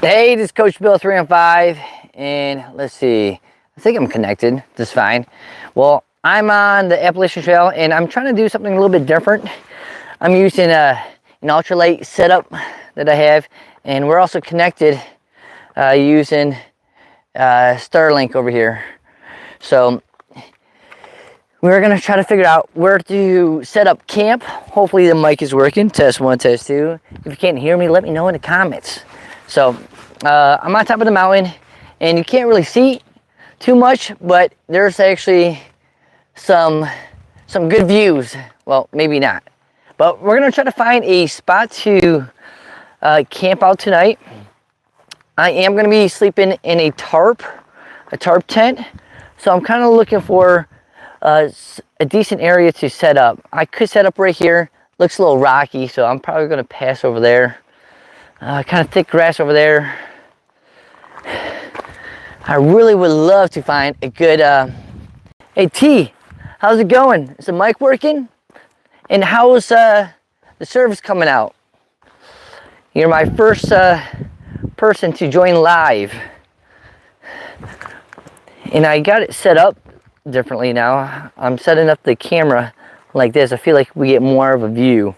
Hey, this is Coach Bill 3 on 5, and let's see. I think I'm connected just fine. Well, I'm on the Appalachian Trail, and I'm trying to do something a little bit different. I'm using an ultralight setup that I have, and we're also connected using Starlink over here. So we're gonna try to figure out where to set up camp. Hopefully the mic is working. Test 1, test 2. If you can't hear me, let me know in the comments. So I'm on top of the mountain, and you can't really see too much, but there's actually some good views. Well, maybe not, but we're gonna try to find a spot to camp out tonight. I am gonna be sleeping in a tarp tent, so I'm kind of looking for a decent area to set up. I could set up right here. Looks a little rocky, so I'm probably gonna pass over there. Kind of thick grass over there. I really would love to find a good hey T, how's it going? Is the mic working? And how's the service coming out? You're my first person to join live, and I got it set up differently now. I'm setting up the camera like this. I feel like we get more of a view.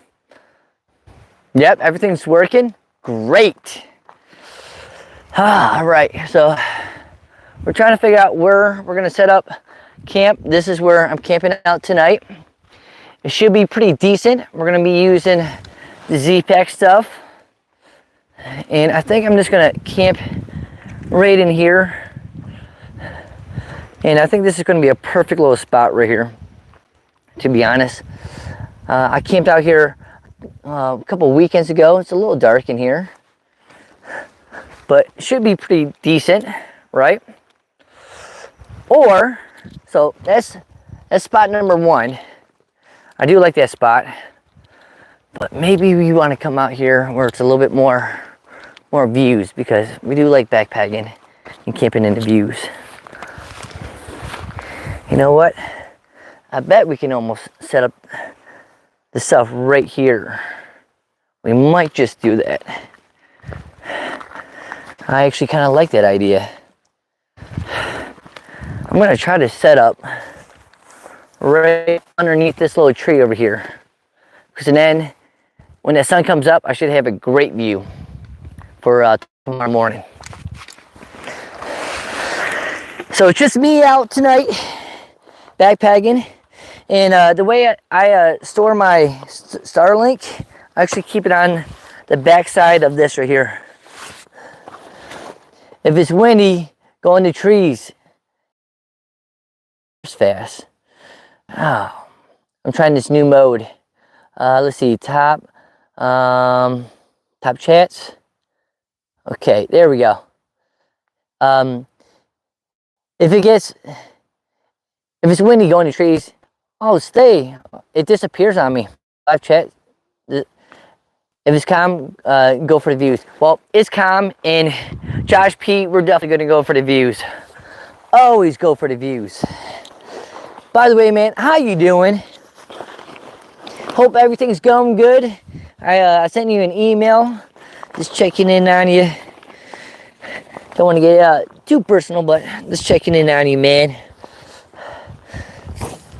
Yep, everything's working great. All right, so we're trying to figure out where we're gonna set up camp. This is where I'm camping out tonight. It should be pretty decent. We're gonna be using the Zpacks stuff, and I think I'm just gonna camp right in here. And I think this is gonna be a perfect little spot right here, to be honest. I camped out here a couple weekends ago. It's a little dark in here, but it should be pretty decent, right? Or, so that's spot number 1. I do like that spot, but maybe we want to come out here where it's a little bit more views, because we do like backpacking and camping in the views. You know what? I bet we can almost set up the stuff right here. We might just do that. I actually kind of like that idea. I'm going to try to set up right underneath this little tree over here, because then when the sun comes up, I should have a great view for tomorrow morning. So it's just me out tonight backpacking, and the way I store my Starlink, I actually keep it on the back side of this right here. If it's windy, go in the trees. It's fast. Oh, I'm trying this new mode. Let's see, top chats. Okay, there we go. If it's windy, go in the trees. Oh, stay. It disappears on me. Live chat. If it's calm, go for the views. Well, it's calm, and Josh Pete, we're definitely going to go for the views. Always go for the views. By the way, man, how you doing? Hope everything's going good. I sent you an email, just checking in on you. Don't want to get too personal, but just checking in on you, man.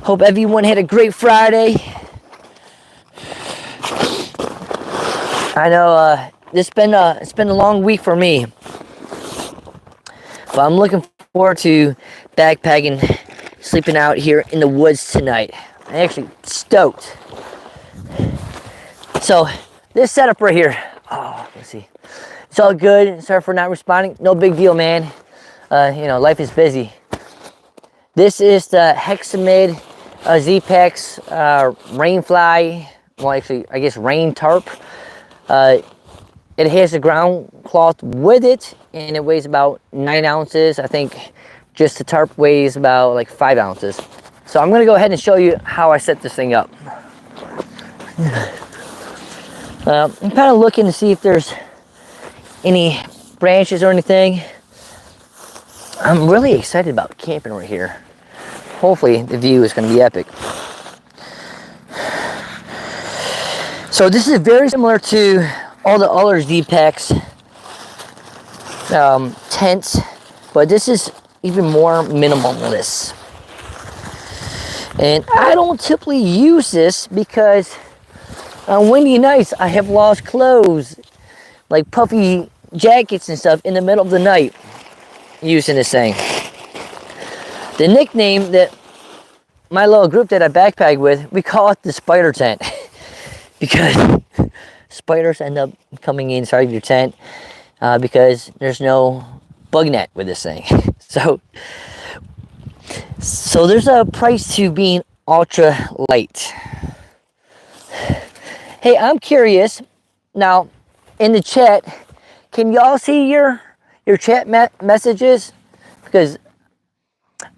Hope everyone had a great Friday. I know it's been a long week for me, but I'm looking forward to backpacking, sleeping out here in the woods tonight. I'm actually stoked. So this setup right here, oh, let's see, it's all good. Sorry for not responding. No big deal, man. You know, life is busy. This is the Hexamid Zpacks Rainfly. Well, actually, I guess rain tarp. It has a ground cloth with it, and it weighs about 9 ounces. I think just the tarp weighs about like 5 ounces. So I'm gonna go ahead and show you how I set this thing up. I'm kind of looking to see if there's any branches or anything. I'm really excited about camping right here. Hopefully the view is gonna be epic. So this is very similar to all the other Zpacks tents, but this is even more minimalist. And I don't typically use this because on windy nights I have lost clothes, like puffy jackets and stuff, in the middle of the night using this thing. The nickname that my little group that I backpack with, we call it the spider tent because spiders end up coming inside your tent because there's no bug net with this thing. So there's a price to being ultra light. Hey, I'm curious now, in the chat, can y'all see your chat messages? Because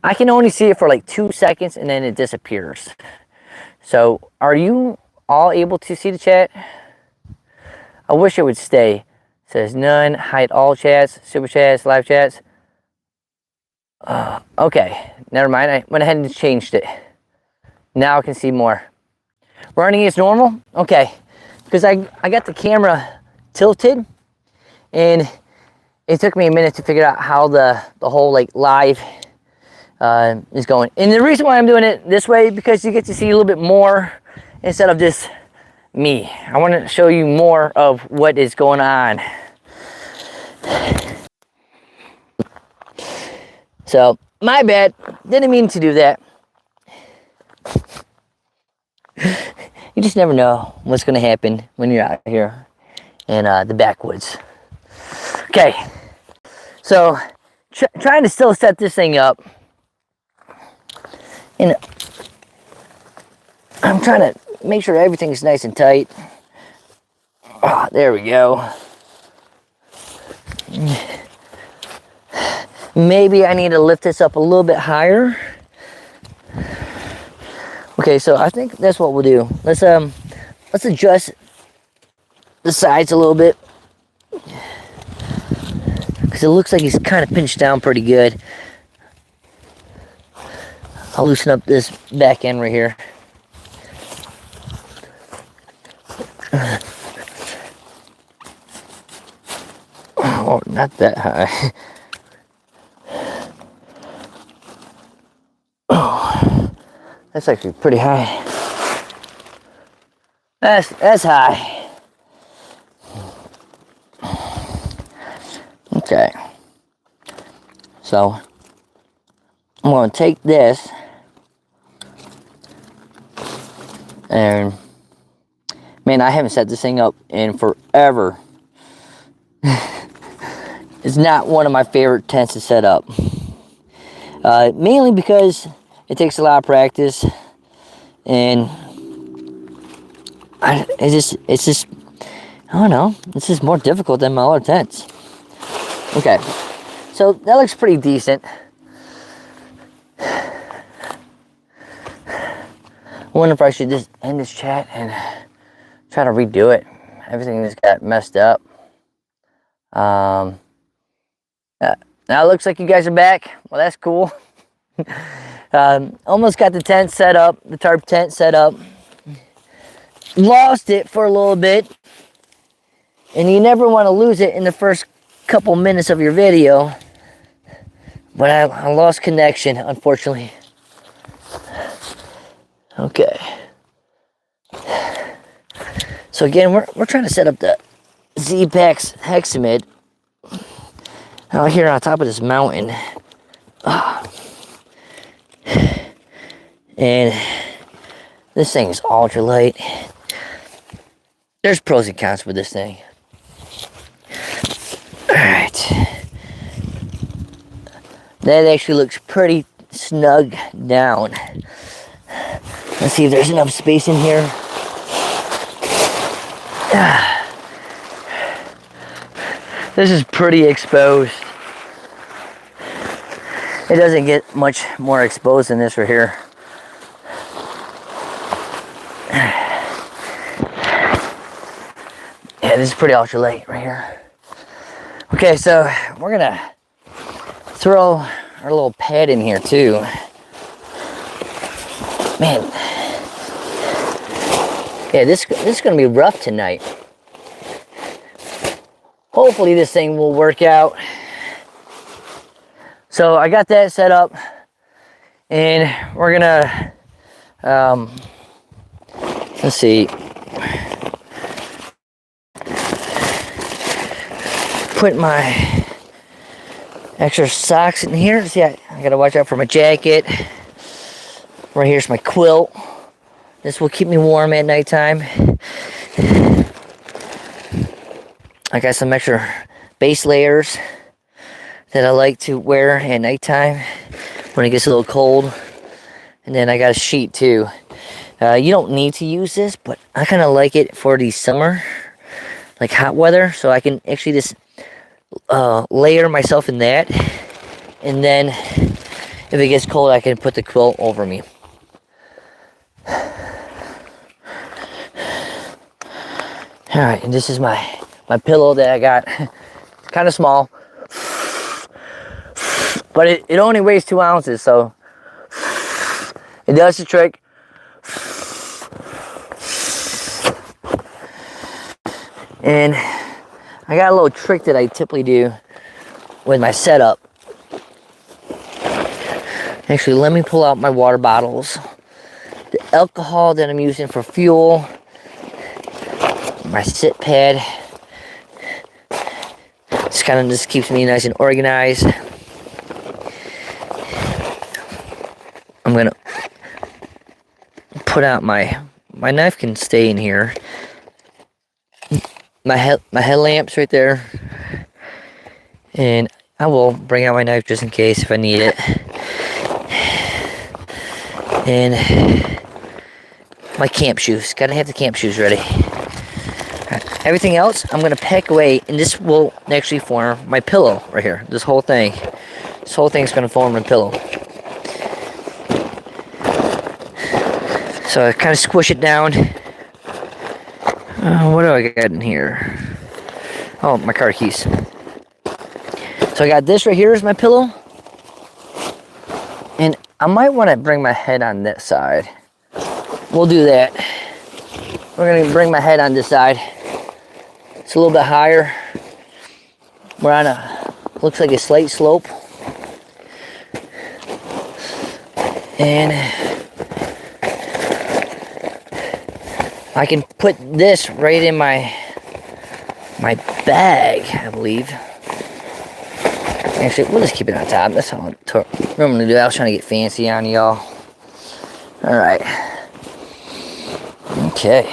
I can only see it for like 2 seconds and then it disappears. So are you all able to see the chat? I wish it would stay. It says none, hide all chats, super chats, live chats. Okay, never mind. I went ahead and changed it. Now I can see more. Running is normal? Okay, because I got the camera tilted and it took me a minute to figure out how the whole like live is going. And the reason why I'm doing it this way, because you get to see a little bit more instead of just me. I want to show you more of what is going on. So, my bad. Didn't mean to do that. You just never know what's going to happen when you're out here in the backwoods. Okay. So, trying to still set this thing up. And I'm trying to make sure everything's nice and tight. Oh, there we go. Maybe I need to lift this up a little bit higher. Okay, so I think that's what we'll do. Let's adjust the sides a little bit, because it looks like he's kind of pinched down pretty good. I'll loosen up this back end right here. Oh, not that high. Oh, that's actually pretty high. That's high. Okay. So I'm going to take this and, man, I haven't set this thing up in forever. It's not one of my favorite tents to set up. Mainly because it takes a lot of practice, and it's just, I don't know, it's just more difficult than my other tents. Okay, so that looks pretty decent. I wonder if I should just end this chat and try to redo it. Everything just got messed up. Now it looks like you guys are back. Well, that's cool. Almost got the tent set up, the tarp tent set up. Lost it for a little bit. And you never want to lose it in the first couple minutes of your video. But I lost connection, unfortunately. Okay. So again, we're trying to set up the Zpacks Hexamid out here on top of this mountain. And this thing is ultralight. There's pros and cons with this thing. Alright. That actually looks pretty snug down. Let's see if there's enough space in here. This is pretty exposed. It doesn't get much more exposed than this right here. Yeah, this is pretty ultralight right here. Okay, so we're gonna throw our little pad in here too. Man, yeah, this is gonna be rough tonight. hopefully this thing will work out. So I got that set up, and we're gonna, let's see, put my extra socks in here. See, I gotta watch out for my jacket. Right here's my quilt. This will keep me warm at nighttime. I got some extra base layers that I like to wear at nighttime when it gets a little cold. And then I got a sheet too. You don't need to use this, but I kind of like it for the summer, like hot weather. So I can actually just layer myself in that. And then if it gets cold, I can put the quilt over me. All right, and this is my pillow that I got. It's kind of small, but it only weighs 2 ounces, so it does the trick. And I got a little trick that I typically do with my setup. Actually, let me pull out my water bottles. The alcohol that I'm using for fuel. My sit pad. This keeps me nice and organized. I'm gonna put out my knife can stay in here. My headlamp's right there, and I will bring out my knife just in case if I need it. And my camp shoes. Gotta have the camp shoes ready. Everything else I'm gonna pack away, and this will actually form my pillow right here. This whole thing's gonna form my pillow. So I kind of squish it down. What do I got in here? Oh, my car keys. So I got this right here as my pillow, and I might want to bring my head on this side. We'll do that. We're gonna bring my head on this side. It's a little bit higher. We're on looks like a slight slope. And I can put this right in my bag, I believe. Actually, we'll just keep it on top. That's all I'm gonna do. I was trying to get fancy on y'all. All right. Okay.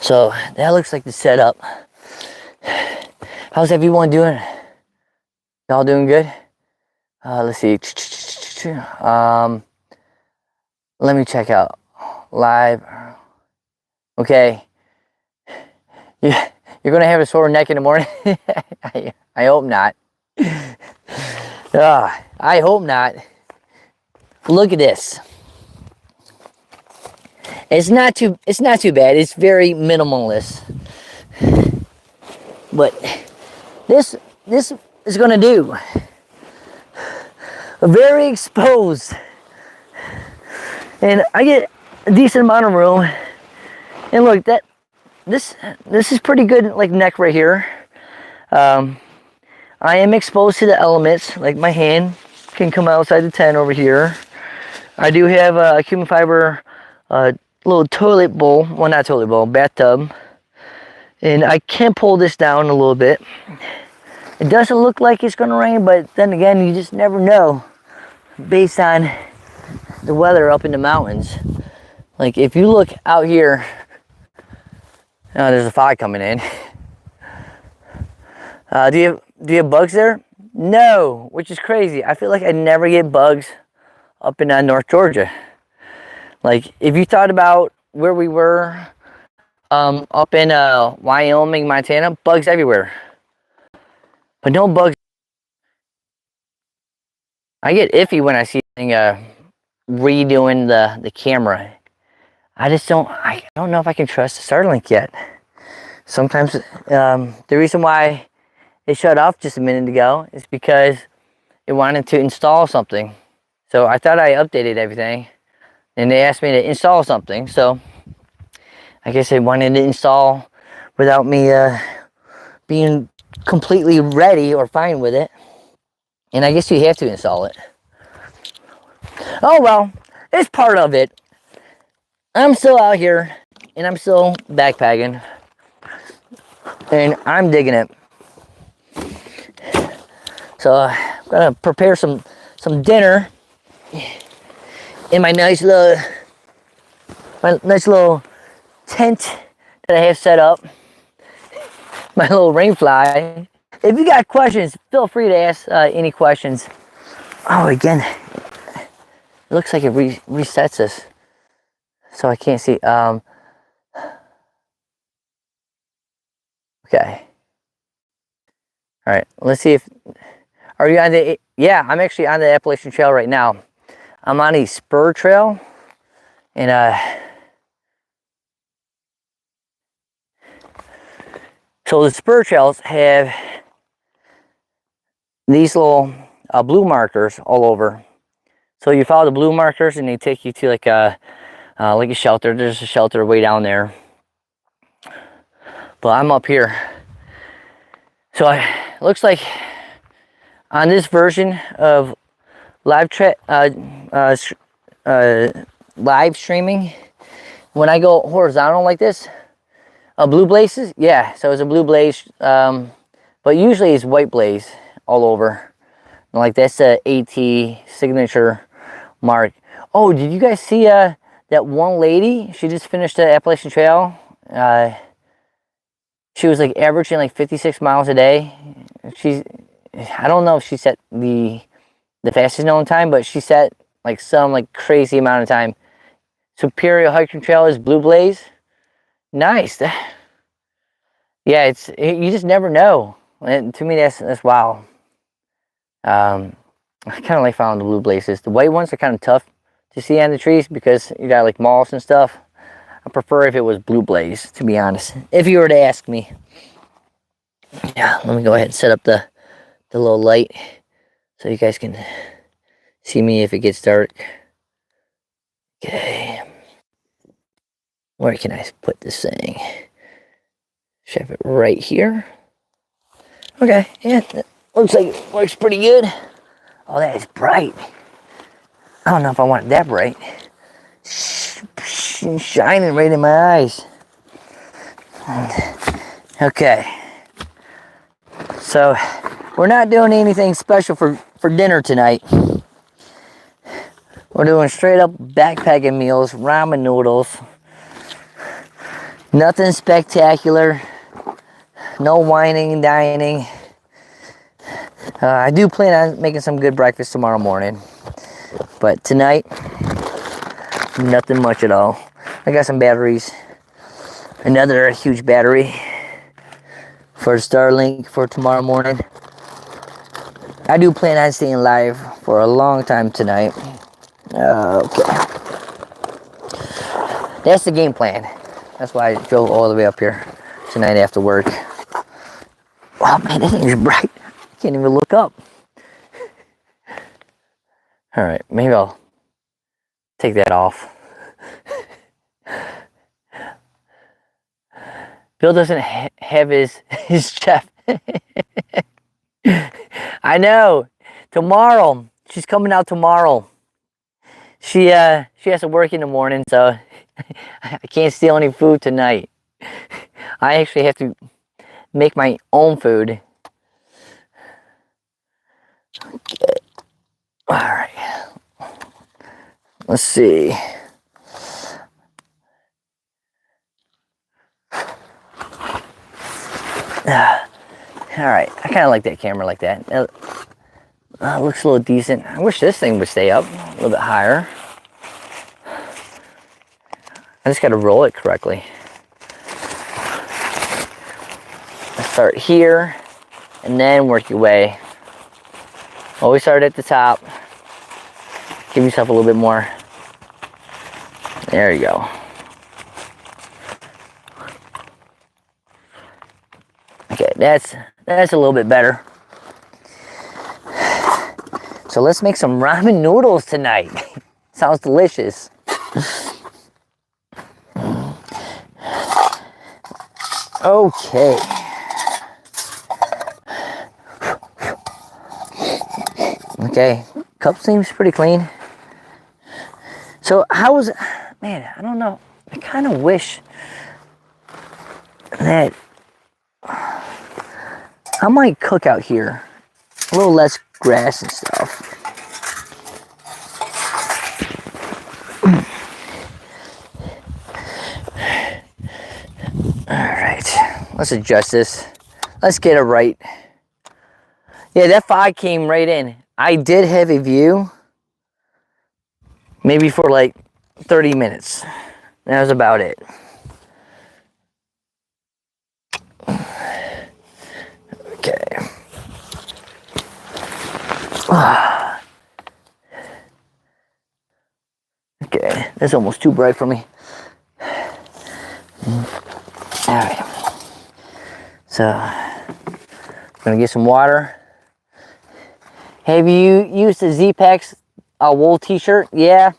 So that looks like the setup. How's everyone doing? Y'all doing good? Let's see. Let me check out live. Okay. Yeah, you're gonna have a sore neck in the morning. I hope not. I hope not. Look at this. It's not too bad. It's very minimalist. But this is gonna do. Very exposed. And I get a decent amount of room. And look, this is pretty good, like neck right here. I am exposed to the elements, like my hand can come outside the tent over here. I do have a cumin fiber little toilet bowl, well not toilet bowl, bathtub. And I can pull this down a little bit. It doesn't look like it's gonna rain, but then again, you just never know based on the weather up in the mountains. Like if you look out here, there's a fog coming in. Do you have bugs there? No, which is crazy. I feel like I never get bugs up in North Georgia. Like if you thought about where we were up in Wyoming, Montana, bugs everywhere. But no bugs. I get iffy when I see redoing the camera. I don't know if I can trust the Starlink yet. Sometimes the reason why it shut off just a minute ago is because it wanted to install something. So I thought I updated everything, and they asked me to install something. So I guess they wanted to install without me being completely ready or fine with it. And I guess you have to install it. Oh well, it's part of it. I'm still out here and I'm still backpacking and I'm digging it. So I'm gonna prepare some dinner in my nice little tent that I have set up. My little rain fly. If you got questions, feel free to ask any questions. Oh, again, it looks like it resets us, so I can't see. Okay. All right. Let's see if. Are you on the? Yeah, I'm actually on the Appalachian Trail right now. I'm on a spur trail, and so the spur trails have these little blue markers all over. So you follow the blue markers and they take you to like a shelter. There's a shelter way down there. But I'm up here. So it looks like on this version of live streaming, when I go horizontal like this, blue blazes, yeah, so it's a blue blaze, but usually it's white blaze all over. Like that's the AT signature mark. Oh, did you guys see that one lady? She just finished the Appalachian Trail. She was like averaging like 56 miles a day. I don't know if she set the fastest known time, but she set like some like crazy amount of time. Superior Hiking Trail is blue blaze. Nice. Yeah, you just never know. And to me, that's wow. I kind of like following the blue blazes. The white ones are kind of tough to see on the trees because you got like moss and stuff. I prefer if it was blue blaze, to be honest. If you were to ask me. Yeah, let me go ahead and set up the little light so you guys can see me if it gets dark. Okay. Where can I put this thing? Shove it right here. Okay, yeah, that looks like it works pretty good. Oh, that is bright. I don't know if I want it that bright. Shining right in my eyes. Okay. So, we're not doing anything special for dinner tonight. We're doing straight up backpacking meals, ramen noodles. Nothing spectacular. No whining and dining. I do plan on making some good breakfast tomorrow morning. But tonight, nothing much at all. I got some batteries. Another huge battery for Starlink for tomorrow morning. I do plan on staying live for a long time tonight. Okay. That's the game plan. That's why I drove all the way up here tonight after work. Wow, man, this thing is bright. I can't even look up. All right, maybe I'll take that off. Bill doesn't have his chef. I know. Tomorrow, she's coming out tomorrow. She has to work in the morning, so I can't steal any food tonight. I actually have to make my own food. Okay. All right. Let's see. All right. I kind of like that camera like that. It looks a little decent. I wish this thing would stay up a little bit higher. I just got to roll it correctly. Start here and then work your way. Always start at the top. Give yourself a little bit more. There you go. Okay, that's a little bit better. So let's make some ramen noodles tonight. Sounds delicious. Okay. Okay, cup seems pretty clean. So how was, man, I don't know. I kind of wish that I might cook out here. A little less grass and stuff. All right, let's adjust this. Let's get it right. Yeah, that fog came right in. I did have a view, maybe for like 30 minutes. That was about it. Okay. Okay, that's almost too bright for me. All right. So, I'm gonna get some water. Have you used the Zpacks wool t-shirt? Yeah,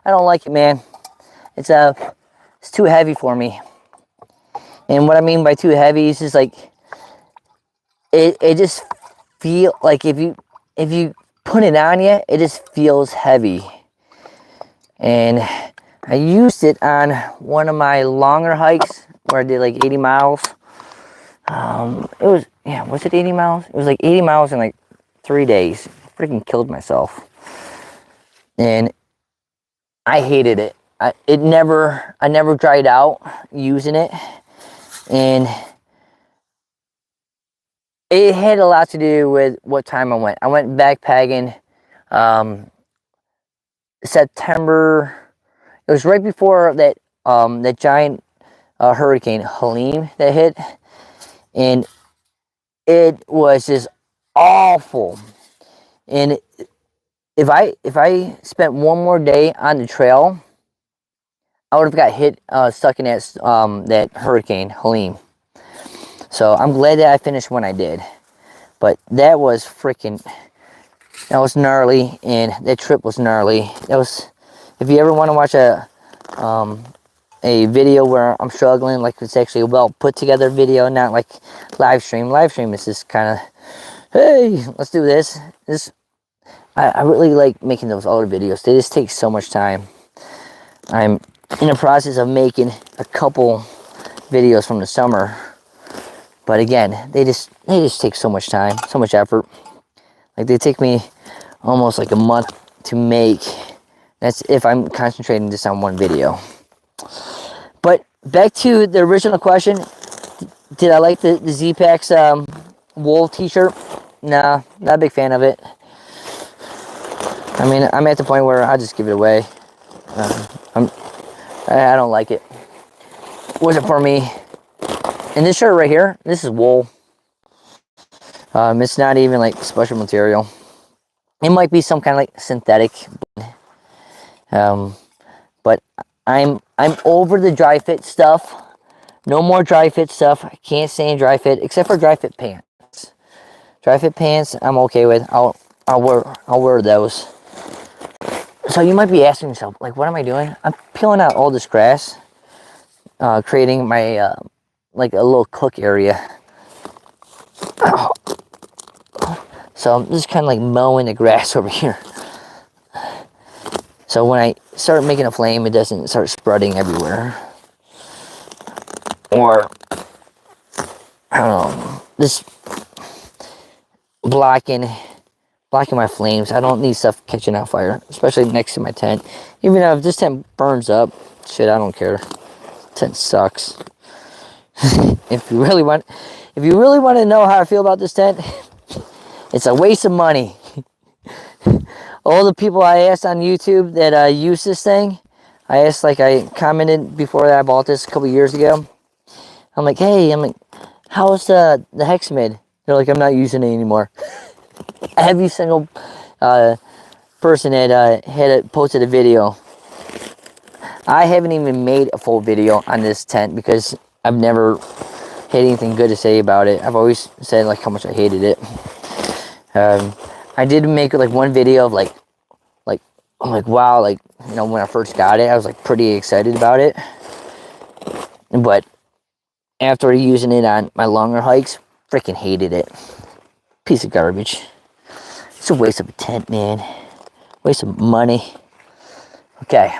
I don't like it, man. It's too heavy for me. And what I mean by too heavy is just like it just feel like if you put it on you, it just feels heavy. And I used it on one of my longer hikes where I did like 80 miles. It was, yeah, was it 80 miles? It was like 80 miles in like 3 days. I freaking killed myself. And I hated it. I never dried out using it. And it had a lot to do with what time I went. I went backpacking September. It was right before that that giant hurricane Helene that hit, and it was just awful. And if I spent one more day on the trail, I would have got hit stuck in that hurricane Helene. So I'm glad that I finished when I did. But that was gnarly, and that trip was gnarly. That was, if you ever want to watch a video where I'm struggling, like it's actually a well put together video, not like live stream. Live stream is just kind of, hey, let's do this. I really like making those older videos. They just take so much time. I'm in the process of making a couple videos from the summer. But again, they just take so much time, so much effort. Like they take me almost like a month to make. That's if I'm concentrating just on one video. But back to the original question, did I like the Zpacks wool t-shirt? Nah, not a big fan of it. I mean, I'm at the point where I'll just give it away. I don't like it. Wasn't for me. And this shirt right here, this is wool. It's not even like special material. It might be some kind of like synthetic. But I'm over the dry fit stuff. No more dry fit stuff. I can't stand dry fit except for dry fit pants. Dry fit pants I'm okay with. I'll wear those. So you might be asking yourself, like, what am I doing? I'm peeling out all this grass, creating my like a little cook area. So I'm just kind of like mowing the grass over here. So when I start making a flame, it doesn't start spreading everywhere. Or, I don't know, just blocking my flames. I don't need stuff catching on fire, especially next to my tent. Even if this tent burns up, shit, I don't care. Tent sucks. If you really want to know how I feel about this tent, it's a waste of money. All the people I asked on YouTube that use this thing, I commented before that I bought this a couple years ago. I'm like, hey, how's the Hexamid? They're like, I'm not using it anymore. Every single person that had posted a video. I haven't even made a full video on this tent because I've never had anything good to say about it. I've always said like how much I hated it. I did make like one video of like I'm like, wow, like, you know, when I first got it, I was like pretty excited about it. But after using it on my longer hikes. Freaking hated it. Piece of garbage. It's a waste of a tent, man. Waste of money. Okay.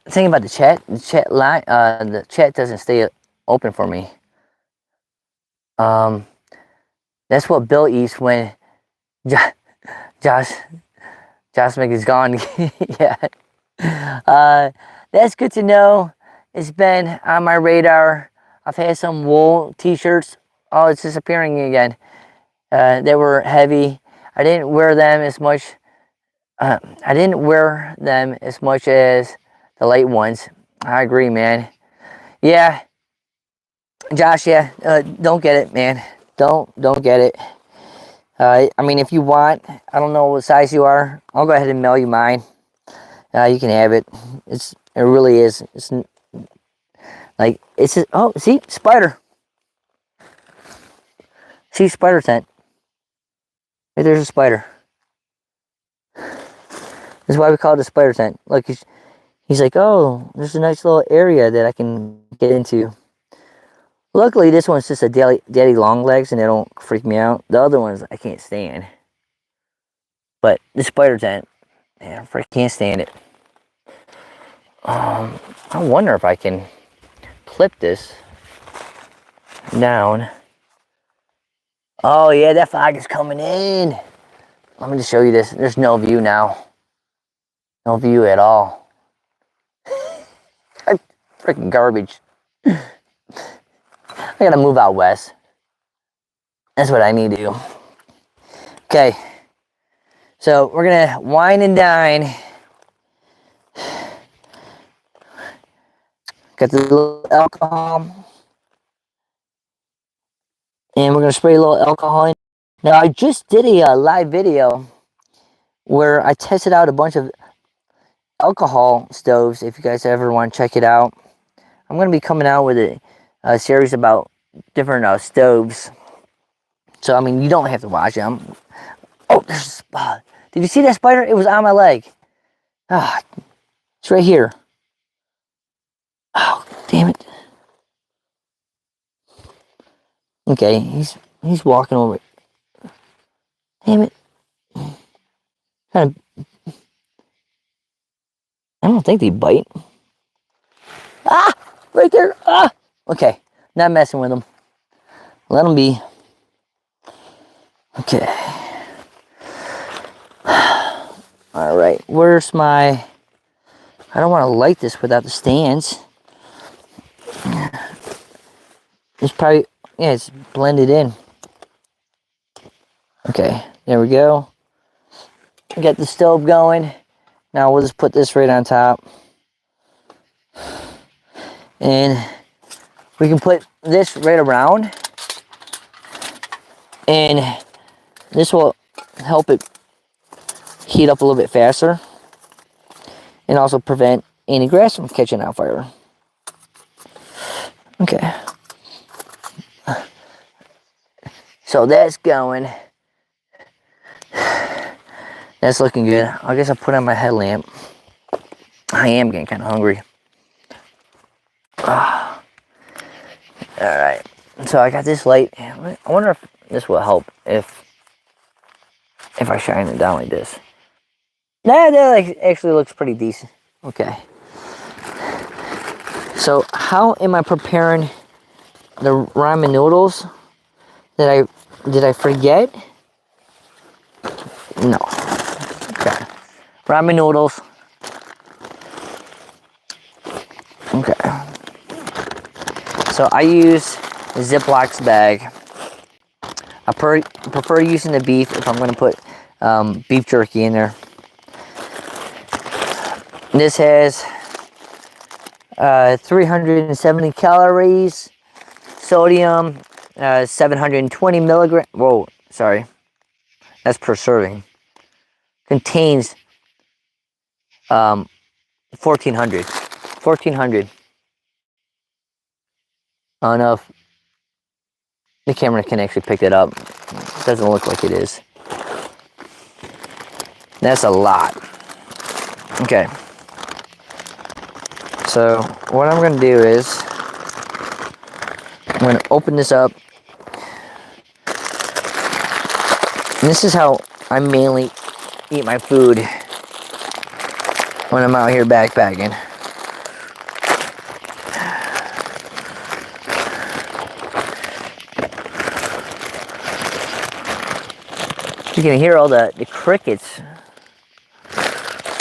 Thinking about the chat line, the chat doesn't stay open for me. That's what Bill eats when Josh Mick is gone. Yeah. That's good to know. It's been on my radar. I've had some wool t-shirts. Oh, it's disappearing again. They were heavy. I didn't wear them as much. I didn't wear them as much as the light ones. I agree, man. Yeah, Josh. Yeah, don't get it, man. Don't get it. I mean, if you want, I don't know what size you are. I'll go ahead and mail you mine. You can have it. It really is. It's like it's just, oh, see, spider. See, spider tent. Hey, there's a spider. This is why we call it a spider tent. Look, he's like, oh, there's a nice little area that I can get into. Luckily, this one's just a daddy long legs, and they don't freak me out. The other ones I can't stand. But the spider tent, man, I can't stand it. I wonder if I can clip this down. Oh yeah, that fog is coming in. Let me just show you this. There's no view now. No view at all. Freaking garbage. I gotta move out west. That's what I need to do. Okay. So we're gonna wine and dine. Got the little alcohol. And we're gonna spray a little alcohol in. Now I just did a live video where I tested out a bunch of alcohol stoves. If you guys ever want to check it out, I'm gonna be coming out with a series about different stoves. So I mean, you don't have to watch them. Oh, there's a spot. Did you see that spider? It was on my leg. Ah, it's right here. Oh, damn it. Okay, he's walking over. Damn it. Kind of. I don't think they bite. Ah! Right there. Ah! Okay, not messing with them. Let them be. Okay. Alright, where's my... I don't want to light this without the stands. It's probably... Yeah, it's blended in. Okay, there we go. Got the stove going. Now we'll just put this right on top. And we can put this right around. And this will help it heat up a little bit faster. And also prevent any grass from catching on fire. Okay. So that's going. That's looking good. I guess I'll put on my headlamp. I am getting kind of hungry. Alright. So I got this light. I wonder if this will help if I shine it down like this. Nah, that actually looks pretty decent. Okay. So how am I preparing the ramen noodles? Did I forget? No. Okay. Ramen noodles. Okay. So I use a Ziploc bag. I prefer using the beef if I'm going to put beef jerky in there. This has 370 calories, sodium 720 milligrams. Whoa, sorry. That's per serving. Contains 1400. 1400. I don't know if the camera can actually pick it up. It doesn't look like it is. That's a lot. Okay. So what I'm gonna do is I'm gonna open this up. And this is how I mainly eat my food when I'm out here backpacking. You can hear all the crickets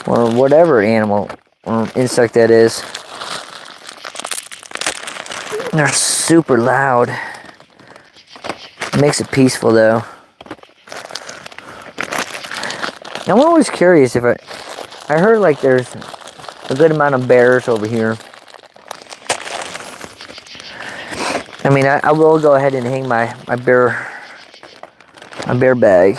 or whatever animal or insect that is. They're super loud. Makes it peaceful though. I'm always curious if I heard like there's a good amount of bears over here. I mean, I will go ahead and hang my bear bag.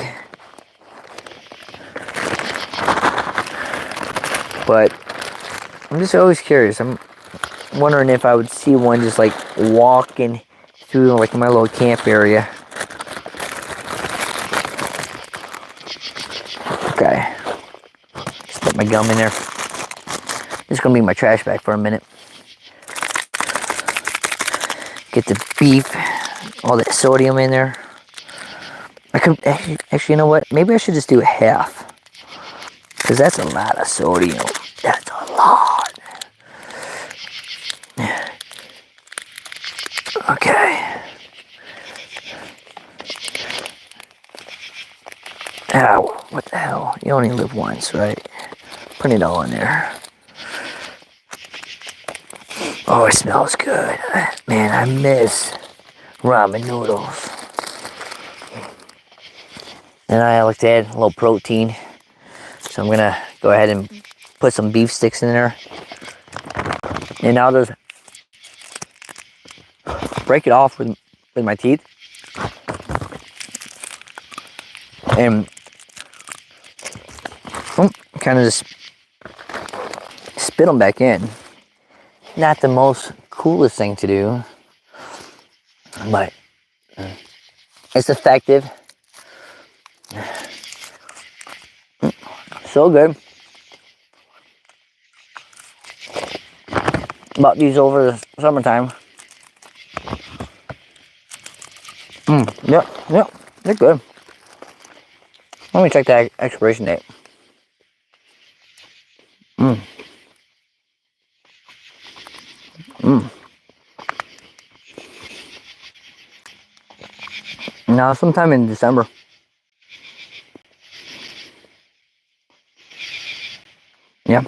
But I'm just always curious. I'm wondering if I would see one just like walking through like my little camp area. Okay. Just put my gum in there. This is gonna be my trash bag for a minute. Get the beef, all that sodium in there. I could actually, you know what? Maybe I should just do half. Because that's a lot of sodium. That's a lot. Okay. Ow, what the hell? You only live once, right? Put it all in there. Oh, it smells good. Man, I miss ramen noodles. And I like to add a little protein. So I'm gonna go ahead and put some beef sticks in there. And I'll just break it off with my teeth. And kind of just spit them back in. Not the most coolest thing to do, but it's effective. So good. Bought these over the summertime. Yep, they're good. Let me check the expiration date. No, sometime in December. Yeah.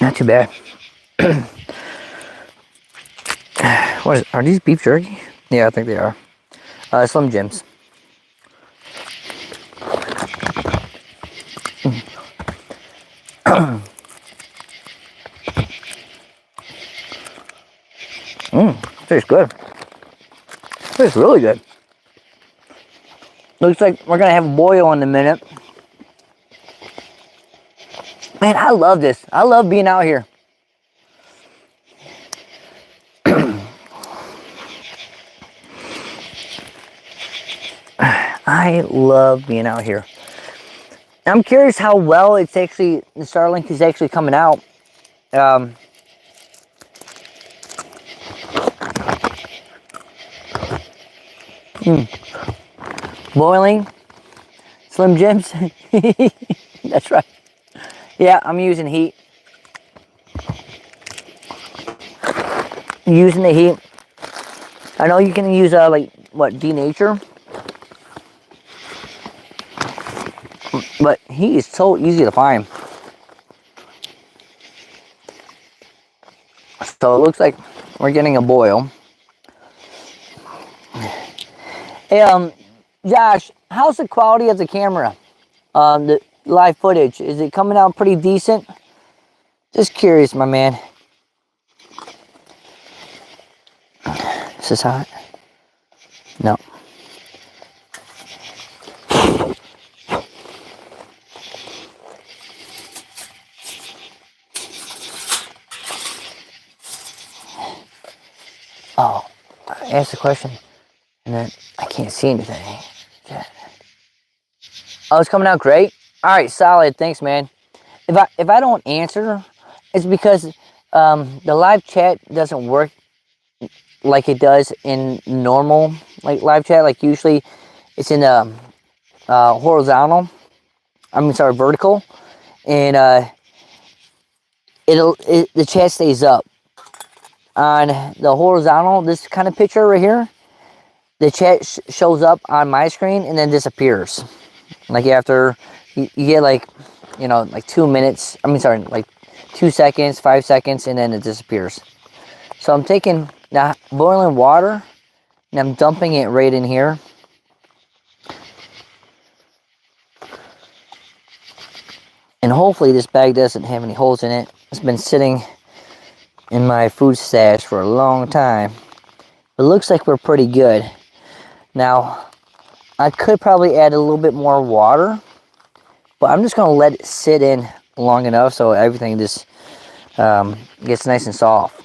Not too bad. What is, are these beef jerky? Yeah, I think they are. Slim Jims. Tastes good. Tastes really good. Looks like we're gonna have a boil in a minute. Man, I love this. I love being out here. I love being out here. I'm curious how well it's actually, the Starlink is actually coming out. Boiling Slim Jims. That's right. Yeah, I'm using heat. Using the heat. I know you can use like what, denature, but heat is so easy to find. So it looks like we're getting a boil. Hey, Josh, how's the quality of the camera? The live footage, is it coming out pretty decent? Just curious, my man. Is this hot? No. Oh, I asked a question and then I can't see anything. Oh, it's coming out great. All right, solid. Thanks, man. If I don't answer, it's because the live chat doesn't work like it does in normal like live chat. Like usually it's in horizontal. I mean, sorry, vertical, and the chat stays up. On the horizontal, this kind of picture right here, the chat shows up on my screen and then disappears. Like after you get like, you know, like 2 minutes. I mean, sorry, like 2 seconds, 5 seconds, and then it disappears. So I'm taking the boiling water and I'm dumping it right in here. And hopefully this bag doesn't have any holes in it. It's been sitting in my food stash for a long time. It looks like we're pretty good. Now, I could probably add a little bit more water, but I'm just going to let it sit in long enough so everything just gets nice and soft.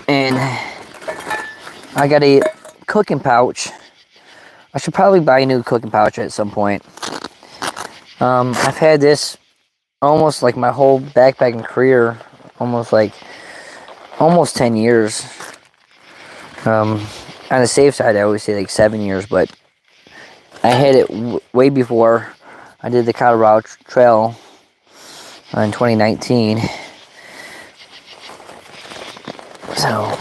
And I got a cooking pouch. I should probably buy a new cooking pouch at some point. I've had this almost like my whole backpacking career, almost 10 years. On the safe side, I always say like 7 years, but I had it way before I did the Colorado Trail in 2019. So,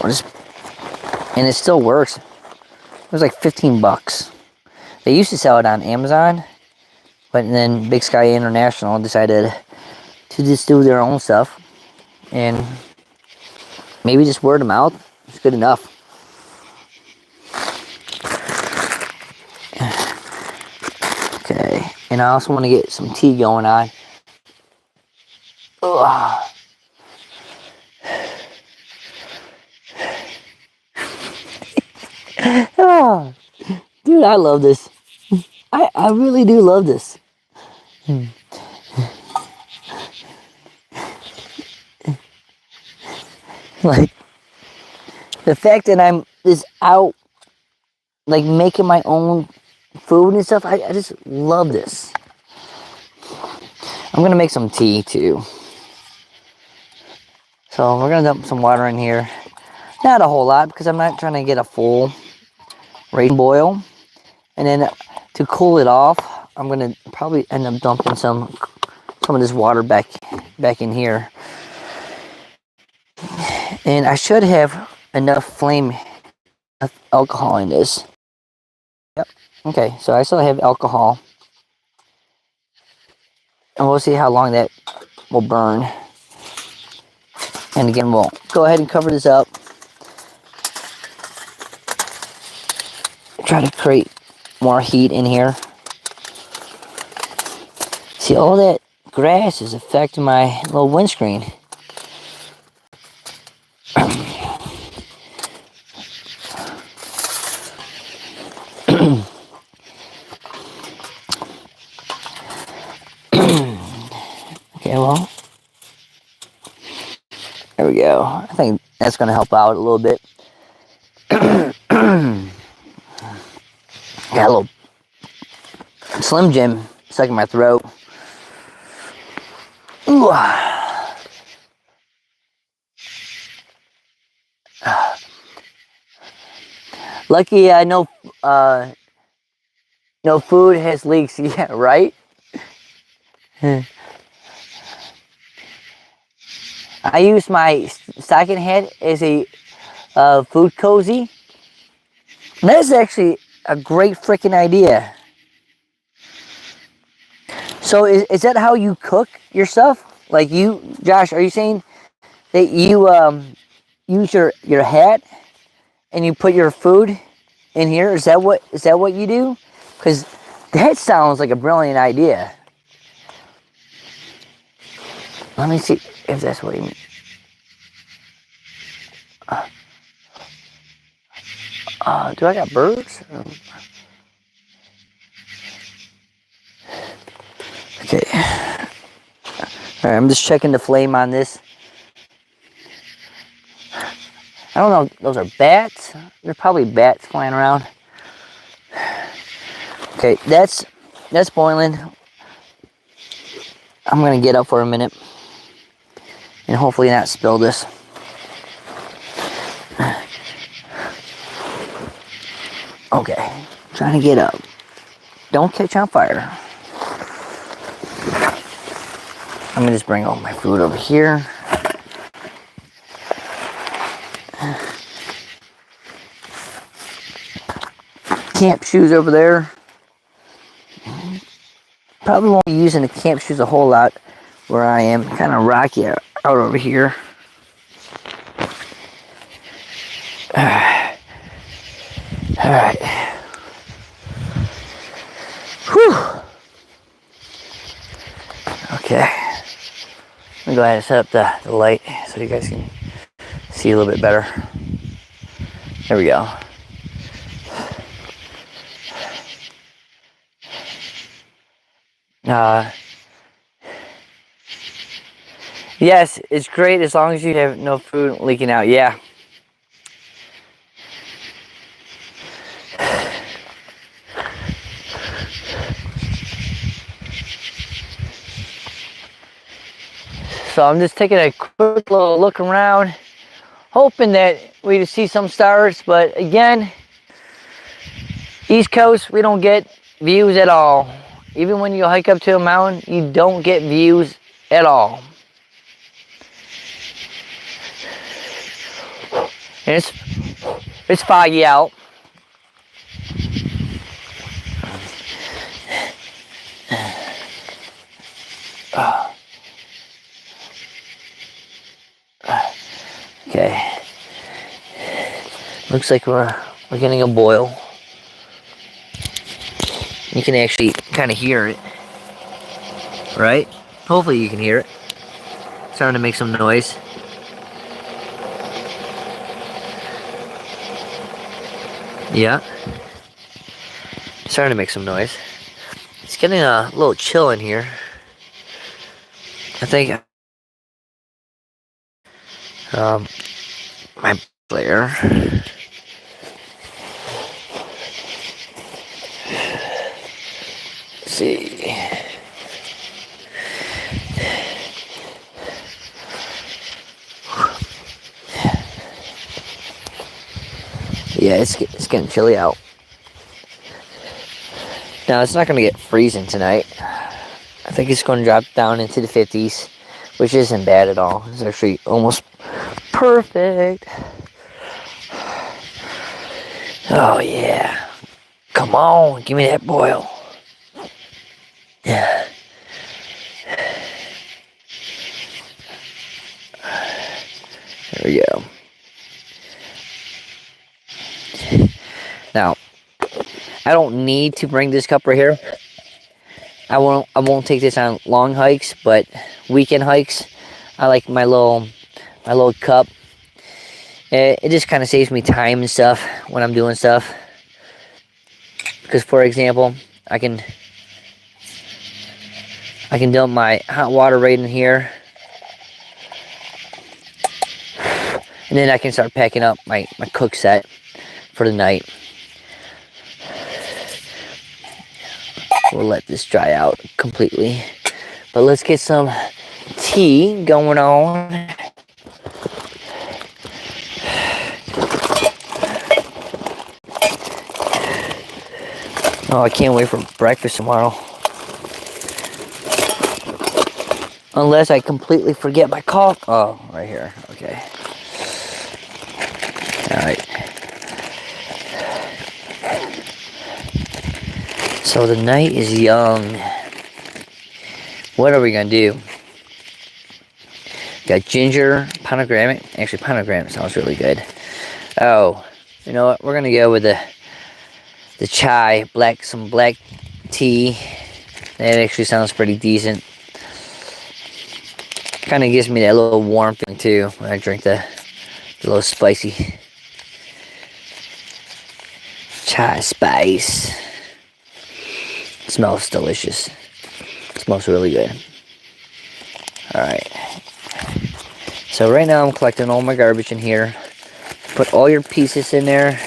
and it still works. It was like 15 bucks. They used to sell it on Amazon, but then Big Sky International decided to just do their own stuff, and maybe just word of mouth is good enough. Okay, and I also want to get some tea going on. Ugh. Oh, dude, I love this. I really do love this. Like, the fact that I'm just out, like, making my own food and stuff, I just love this. I'm gonna make some tea too. So we're gonna dump some water in here. Not a whole lot, because I'm not trying to get a full raging boil. And then to cool it off, I'm gonna probably end up dumping some of this water back in here. And I should have enough flame of alcohol in this. Yep. Okay, so I still have alcohol. And we'll see how long that will burn. And again, we'll go ahead and cover this up. Try to create more heat in here. See, all that grass is affecting my little windscreen. Okay, well, there we go. I think that's going to help out a little bit. Got a little Slim Jim stuck in my throat. Ooh. Lucky no food has leaks. Yeah, right? I use my stocking head as a food cozy. That's actually a great freaking idea. So is that how you cook your stuff? Like you, Josh, are you saying that you use your hat and you put your food in here? Is that what you do? Because that sounds like a brilliant idea. Let me see if that's what you mean. Do I got birds? Okay. Alright, I'm just checking the flame on this. I don't know, those are bats? They're probably bats flying around. Okay, that's boiling. I'm gonna get up for a minute. and hopefully not spill this. Okay, trying to get up. Don't catch on fire. I'm gonna just bring all my food over here. Camp shoes over there. Probably won't be using the camp shoes a whole lot where I am. Kind of rocky out over here. Alright. Whew. Okay. I'm gonna go ahead and set up the light so you guys can see a little bit better. There we go. Yes, it's great as long as you have no food leaking out. Yeah. So I'm just taking a quick little look around, hoping that we see some stars, but again, East Coast, we don't get views at all. Even when you hike up to a mountain, you don't get views at all. And it's foggy out. Okay. Looks like we're getting a boil. You can actually kind of hear it, right? Hopefully you can hear it. It's starting to make some noise. Yeah. It's starting to make some noise. It's getting a little chill in here. I think my player. Let's see. Yeah, it's getting chilly out. Now it's not going to get freezing tonight. I think it's going to drop down into the 50s, which isn't bad at all. It's actually almost perfect. Oh yeah. Come on, give me that boil. Yeah. There we go. Now, I don't need to bring this cup right here. I won't take this on long hikes, but weekend hikes, I like my little cup. It just kind of saves me time and stuff when I'm doing stuff. Because, for example, I can dump my hot water right in here, and then I can start packing up my cook set for the night. We'll let this dry out completely, but let's get some tea going on. Oh, I can't wait for breakfast tomorrow. Unless I completely forget my coffee. Oh, right here. Okay. Alright. So the night is young. What are we going to do? Got ginger, pomegranate. Actually, pomegranate sounds really good. Oh, you know what? We're going to go with the chai, some black tea. That actually sounds pretty decent. Kind of gives me that little warm thing too when I drink the little spicy chai spice. It smells delicious. It smells really good. Alright. So right now I'm collecting all my garbage in here. Put all your pieces in there.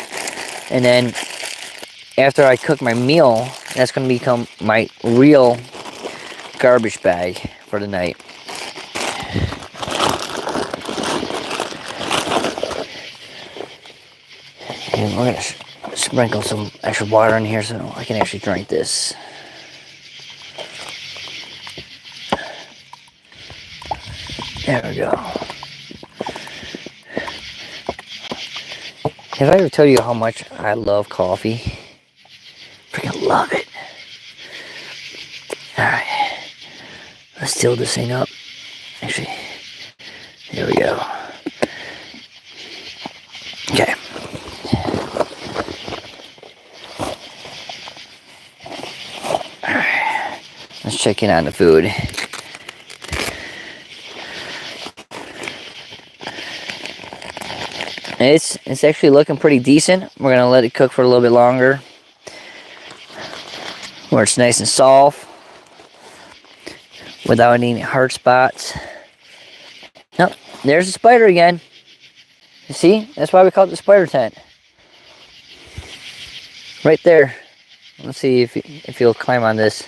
And then after I cook my meal, that's going to become my real garbage bag for the night. And we're gonna sprinkle some extra water in here so I can actually drink this. There we go. Have I ever told you how much I love coffee? Freaking love it. Alright. Let's tilt this thing up. Actually, there we go. Okay. Alright. Let's check in on the food. It's actually looking pretty decent. We're gonna let it cook for a little bit longer, where it's nice and soft, without any hard spots. Nope, there's a spider again. You see? That's why we call it the spider tent. Right there. Let's see if he'll climb on this.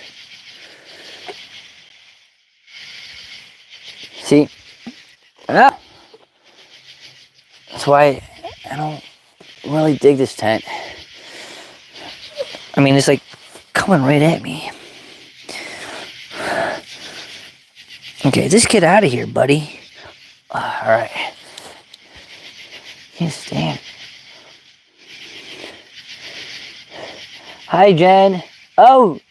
See? Ah! That's why I don't really dig this tent. I mean, it's like coming right at me. Okay, just get out of here, buddy. Alright. Can't stand. Hi, Jen. Oh!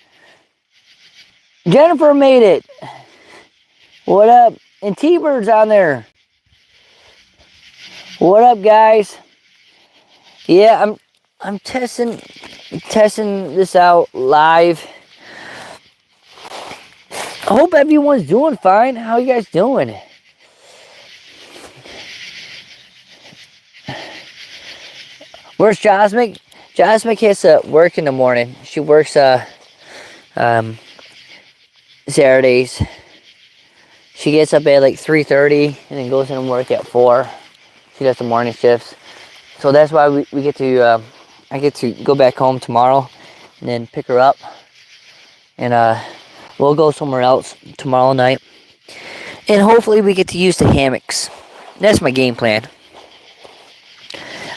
Jennifer made it! What up? And T-Bird's on there. What up, guys? Yeah, I'm testing this out live. I hope everyone's doing fine. How you guys doing? Where's Josmic? Josmic has to work in the morning. She works Saturdays. She gets up at like 3:30 and then goes in work at 4. She does the morning shifts. So that's why we get to, I get to go back home tomorrow and then pick her up. And we'll go somewhere else tomorrow night. And hopefully we get to use the hammocks. That's my game plan.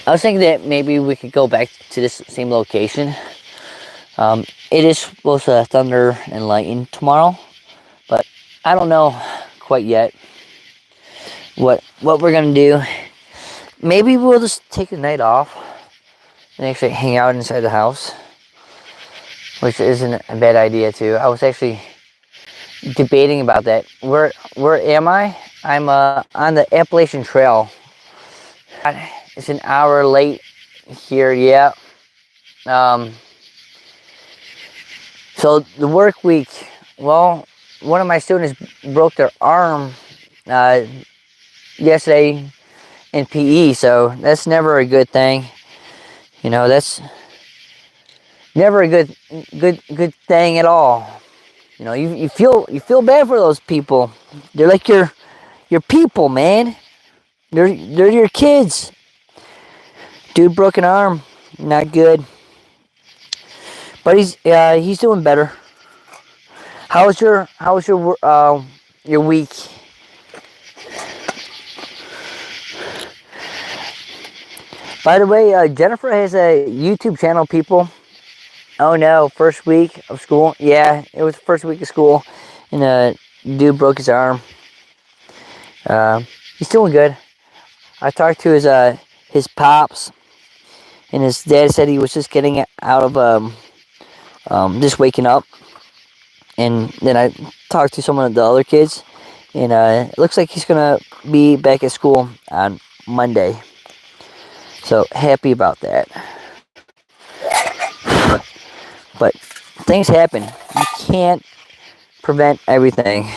I was thinking that maybe we could go back to this same location. It is supposed to thunder and lighten tomorrow. But I don't know quite yet what we're going to do. Maybe we'll just take the night off and actually hang out inside the house, which isn't a bad idea too. I was actually debating about that. Where am I? I'm on the Appalachian Trail. It's an hour late here, yeah. So the work week, well, one of my students broke their arm yesterday in PE, so that's never a good thing. You know, that's never a good thing at all. You know, you feel bad for those people. They're like your people, man. They're your kids. Dude broke an arm, not good. But he's doing better. How was your week? By the way, Jennifer has a YouTube channel, people. Oh no, first week of school. Yeah, it was the first week of school, and dude broke his arm. He's doing good. I talked to his pops, and his dad said he was just getting out of just waking up. And then I talked to some of the other kids, and it looks like he's gonna be back at school on Monday. So happy about that. But things happen. You can't prevent everything.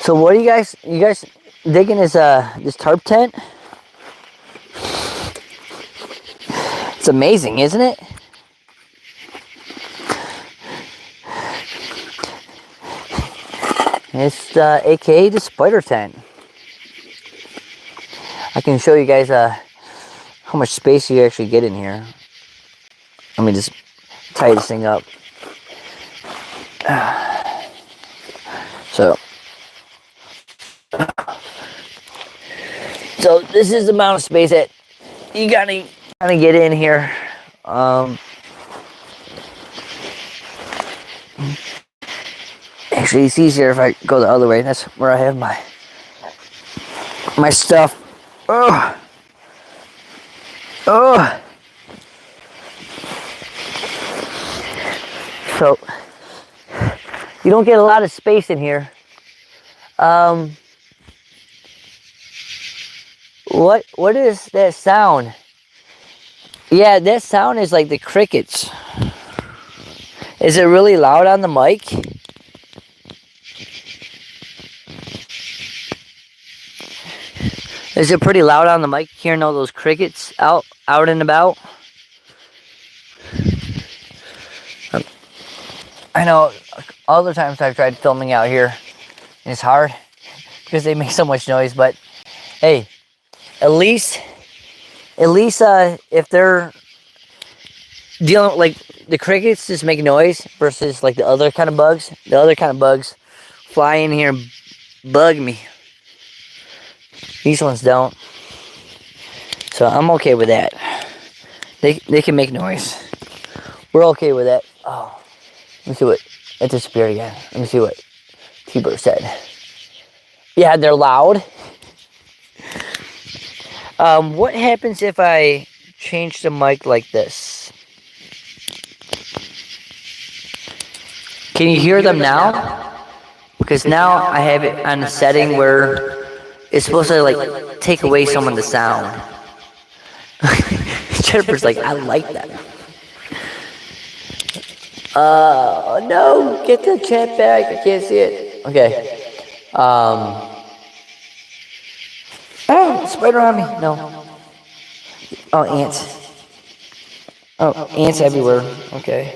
So what are you guys digging this tarp tent? It's amazing, isn't it? It's aka the spider tent. I can show you guys how much space you actually get in here. Let me just tie this thing up. So So this is the amount of space that you gotta get in here. Actually, it's easier if I go the other way. That's where I have my stuff. Oh, oh. So you don't get a lot of space in here. What is that sound? Yeah, that sound is like the crickets. Is it really loud on the mic? Is it pretty loud on the mic hearing all those crickets out and about? I know all the times I've tried filming out here, and it's hard because they make so much noise, but hey, at least if they're dealing like the crickets just make noise versus like the other kind of bugs. The other kind of bugs fly in here and bug me. These ones don't. So I'm okay with that. They can make noise. We're okay with that. Oh, let me see what it disappeared again. Let me see what T-Bird said. Yeah, they're loud. What happens if I change the mic like this? Can you hear them now? Because now I have it on a setting where it's supposed to like take away some of the sound. Jennifer's like, I like that. No, get the chat back. I can't see it. Okay. Oh, spider on me. No. Oh, ants. Oh, ants everywhere. Okay.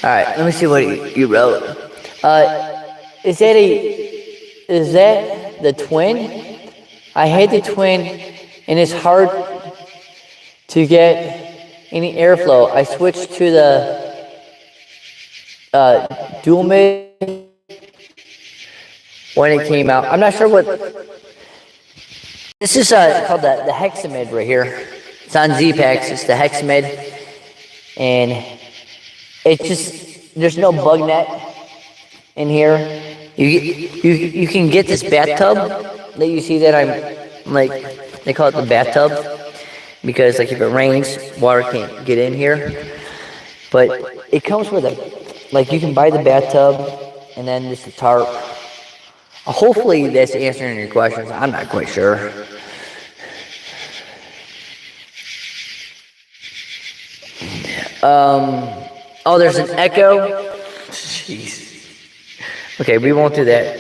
Alright, let me see what you wrote. Is that the twin? I had the twin, and it's hard to get any airflow. I switched to the dual mid when it came out. I'm not sure what. This is called the Hexamid right here. It's on Zpacks. It's the Hexamid, and it's just there's no bug net in here. You can get this bathtub that you see that I'm like, they call it the bathtub because like if it rains, water can't get in here. But it comes with a, like you can buy the bathtub and then just a tarp. Hopefully that's answering your questions. I'm not quite sure. Oh, there's an echo. Jeez. Okay, we won't do that.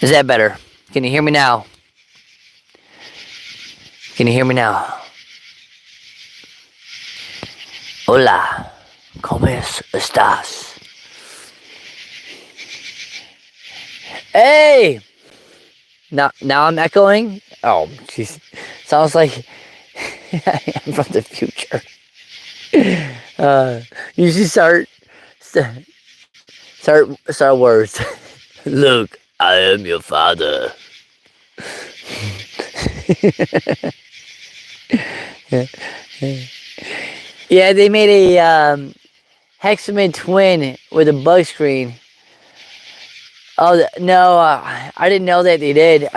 Is that better? Can you hear me now? Can you hear me now? Hola, ¿cómo estás? Hey! Now I'm echoing? Oh, jeez. Sounds like I'm from the future. You should start words. Look, I am your father. Yeah, they made a Hexamid twin with a bug screen. Oh no, I didn't know that they did.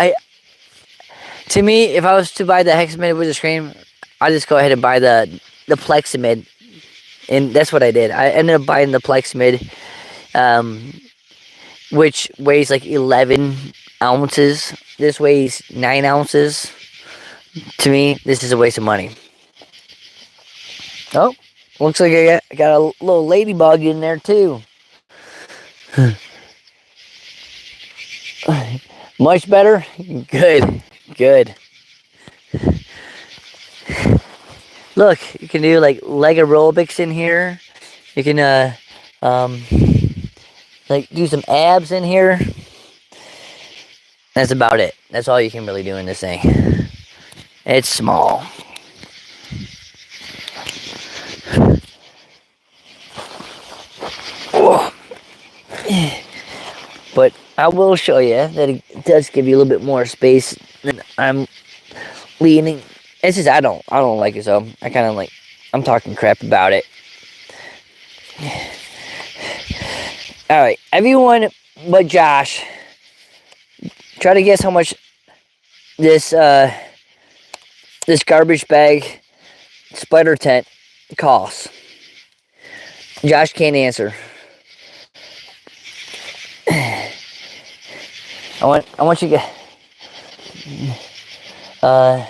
To me, if I was to buy the Hexamid with a screen, I'd just go ahead and buy the Plexamid, and that's what I did. I ended up buying the Plexamid, which weighs like 11 ounces. This weighs 9 ounces. To me, this is a waste of money. Oh, looks like I got a little ladybug in there too. Much better? Good. Look, you can do like leg aerobics in here. You can like do some abs in here. That's about it. That's all you can really do in this thing. It's small. Oh. But I will show you that it does give you a little bit more space than I'm leaning. It's just I don't like it, so I kind of like, I'm talking crap about it. All right, everyone but Josh, try to guess how much this this garbage bag spider tent costs. Josh can't answer. I want you to get. I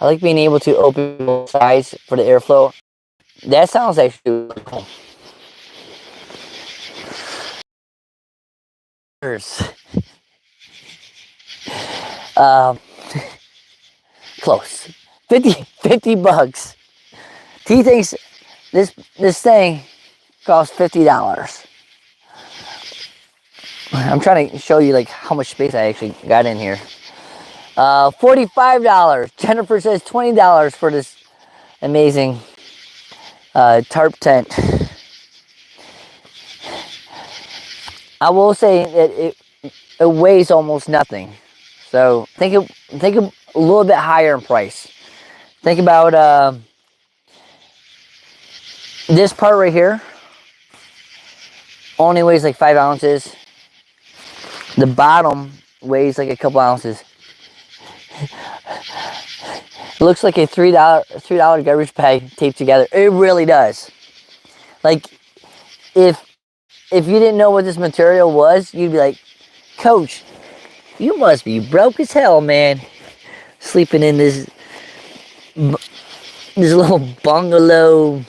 like being able to open both sides for the airflow. That sounds actually really cool. Close. 50 bucks. T thinks this thing costs $50. I'm trying to show you like how much space I actually got in here. $45. Jennifer says $20 for this amazing tarp tent. I will say that it weighs almost nothing. So think a little bit higher in price. Think about this part right here. Only weighs like 5 ounces. The bottom weighs like a couple ounces. It looks like a $3 garbage bag taped together. It really does. Like if you didn't know what this material was, you'd be like, Coach, you must be broke as hell, man. Sleeping in this little bungalow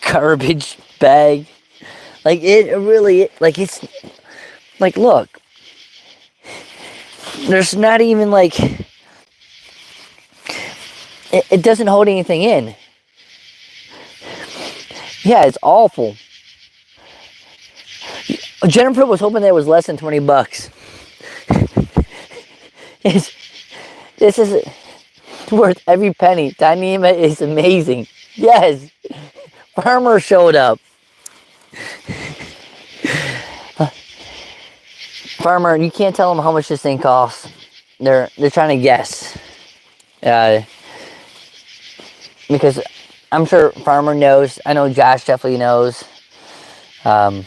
garbage bag. Like it really, like it's like, look, there's not even like, it doesn't hold anything in. Yeah, it's awful. Jennifer was hoping that it was less than 20 bucks. This is worth every penny. Dyneema is amazing. Yes. Farmer showed up. Farmer, you can't tell them how much this thing costs. They're trying to guess. Because I'm sure Farmer knows. I know Josh definitely knows. And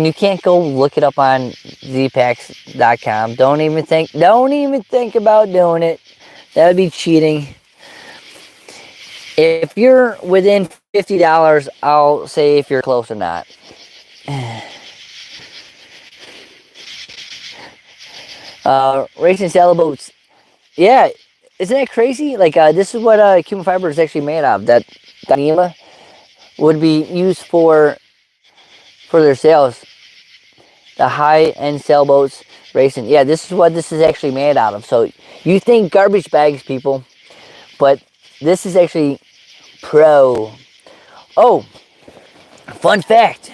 you can't go look it up on zpacks.com. Don't even think about doing it. That would be cheating. If you're within $50, I'll say if you're close or not. Racing sailboats. Yeah, isn't that crazy? Like this is what cubic fiber is actually made of. That Dyneema would be used for their sails. The high-end sailboats racing. Yeah, this is what this is actually made out of. So you think garbage bags, people, but this is actually pro. Oh, fun fact.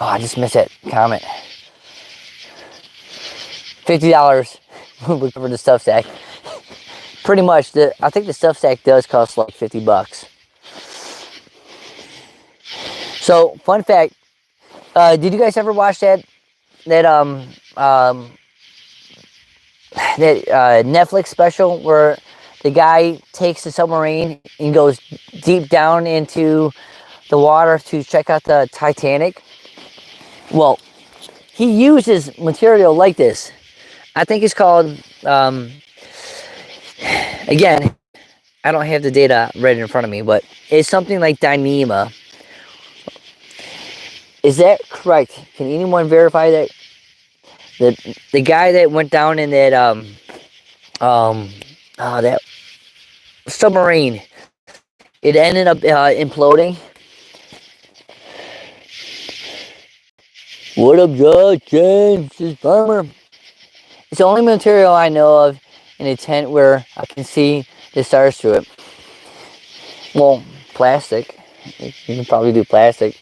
Oh, I just missed that comment. $50 for the stuff sack. Pretty much, I think the stuff sack does cost like 50 bucks. So, fun fact. Did you guys ever watch that Netflix special where the guy takes the submarine and goes deep down into the water to check out the Titanic? Well, he uses material like this. I think it's called, again, I don't have the data right in front of me, but it's something like Dyneema. Is that correct? Can anyone verify that? The guy that went down in that that submarine, it ended up imploding. What up, Josh? James? This is Farmer. It's the only material I know of in a tent where I can see the stars through it. Well, plastic. You can probably do plastic.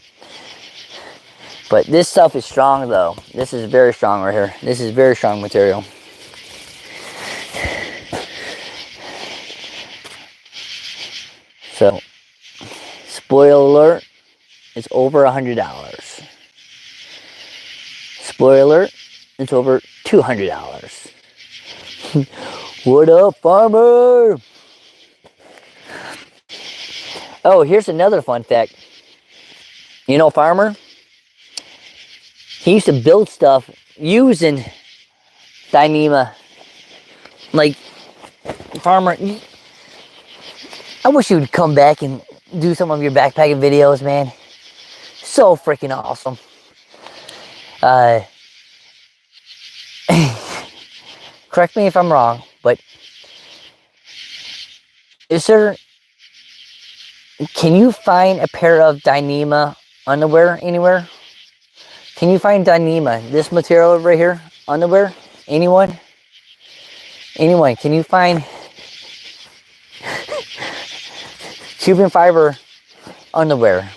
But this stuff is strong, though. This is very strong right here. This is very strong material. So, spoiler alert, it's over $100. Spoiler alert, it's over $200. What up, farmer? Oh, here's another fun fact. You know, farmer, he used to build stuff using Dyneema. Like, farmer, I wish you would come back and do some of your backpacking videos, man. So freaking awesome. Correct me if I'm wrong, but can you find a pair of Dyneema underwear anywhere? Can you find Dyneema, this material right here, underwear? Anyone? Anyone, can you find Cuban fiber underwear?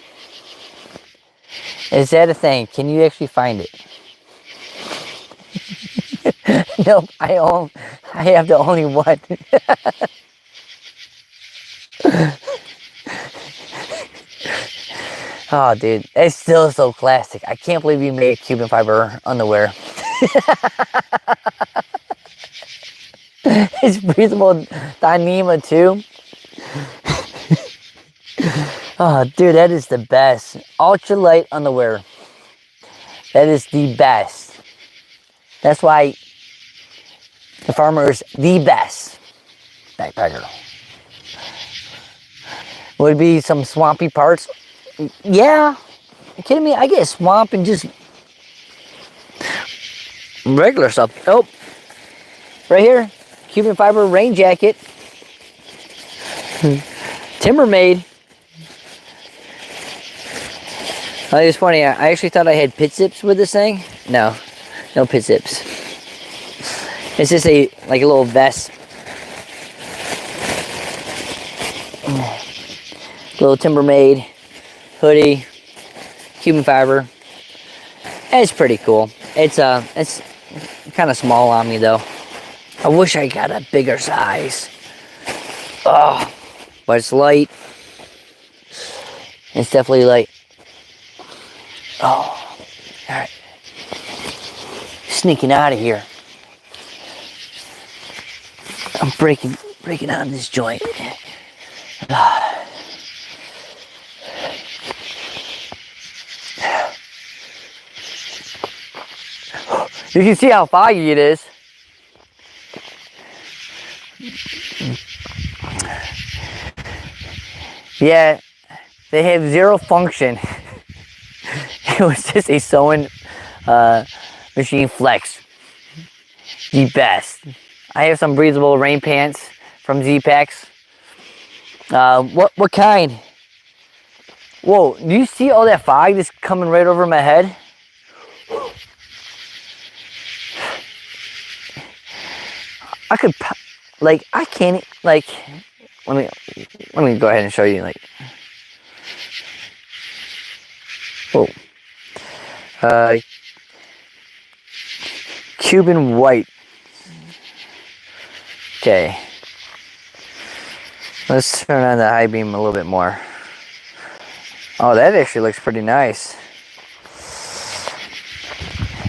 Is that a thing? Can you actually find it? Nope, I have the only one. Oh, dude, it's still so classic. I can't believe you made Cuban fiber underwear. It's breathable Dyneema too. Oh, dude, that is the best. Ultralight underwear. That is the best. That's why the farmer is the best backpacker. Would be some swampy parts. Yeah. You kidding me? I get swamp and just regular stuff. Oh, right here. Cuban fiber rain jacket. Timber made. Oh, it's funny. I actually thought I had pit zips with this thing. No pit zips. It's just like a little vest. Little timber made hoodie, Cuban fiber. It's pretty cool. It's kind of small on me though. I wish I got a bigger size. Oh, but it's light. It's definitely light. Oh, all right. Sneaking out of here. I'm breaking out of this joint. You can see how foggy it is. Yeah, they have zero function. It was just a sewing machine flex. The best. I have some breathable rain pants from Zpacks. What kind? Whoa, do you see all that fog that's coming right over my head? I could, like, I can't, like, let me go ahead and show you, like, whoa. Cuban white. Okay. Let's turn on the high beam a little bit more. Oh, that actually looks pretty nice.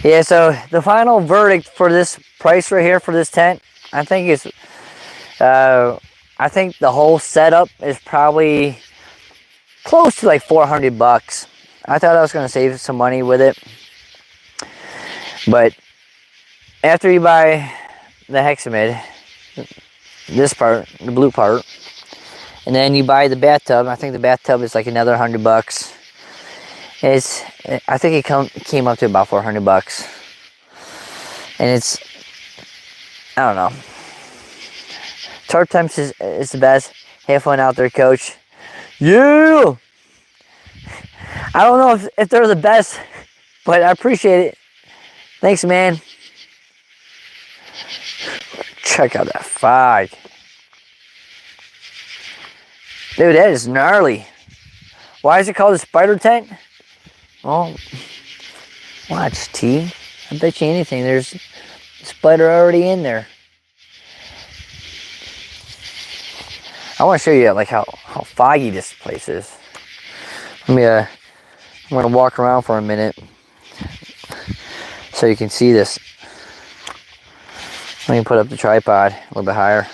Yeah, so the final verdict for this price right here for this tent, I think is, I think the whole setup is probably close to like 400 bucks. I thought I was going to save some money with it. But after you buy the Hexamid, this part, the blue part, and then you buy the bathtub, I think the bathtub is like another 100 bucks. I think it came up to about 400 bucks. And it's, I don't know. Tarp Temps is the best. Have fun out there, coach. Yeah! I don't know if they're the best, but I appreciate it. Thanks, man. Check out that fog. Dude, that is gnarly. Why is it called a spider tent? Oh, watch, T. I bet you anything, there's a spider already in there. I want to show you like how foggy this place is. Let me I'm gonna walk around for a minute so you can see this. Let me put up the tripod a little bit higher.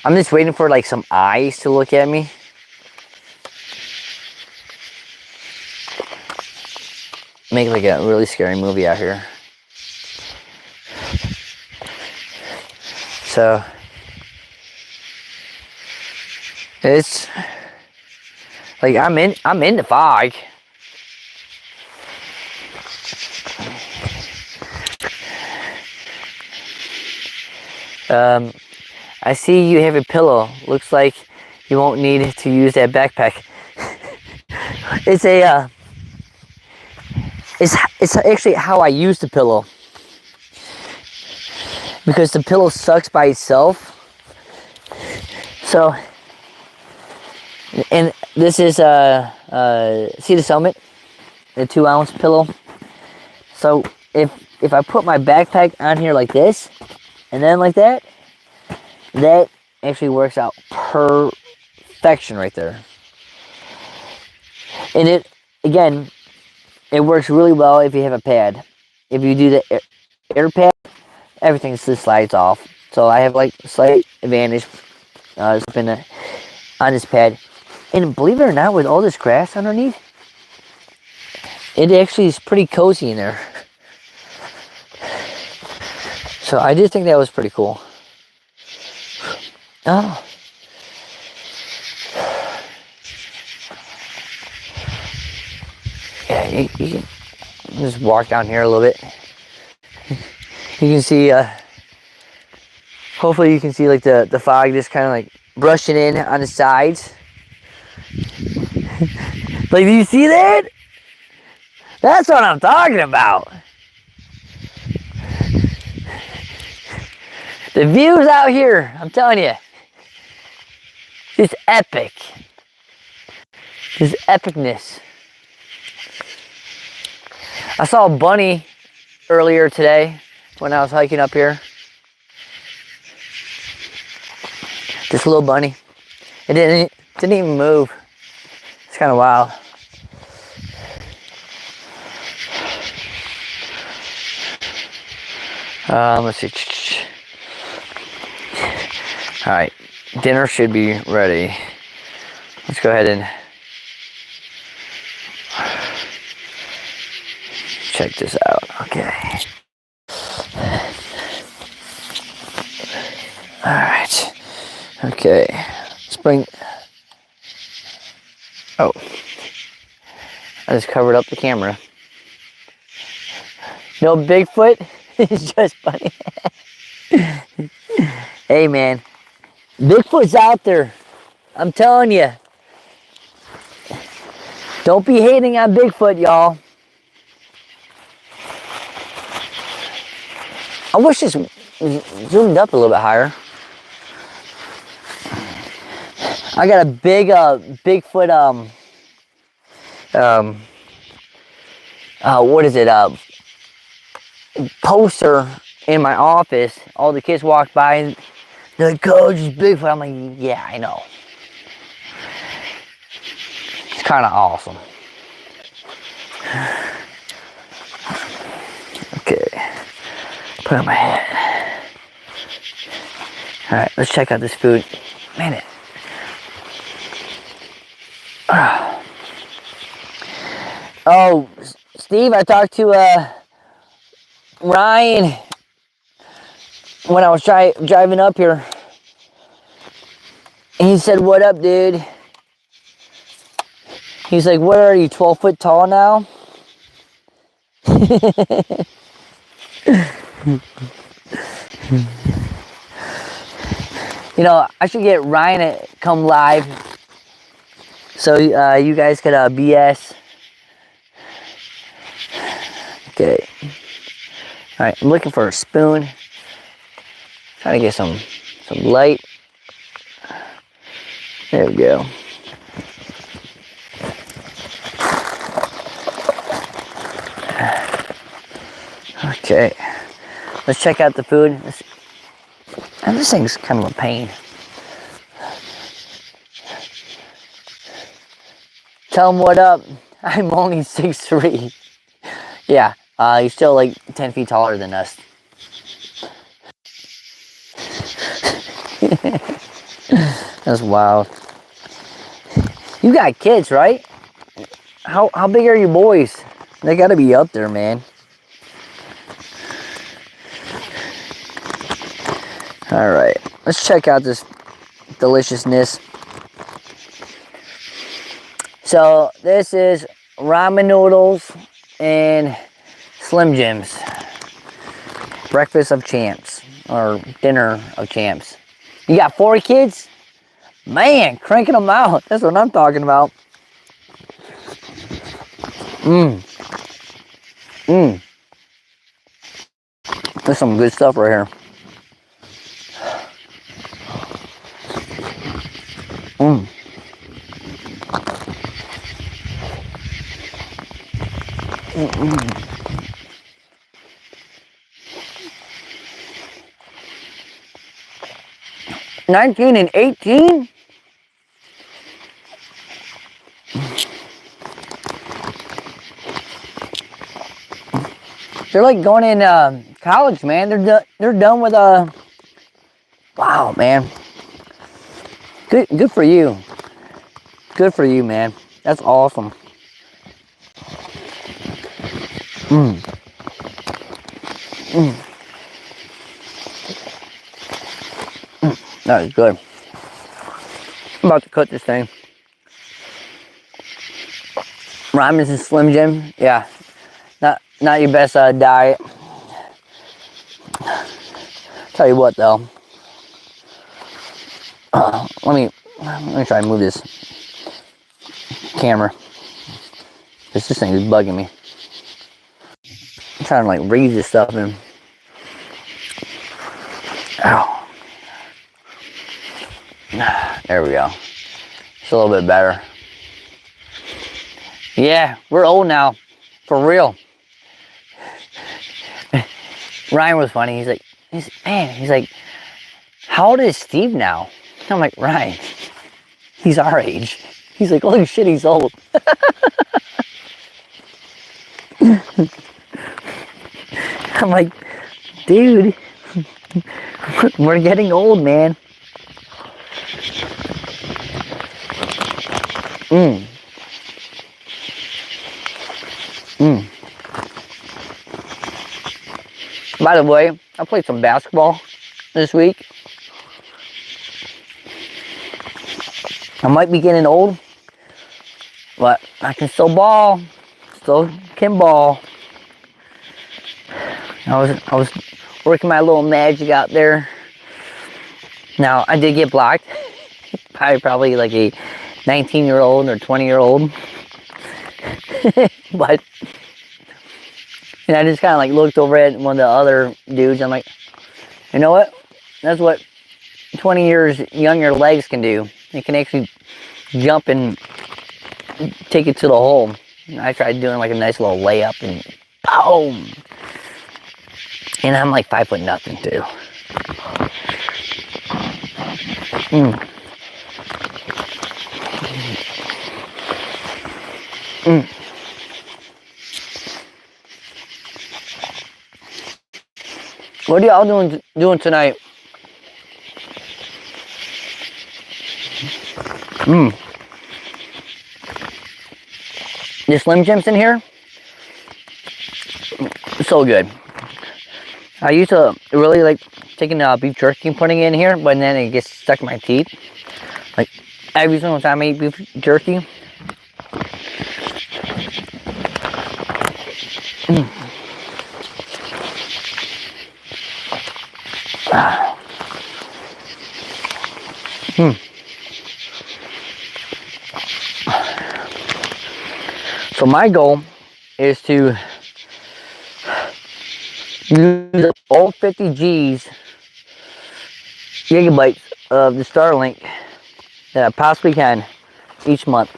I'm just waiting for like some eyes to look at me. Make like a really scary movie out here. So it's like I'm in the fog. I see you have a pillow. Looks like you won't need to use that backpack. It's a it's actually how I use the pillow, because the pillow sucks by itself. So, and this is see the Summit, the 2-ounce pillow. So if I put my backpack on here like this, and then like that, that actually works out perfection right there. And it, again, it works really well if you have a pad. If you do the air pad, everything just slides off. So I have like slight advantage on this pad. And believe it or not, with all this grass underneath, it actually is pretty cozy in there. So I did think that was pretty cool. Oh. Yeah, you can just walk down here a little bit. You can see, hopefully you can see like the fog just kind of like brushing in on the sides. Like, do you see that? That's what I'm talking about. The views out here, I'm telling you, just epic. Just epicness. I saw a bunny earlier today when I was hiking up here. This little bunny. It didn't even move. It's kind of wild. Let's see. All right, dinner should be ready. Let's go ahead and check this out. Okay. All right. Okay. Let's bring. Oh, I just covered up the camera. No Bigfoot. It's just funny. Hey, man. Bigfoot's out there. I'm telling you. Don't be hating on Bigfoot, y'all. I wish this zoomed up a little bit higher. I got a big Bigfoot what is it, poster in my office. All the kids walk by and they're like, "Coach, it's Bigfoot." I'm like, yeah, I know. It's kind of awesome. Okay, put on my hat. All right, let's check out this food. Man, oh, Steve, I talked to Ryan when I was driving up here. And he said, "What up, dude?" He's like, "What are you, 12 foot tall now?" You know, I should get Ryan to come live so you guys could BS. Okay. All right, I'm looking for a spoon. Trying to get some light. There we go. Okay. Let's check out the food. And this thing's kind of a pain. Tell him what up. I'm only 6'3". Yeah, he's still like 10 feet taller than us. That's wild. You got kids, right? How big are your boys? They gotta be up there, man. All right, let's check out this deliciousness. So this is ramen noodles and Slim Jims. Breakfast of champs, or dinner of champs. You got 4 kids? Man, cranking them out. That's what I'm talking about. There's some good stuff right here. Mm. 19 and 18? They're like going in college, man. They're done with wow, man. Good for you. Good for you, man. That's awesome. That is good. I'm about to cut this thing. Ramen and Slim Jim, yeah. Not your best diet. Tell you what though. Let me try and move this camera. This thing is bugging me. I'm trying to like raise this stuff in. Ow. There we go. It's a little bit better. Yeah, we're old now. For real. Ryan was funny. He's like, how old is Steve now? I'm like, Ryan, he's our age. He's like, holy shit, he's old. I'm like, dude, we're getting old, man. By the way, I played some basketball this week. I might be getting old, but I can still ball. Still can ball. I was working my little magic out there. Now I did get blocked by probably like a 19-year-old or 20-year-old. But and I just kind of like looked over at one of the other dudes. I'm like, you know what? That's what 20 years younger legs can do. They can actually jump and take it to the hole. And I tried doing like a nice little layup and boom. And I'm like 5 foot nothing too. What are y'all doing tonight? The Slim Jims in here, so good. I used to really like taking beef jerky and putting it in here, but then it gets stuck in my teeth. Like every single time I eat beef jerky. So my goal is to use all 50 gigabytes of the Starlink that I possibly can each month.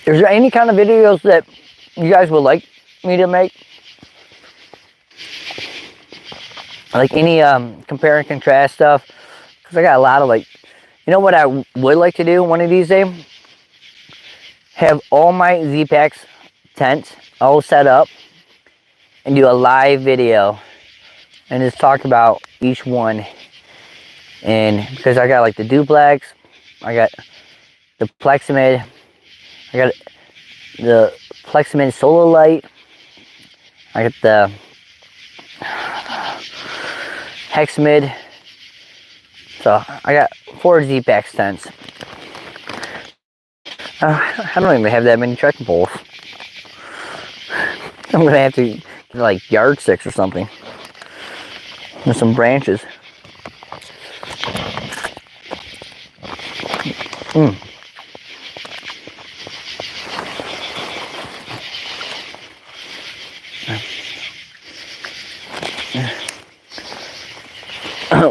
Is there any kind of videos that you guys would like me to make? Like any compare and contrast stuff? Because I got a lot of like, you know what I would like to do one of these days? Have all my Zpacks tents all set up and do a live video and just talk about each one. And because I got like the duplex, I got the Hexamid, I got the Hexamid solar light, I got the Hexamid. So I got 4 Zpacks tents. I don't even have that many trekking poles. I'm gonna have to get like yardsticks or something. And some branches.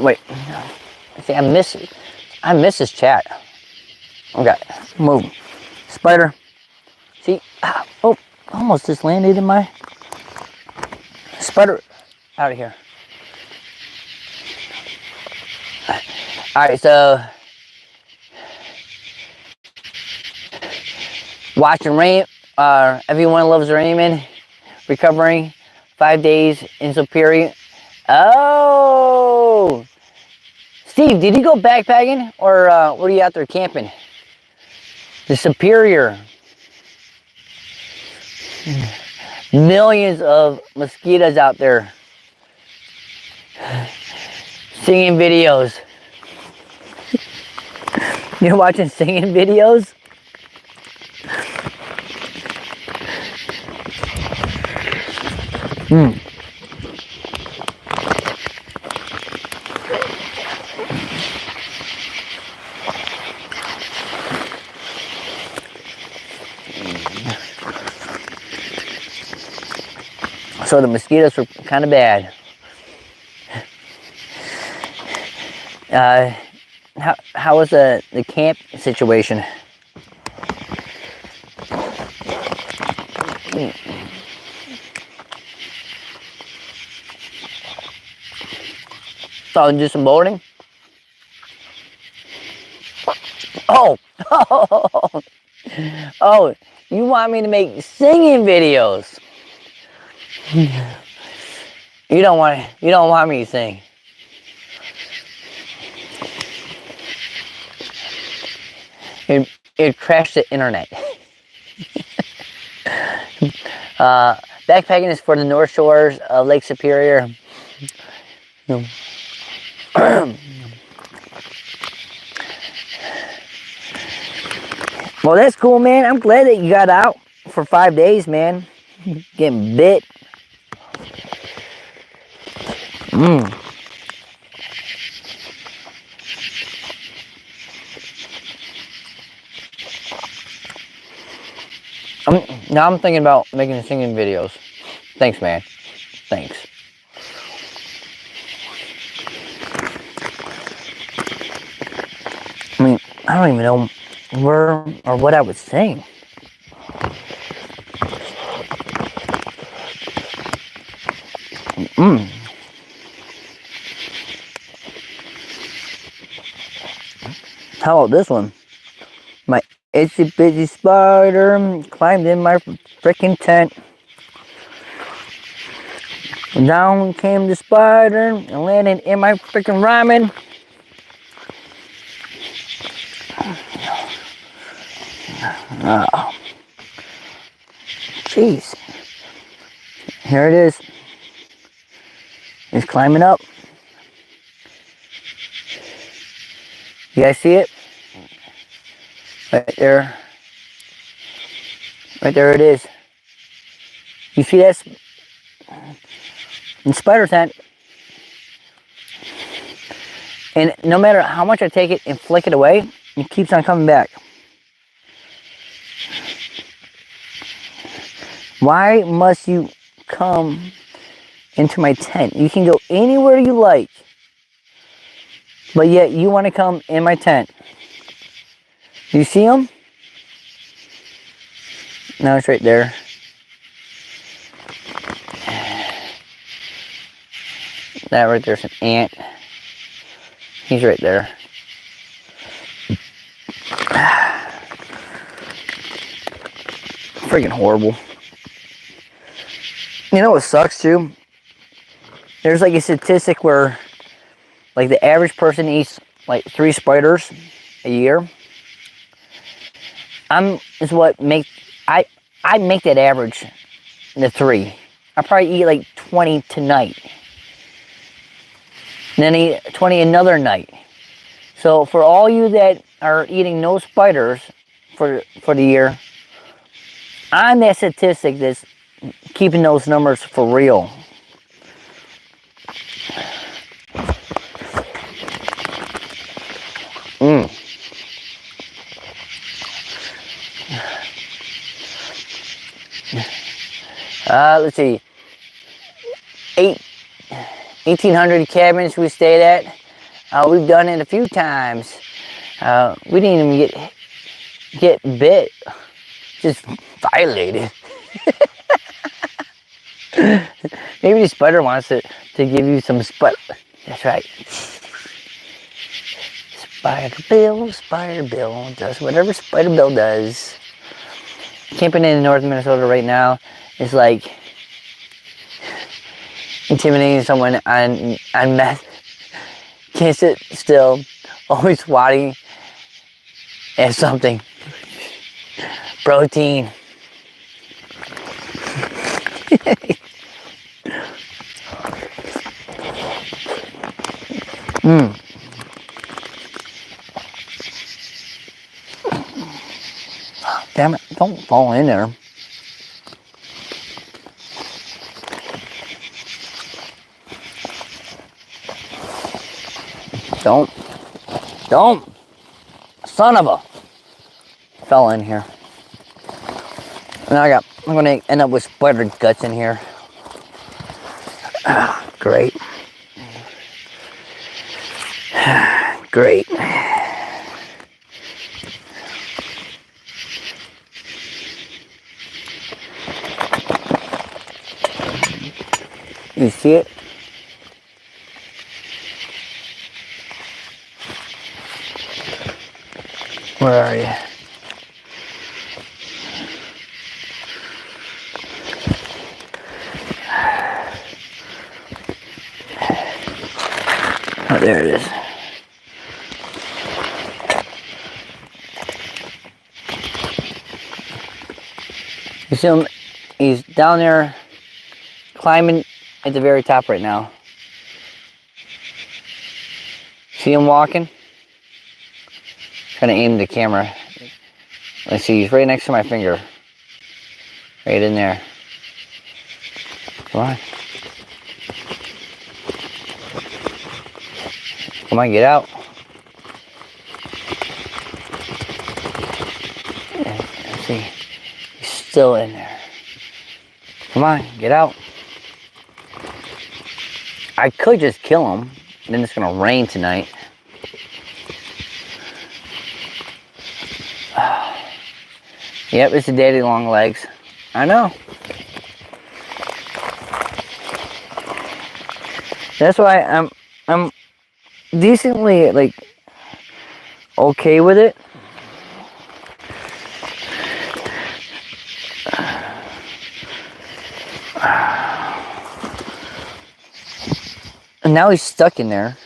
Wait. See, I miss this chat. Okay, move. Spider. See? Oh, almost just landed in my spider. Out of here. Alright, so watching Rain, everyone loves Raymond, recovering 5 days in Superior. Oh, Steve, did you go backpacking or were you out there camping? The Superior. Millions of mosquitoes out there singing videos. You're watching singing videos? So the mosquitoes were kind of bad. How was the camp situation? So do some boarding? Oh, oh, you want me to make singing videos? You don't want me to sing. It crashed the internet. Backpacking is for the North Shores of Lake Superior. Well, that's cool, man. I'm glad that you got out for 5 days, man. Getting bit. Now I'm thinking about making singing videos. Thanks, man. Thanks. I mean, I don't even know where or what I would sing. How about this one? My itsy bitsy spider climbed in my freaking tent. Down came the spider and landed in my freaking ramen. Oh. Jeez. Here it is. It's climbing up. You guys see it? Right there. Right there it is. You see that? In spider tent. And no matter how much I take it and flick it away, it keeps on coming back. Why must you come into my tent? You can go anywhere you like, but yet you want to come in my tent. You see them? No, it's right there. That right there's an ant. He's right there. Freaking horrible. You know what sucks too? There's like a statistic where like the average person eats like 3 spiders a year. I make that average the 3. I probably eat like 20 tonight. And then eat 20 another night. So for all you that are eating no spiders for the year, I'm that statistic that's keeping those numbers for real. Let's see. 1,800 cabins we stayed at. We've done it a few times. We didn't even get bit. Just violated. Maybe the spider wants to give you some spider. That's right. Spider Bill does whatever Spider Bill does. Camping in North Minnesota right now is like intimidating someone on meth. Can't sit still, always swatting at something. Protein. Damn it, don't fall in there. Don't. Son of a. Fell in here. Now I'm gonna end up with spider guts in here. Great. Great. You see it? Where are you? Oh, there it is. You see him? He's down there climbing at the very top right now. See him walking? Trying to aim the camera. Let's see, he's right next to my finger. Right in there. Come on. Come on, get out. Let's see. He's still in there. Come on, get out. I could just kill him. Then it's gonna rain tonight. Yep, it's a daddy long legs. I know. That's why I'm decently like okay with it. And now he's stuck in there.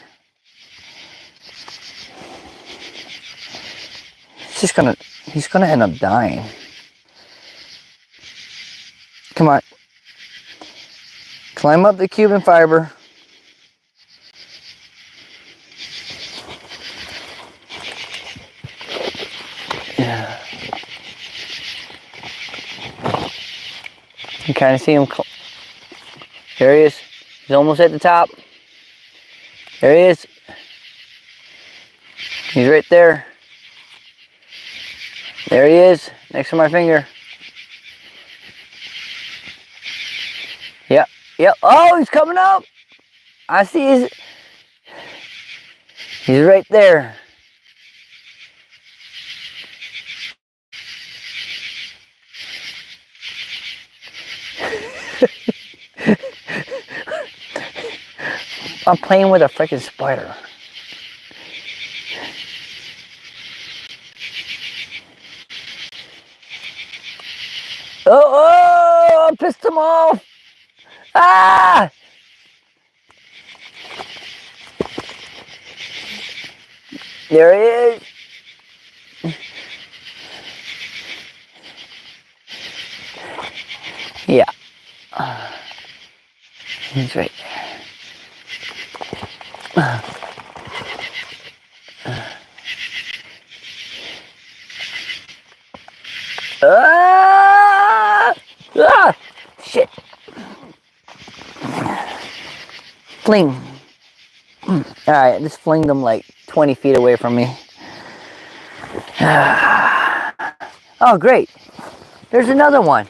He's gonna end up dying. Come on. Climb up the Cuban fiber. Yeah. You kind of see him. There he is. He's almost at the top. There he is. He's right there. There he is, next to my finger. Yep, yep. Oh, he's coming up. I see he's right there. I'm playing with a freaking spider. Oh, I pissed him off. Ah! There he is. Yeah. He's right there. Ah! Shit. Fling. Alright, just flinged them like 20 feet away from me. Oh, great. There's another one.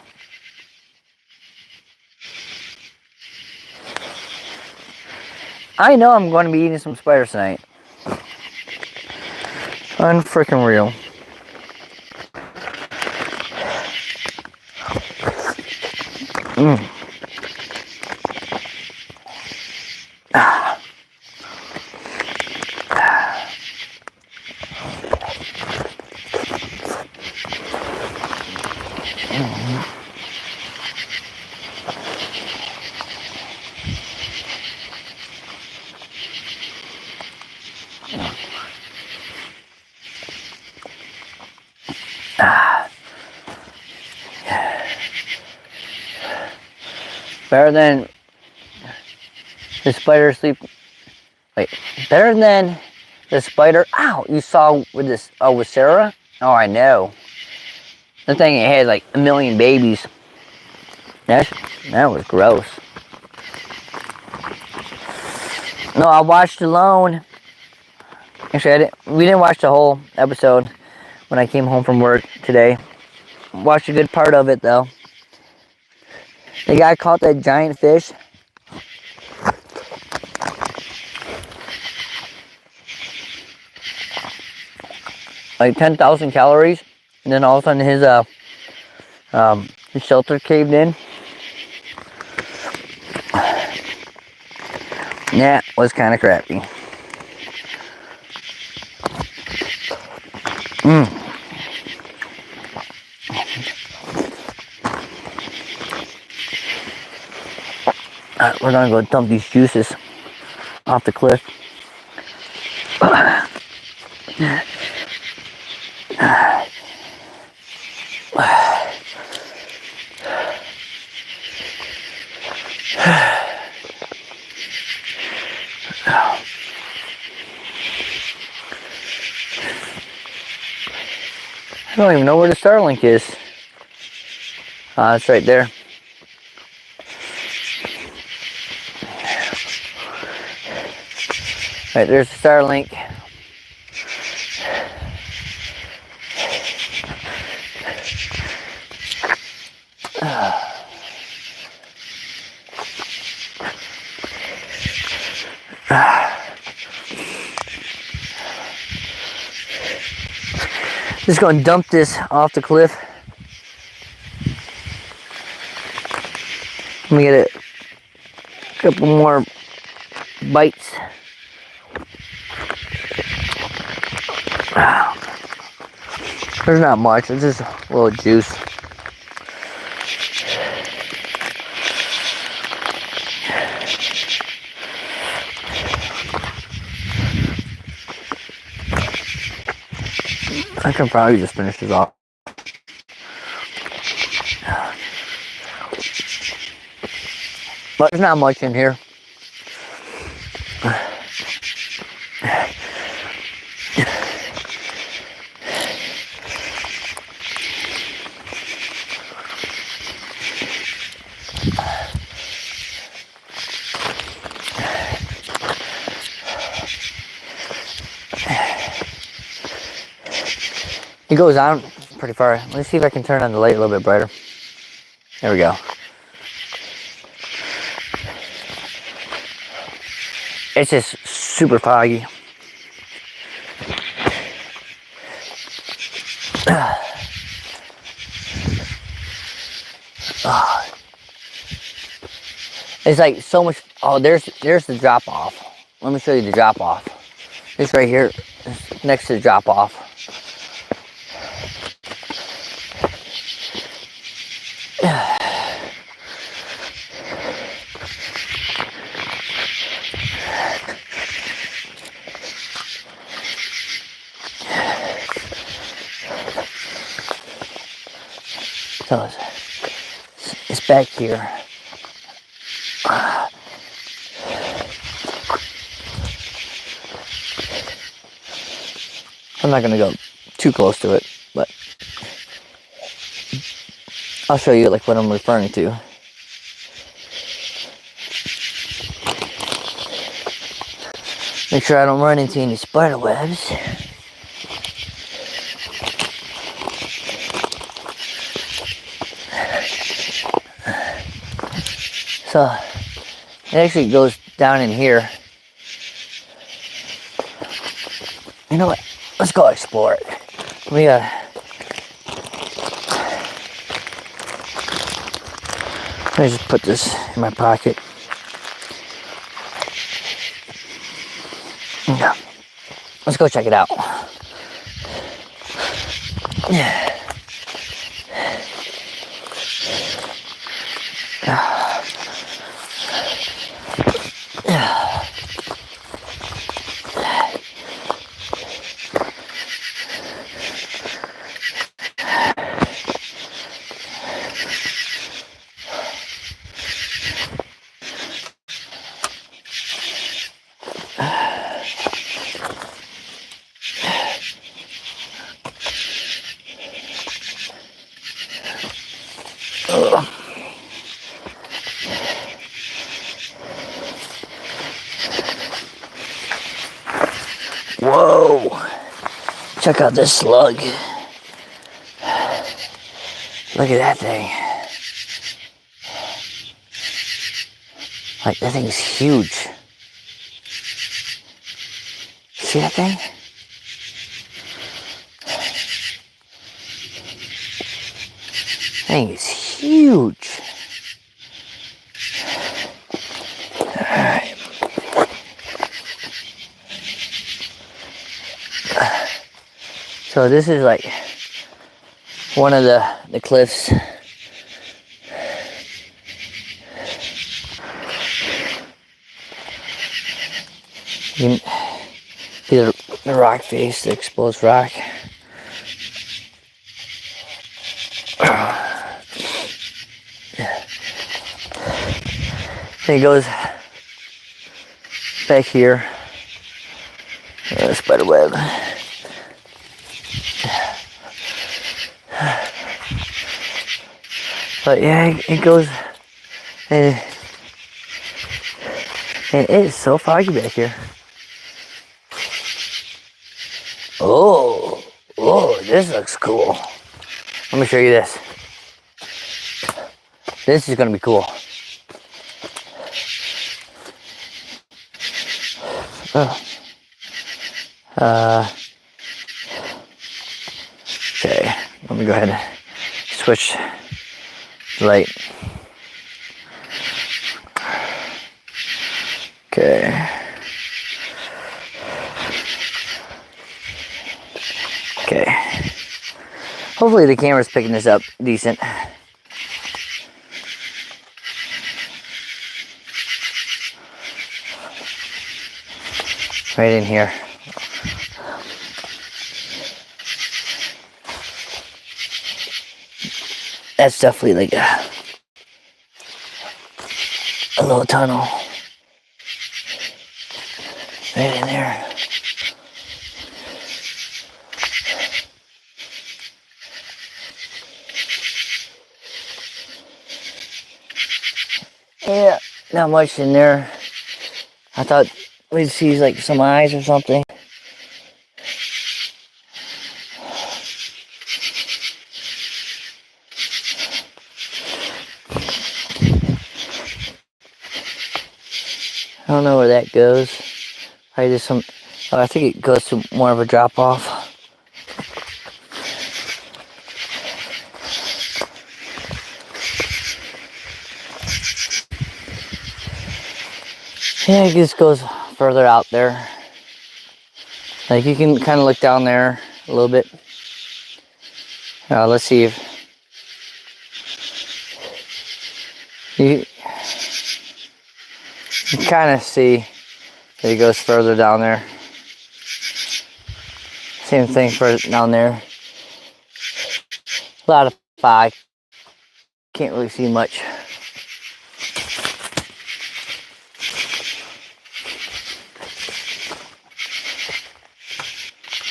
I know I'm going to be eating some spiders tonight. Unfreaking real. Better than the spider sleep. Wait, better than the spider. Ow! You saw with this? Oh, with Sarah? Oh, I know. The thing it had like 1 million babies. That was gross. No, I watched Alone. Actually, we didn't watch the whole episode when I came home from work today. Watched a good part of it though. The guy caught that giant fish. Like 10,000 calories, and then all of a sudden his shelter caved in. Yeah, it was kind of crappy. We're gonna go dump these juices off the cliff. I don't even know where the Starlink is. It's right there. Right, there's the Starlink. Just going to dump this off the cliff. Let me get a couple more bites. There's not much, it's just a little juice. I can probably just finish this off. But there's not much in here. It goes on pretty far. Let's see if I can turn on the light a little bit brighter. There we go. It's just super foggy. It's like so much. Oh, there's the drop off. Let me show you the drop off. It's right here, next to the drop off. So it's back here. I'm not gonna go too close to it, but I'll show you like what I'm referring to. Make sure I don't run into any spider webs. So it actually goes down in here. You know what? Let's go explore it. Let me just put this in my pocket. Yeah. Let's go check it out. Yeah. Whoa! Check out this slug. Look at that thing. Like, that thing's huge. See that thing? That thing is huge. Alright. So this is like one of the cliffs. You can see the rock face, the exposed rock. And it goes back here. Spider web. But yeah, it goes, and it is so foggy back here. Oh, this looks cool. Let me show you this. This is gonna be cool. Okay, let me go ahead and switch the light. Okay. Okay. Hopefully the camera's picking this up decent. Right in here. That's definitely like a little tunnel. Right in there. Yeah, not much in there. I thought we'd see like some eyes or something. I don't know where that goes. Probably just some. Oh, I think it goes to more of a drop off. Yeah, it just goes further out there. Like you can kind of look down there a little bit. Let's see if you kind of see that it goes further down there. Same thing for down there. A lot of fog. Can't really see much.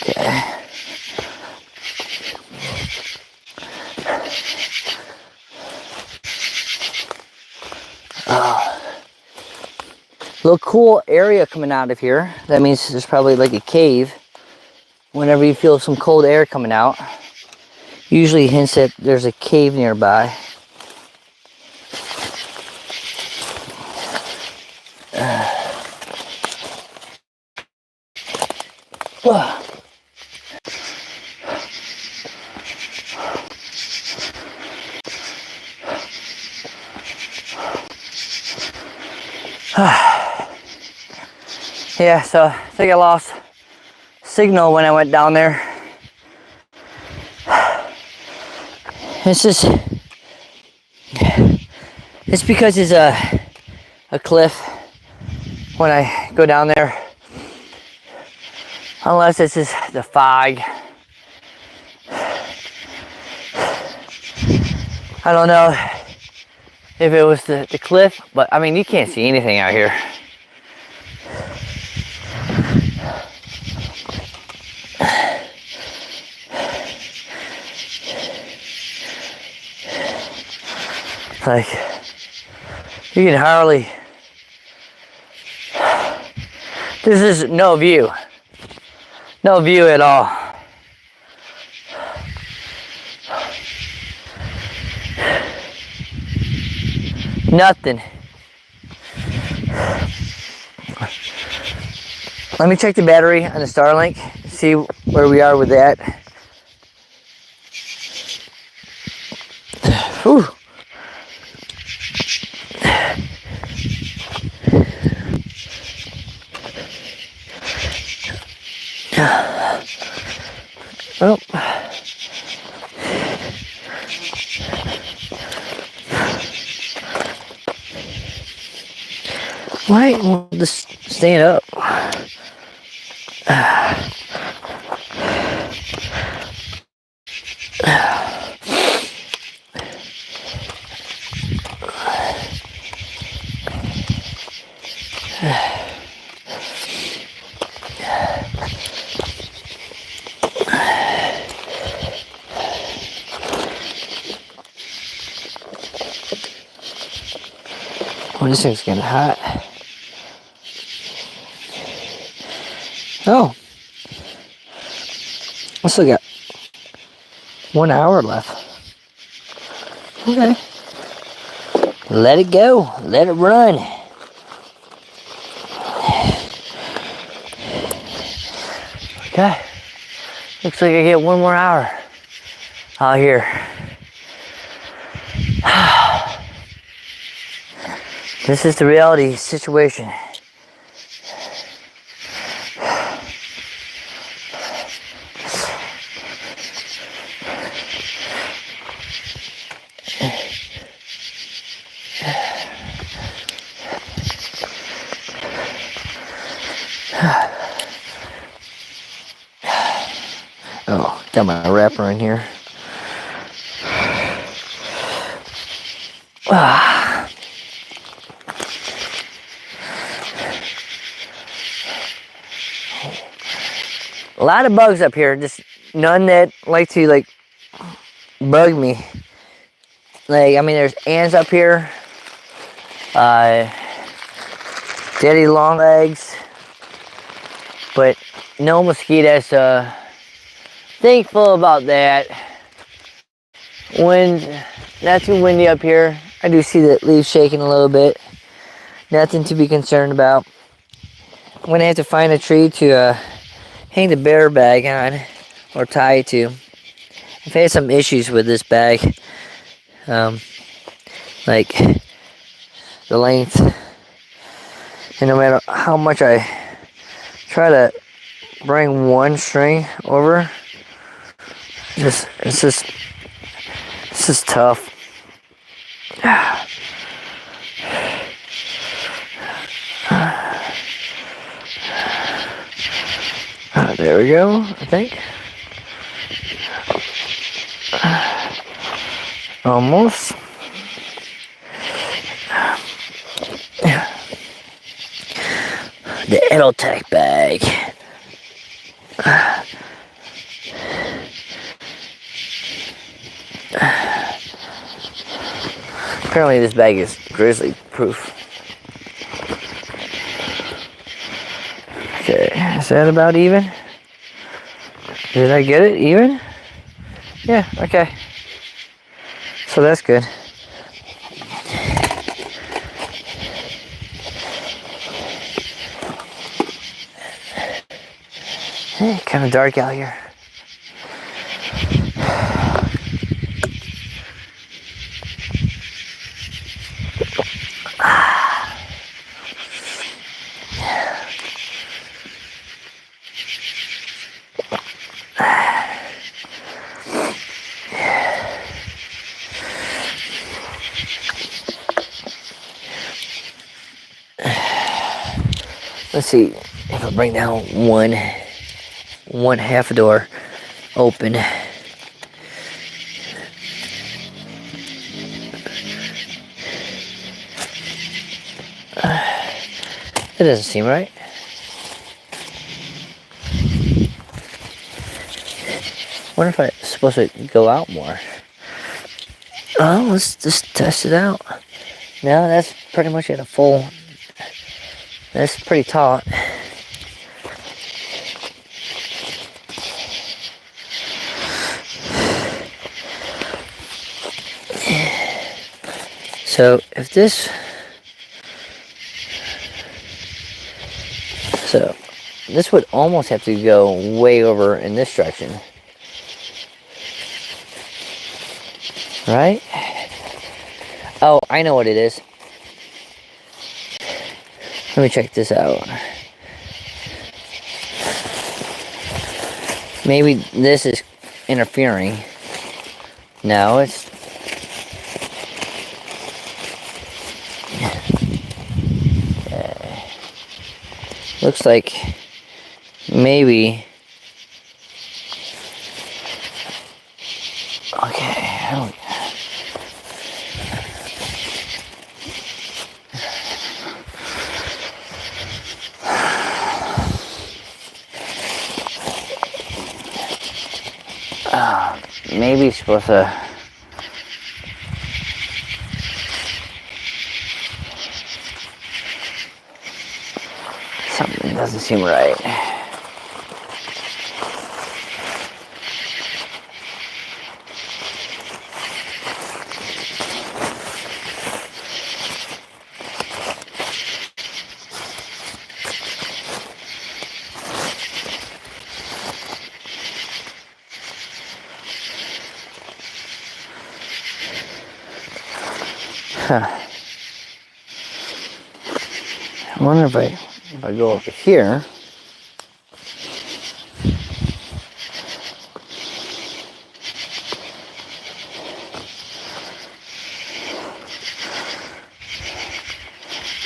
Okay. Little cool area coming out of here. That means there's probably like a cave. Whenever you feel some cold air coming out, usually hints that there's a cave nearby. Yeah, so I think I lost signal when I went down there. It's because it's a cliff when I go down there. Unless it's just the fog. I don't know if it was the cliff, but I mean, you can't see anything out here. Like, you can hardly, this is no view. No view at all. Nothing. Let me check the battery on the Starlink, see where we are with that. Whew. Oh. Why won't this stand up? Oh, this thing's getting hot. Oh. I still got 1 hour left. Okay. Let it go. Let it run. Okay. Looks like I get 1 more hour out here. This is the reality situation. Oh, got my wrapper in here. A lot of bugs up here, just none that like to like bug me. Like, I mean, there's ants up here, daddy long legs, but no mosquitoes. Thankful about that. Wind, not too windy up here. I do see the leaves shaking a little bit. Nothing to be concerned about. I'm gonna have to find a tree to hang the bear bag on or tie it to. I've had some issues with this bag. Like the length And no matter how much I try to bring one string over, it's just tough. There we go, I think. Almost. The Ultralight bag. Apparently this bag is grizzly proof. Okay, is that about even? Did I get it even? Yeah, okay. So that's good. Hey, kind of dark out here. Let's see if I bring down one half door open. It doesn't seem right. Wonder if I'm supposed to go out more. Oh, let's just test it out. No, that's pretty much at a full. That's pretty taut. So if this, this would almost have to go way over in this direction, right? Oh, I know what it is. Let me check this out. Maybe this is interfering. No, it's... looks like maybe... Okay, I don't... maybe it's supposed to... something doesn't seem right. Huh. I wonder if I go over here.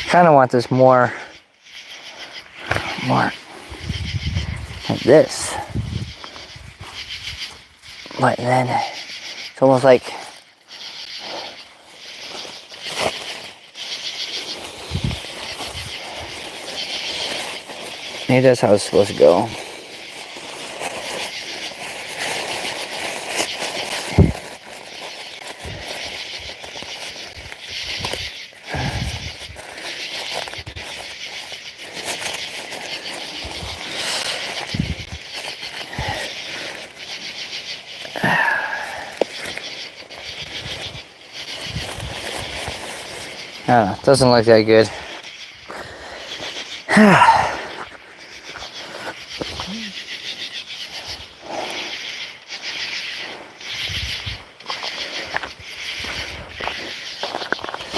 Kind of want this more like this, but then it's almost like maybe that's how it's supposed to go. Oh, doesn't look that good.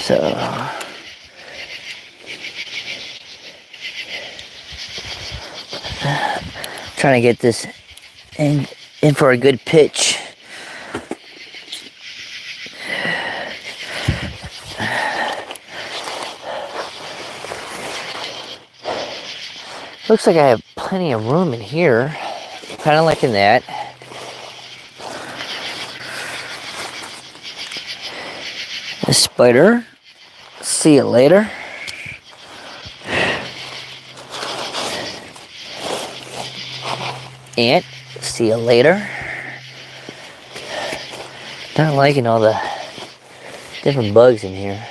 So Trying to get this in for a good pitch. Looks like I have plenty of room in here. Kind of liking that. A spider. See you later. Ant. See you later. Not liking all the different bugs in here.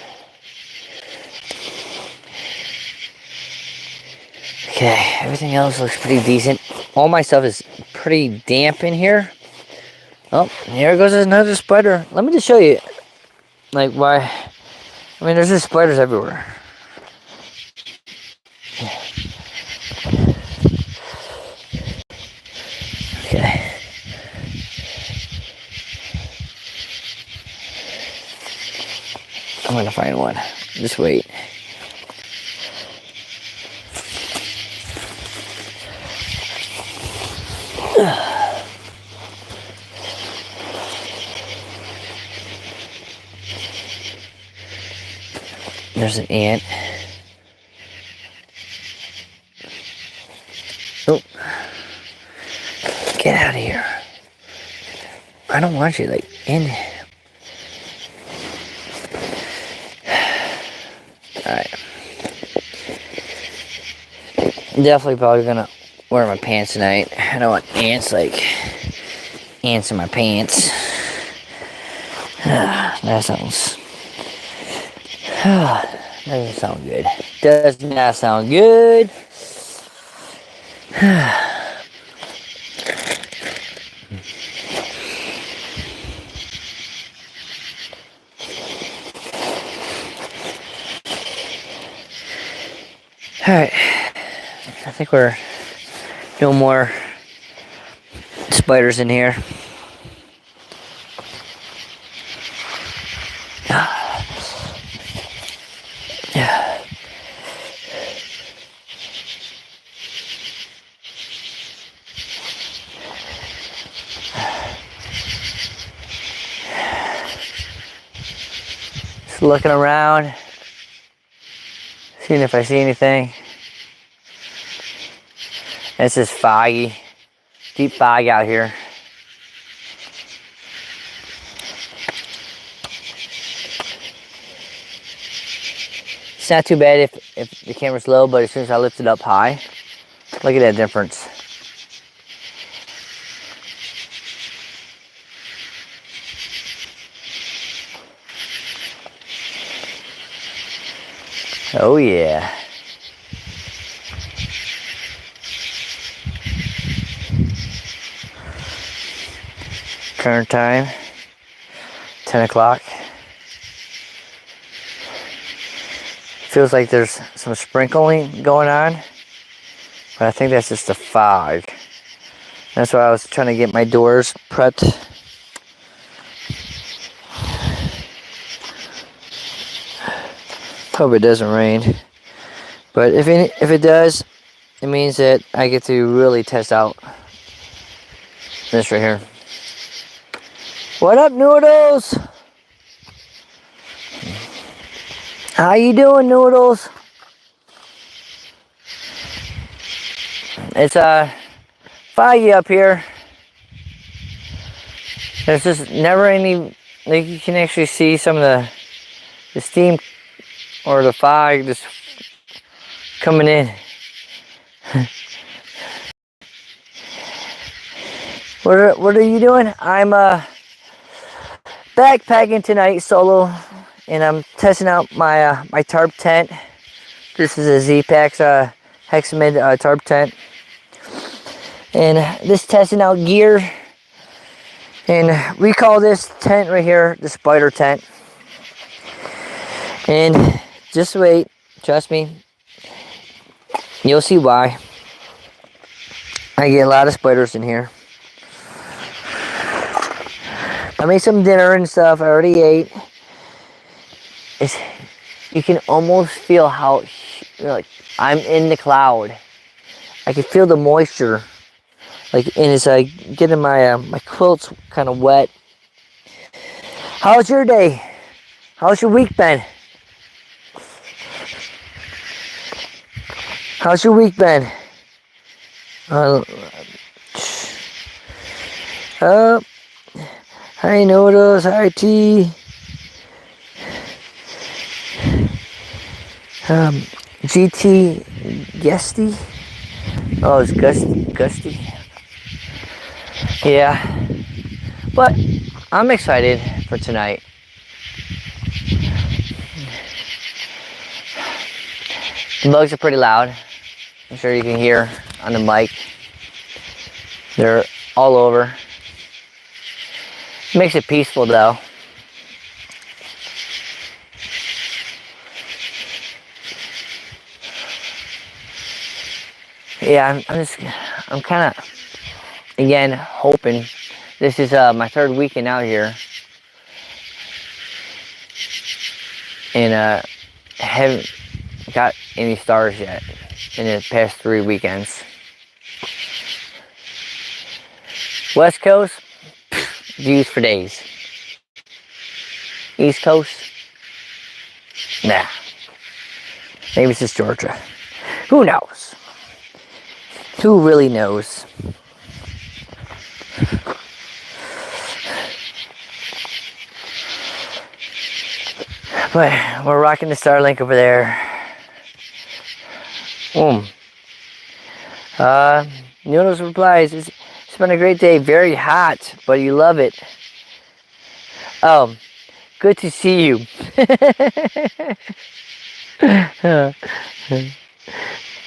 Okay, everything else looks pretty decent. All my stuff is pretty damp in here. Oh, here goes another spider. Let me just show you, like, why. I mean, there's just spiders everywhere. Okay. I'm gonna find one. Just wait. There's an ant. Oh. Get out of here. I don't want you, like, in. Alright. Definitely probably gonna wear my pants tonight. I don't want ants, like, ants in my pants. That sounds... doesn't sound good. Does not sound good. Alright. I think we're no more spiders in here. Just looking around, seeing if I see anything. It's just foggy, deep fog out here. It's not too bad if the camera's low, but as soon as I lift it up high, look at that difference. Oh yeah. Current time, 10 o'clock. Feels like there's some sprinkling going on, but I think that's just the fog. That's why I was trying to get my doors prepped. Hope it doesn't rain, but if it does, it means that I get to really test out this right here. What up, Noodles? How you doing, Noodles? It's foggy up here. There's just never any, like, you can actually see some of the steam or the fog just coming in. What are you doing? I'm backpacking tonight solo, and I'm testing out my my tarp tent. This is a Zpacks Hexamid tarp tent, and this testing out gear. And we call this tent right here the spider tent. And just wait, trust me, you'll see why. I get a lot of spiders in here. I made some dinner and stuff. I already ate. You can almost feel how, like, I'm in the cloud. I can feel the moisture Like, and it's getting my quilts kind of wet. How's your day? How's your week been? How's your week been? Hi Noodles, hi T. GT Gusty. Oh, it's Gusty. Yeah, but I'm excited for tonight. The bugs are pretty loud. I'm sure you can hear on the mic. They're all over. Makes it peaceful though. Yeah, I'm kind of, again, hoping. This is my third weekend out here. And haven't got any stars yet in the past 3 weekends. West Coast, views for days. East Coast, nah. Maybe it's just Georgia. Who knows? Who really knows? But we're rocking the Starlink over there. Noodles replies, it's been a great day. Very hot, but you love it. Oh, good to see you.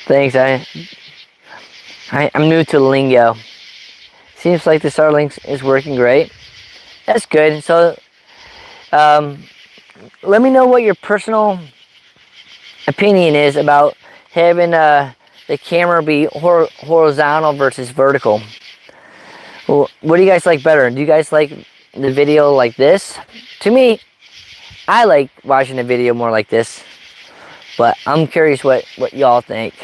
Thanks. I'm new to the lingo. Seems like the Starlink is working great. That's good. So, let me know what your personal opinion is about having the camera be horizontal versus vertical. Well, what do you guys like better? Do you guys like the video like this? To me, I like watching the video more like this, but I'm curious what y'all think.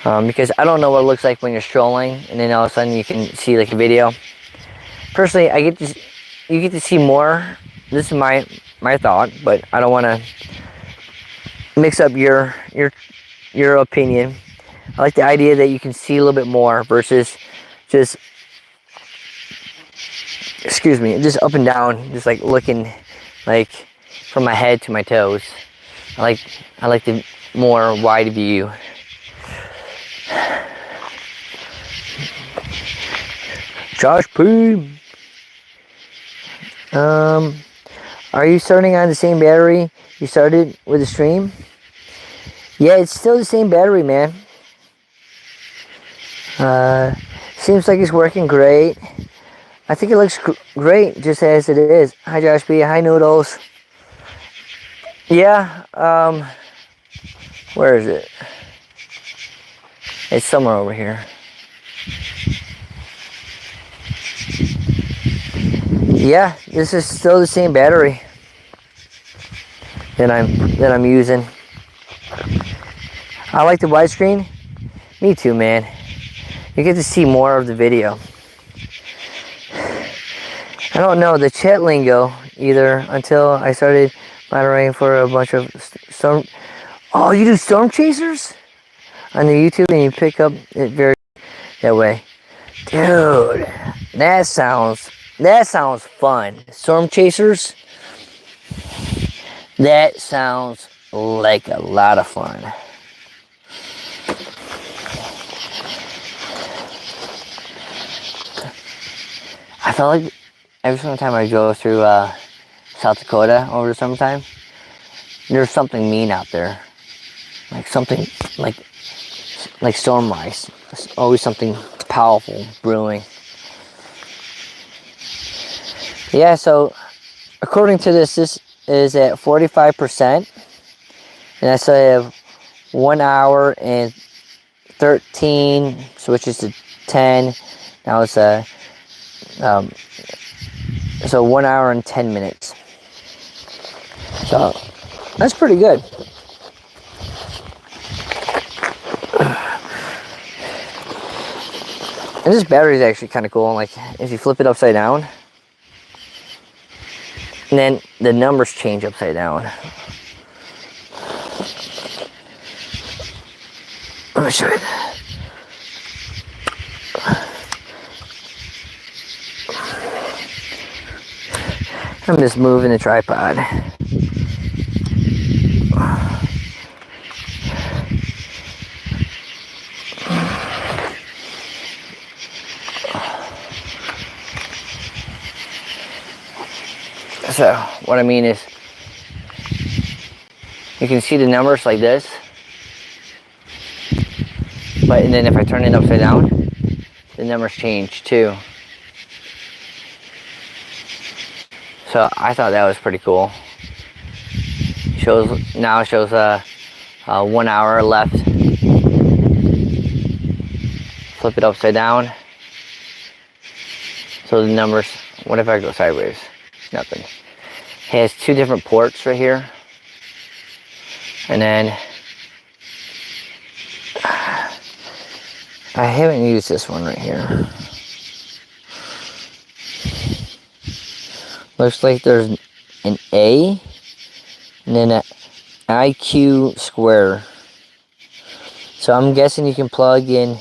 Because I don't know what it looks like when you're strolling and then all of a sudden you can see like a video. Personally, you get to see more. This is my thought, but I don't want to mix up your opinion. I like the idea that you can see a little bit more versus just, excuse me, just up and down, just like looking like from my head to my toes. I like the more wide view. Josh P. Are you starting on the same battery you started with the stream? Yeah, it's still the same battery, man. Seems like it's working great. I think it looks great just as it is. Hi Josh B. Hi Noodles. Yeah, where is it? It's somewhere over here. Yeah, this is still the same battery that I'm using. I like the widescreen. Me too, man. You get to see more of the video. I don't know the chat lingo either until I started monitoring for a bunch of storm. Oh, you do storm chasers on the YouTube and you pick up it very that way, dude. That sounds fun. Storm chasers. That sounds like a lot of fun. I felt like every single time I go through South Dakota over the summertime, there's something mean out there. Like something like storm ice. There's always something powerful brewing. Yeah, so according to this is at 45%. And I still have 1 hour and 13, switches to 10. Now it's so 1 hour and 10 minutes. So that's pretty good. And this battery is actually kind of cool. Like if you flip it upside down, and then the numbers change upside down. Let me show you. I'm just moving the tripod. So what I mean is, you can see the numbers like this, but and then if I turn it upside down, the numbers change too. So I thought that was pretty cool. Now it shows 1 hour left. Flip it upside down. So the numbers, what if I go sideways? Nothing. It has 2 different ports right here. And then I haven't used this one right here. Looks like there's an A and then an IQ square. So I'm guessing you can plug in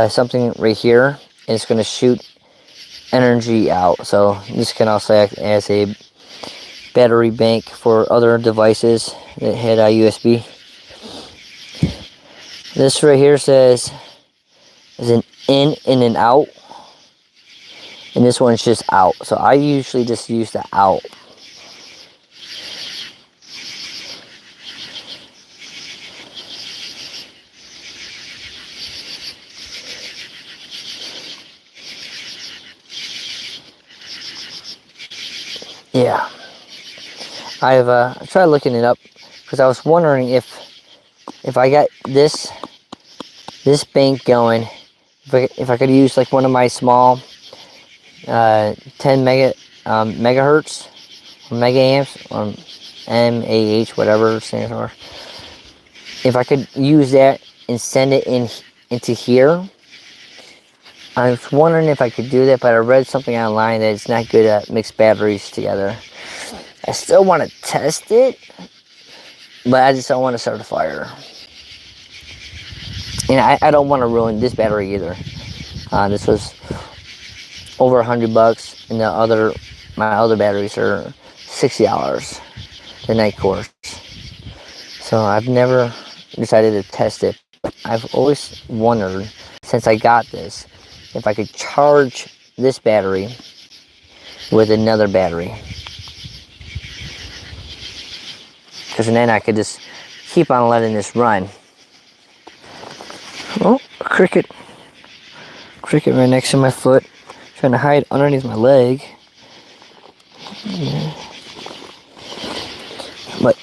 something right here and it's going to shoot energy out. So this can also act as a battery bank for other devices that had a USB. This right here says is an in and an out, and this one's just out. So I usually just use the out. Yeah, I've tried looking it up because I was wondering if I got this bank going, if I could use like one of my small 10 megahertz or mega amps or MAH, whatever it stands for. If I could use that and send it into here. I was wondering if I could do that, but I read something online that it's not good at mixed batteries together. I still want to test it, but I just don't want to start a fire. And I don't want to ruin this battery either. This was over $100, and my other batteries are $60, the night course. So I've never decided to test it. But I've always wondered, since I got this, if I could charge this battery with another battery. Because then I could just keep on letting this run. Oh, a cricket. Cricket right next to my foot. Trying to hide underneath my leg. Yeah. But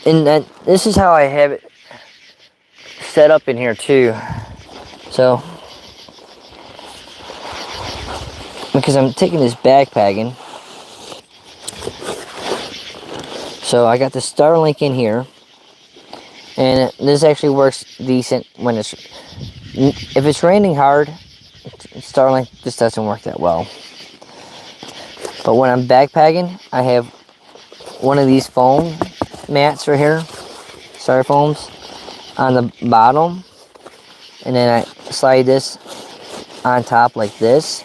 this is how I have it set up in here too. So, because I'm taking this backpacking, so I got the Starlink in here, and this actually works decent when if it's raining hard. Starlink just doesn't work that well. But when I'm backpacking, I have one of these foam mats right here, styrofoams, on the bottom, and then I slide this on top like this.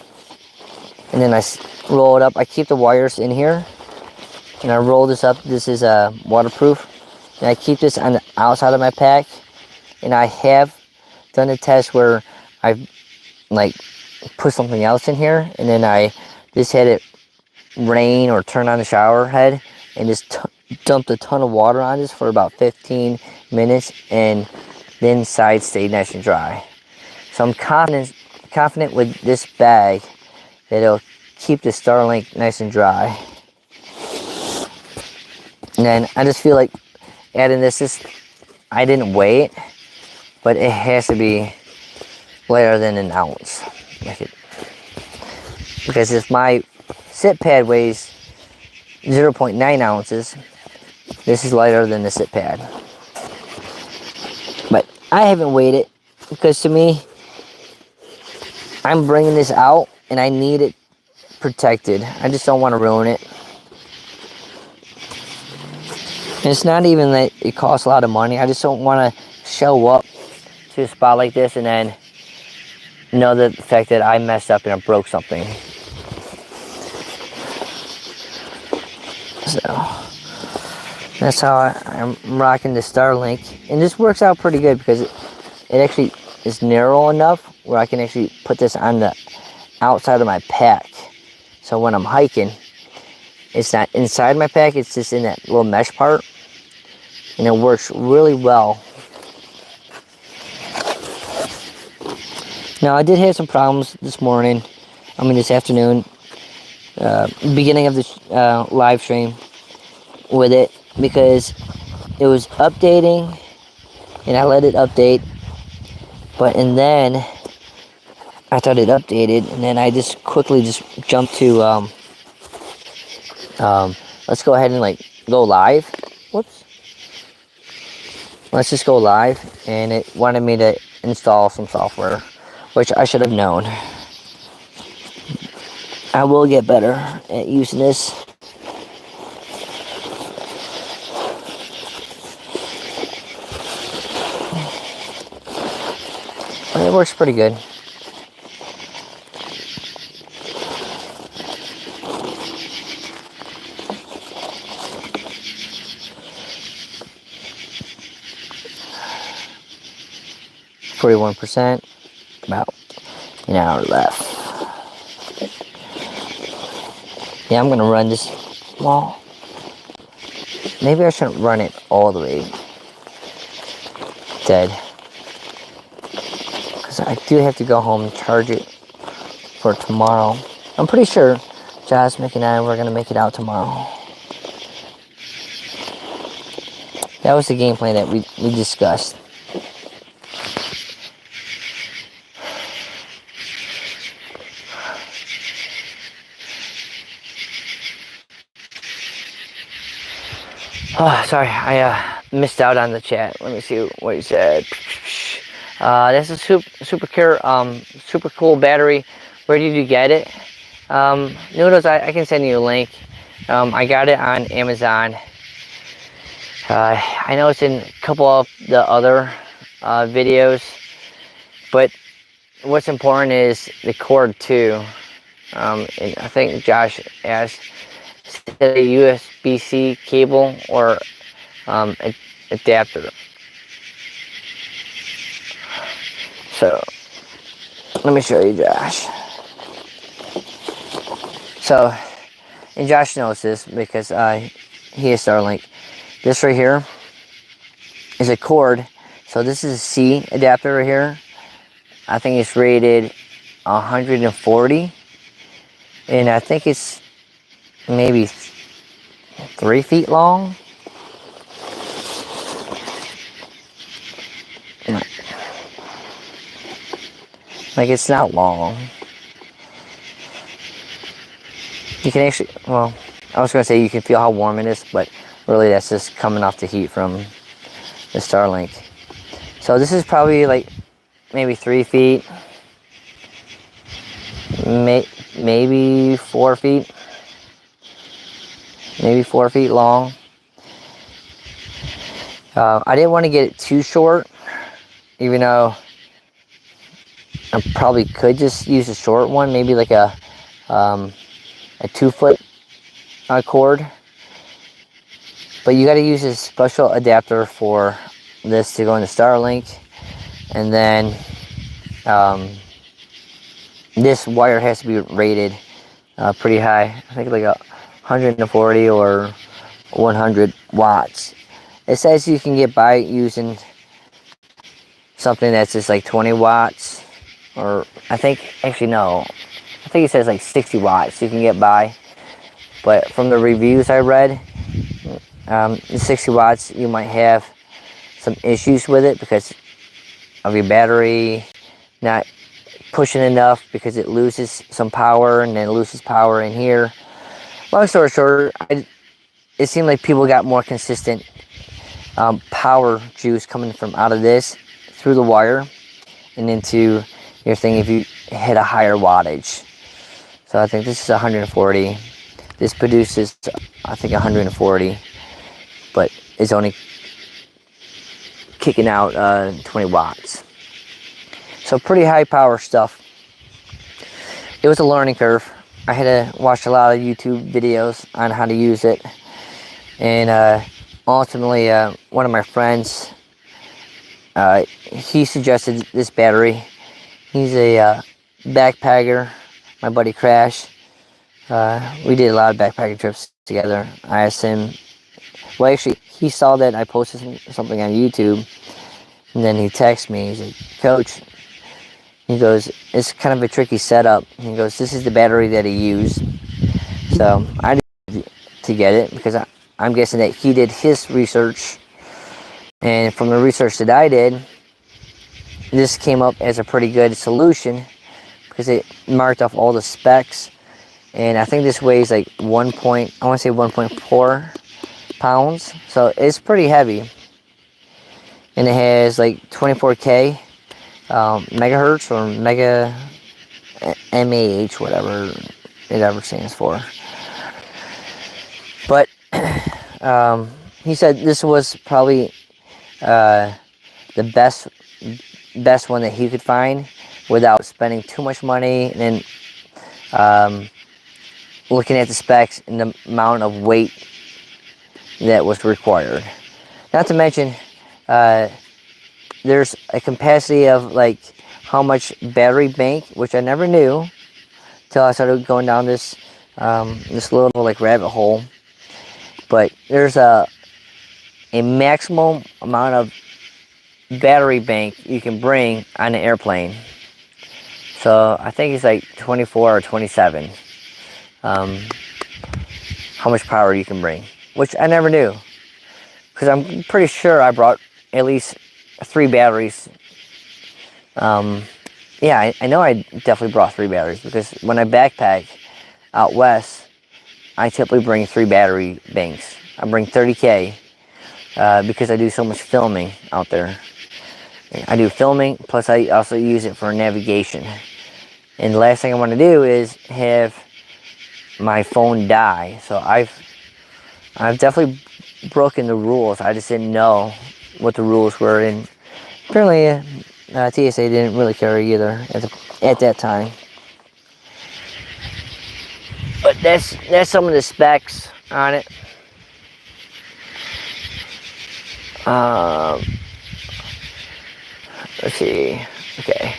And then I roll it up. I keep the wires in here, and I roll this up. This is waterproof, and I keep this on the outside of my pack. And I have done a test where I've like put something else in here, and then I just had it rain or turn on the shower head, and just dumped a ton of water on this for about 15 minutes, and the inside stayed nice and dry. So I'm confident with this bag that it'll keep the Starlink nice and dry. And then I just feel like adding this, I didn't weigh it, but it has to be lighter than an ounce. Because if my sit pad weighs 0.9 ounces, this is lighter than the sit pad. But I haven't weighed it, because to me, I'm bringing this out and I need it protected. I just don't want to ruin it. And it's not even that it costs a lot of money. I just don't want to show up to a spot like this and then know the fact that I messed up and I broke something. So that's how I'm rocking the Starlink. And this works out pretty good because it actually is narrow enough where I can actually put this on the outside of my pack. So when I'm hiking, it's not inside my pack, it's just in that little mesh part. And it works really well. Now I did have some problems this afternoon, beginning of the live stream with it, because it was updating and I let it update, and then I thought it updated, and then I just quickly jumped to let's go ahead and go live. Whoops. Let's just go live, and it wanted me to install some software, which I should have known. I will get better at using this. But it works pretty good. %, about an hour left. Yeah, I'm gonna run this. Well, maybe I shouldn't run it all the way dead, because I do have to go home and charge it for tomorrow. I'm pretty sure Josh, Mick, and I were gonna make it out tomorrow. That was the game plan that we discussed. Oh, sorry, I missed out on the chat. Let me see what he said. That's a super cool battery. Where did you get it? Noodles, I can send you a link. I got it on Amazon. I know it's in a couple of the other videos, but what's important is the cord too. And I think Josh asked, a USB-C cable or adapter. So let me show you Josh. So, and Josh knows this because he has Starlink. This right here is a cord. So this is a C adapter right here. I think it's rated 140, and I think it's maybe 3 feet long. Like, it's not long. You can actually, well, I was going to say you can feel how warm it is, but really that's just coming off the heat from the Starlink. So this is probably like maybe 3 feet, maybe 4 feet. Maybe 4 feet long. I didn't want to get it too short, even though I probably could just use a short one, maybe like a 2-foot cord. But you got to use a special adapter for this to go into Starlink, and then this wire has to be rated pretty high. I think like 140 or 100 watts. It says you can get by using something that's just like 20 watts, or I think, actually no, I think it says like 60 watts you can get by. But from the reviews I read, the 60 watts you might have some issues with it because of your battery not pushing enough, because it loses some power and then it loses power in here. Long story short, it seemed like people got more consistent power juice coming from out of this through the wire and into your thing. hit a higher wattage. So I think this is 140. This produces, I think, 140, but it's only kicking out 20 watts. So pretty high power stuff. It was a learning curve. I had to watch a lot of YouTube videos on how to use it. And ultimately, one of my friends, he suggested this battery. He's a backpacker, my buddy Crash. We did a lot of backpacking trips together. I asked him, well, actually, he saw that I posted something on YouTube, and then he texted me. He's like, Coach, he goes, it's kind of a tricky setup. He goes, this is the battery that he used. So I did to get it, because I'm guessing that he did his research, and from the research that I did, this came up as a pretty good solution, because it marked off all the specs. And I think this weighs like I want to say 1.4 pounds. So it's pretty heavy. And it has like 24K megahertz or mega MAH, whatever it ever stands for. But he said this was probably the best one that he could find without spending too much money, and then looking at the specs and the amount of weight that was required. Not to mention, there's a capacity of like how much battery bank, which I never knew till I started going down this this little like rabbit hole. But there's a maximum amount of battery bank you can bring on an airplane. So I think it's like 24 or 27. How much power you can bring, which I never knew, because I'm pretty sure I brought at least 3 batteries. Yeah, I know I definitely brought 3 batteries, because when I backpack out west, I typically bring 3 battery banks. I bring 30K because I do so much filming out there. I do filming, plus I also use it for navigation. And the last thing I want to do is have my phone die. So I've definitely broken the rules. I just didn't know what the rules were, and apparently TSA didn't really care either at that time. But that's some of the specs on it. Let's see. Okay.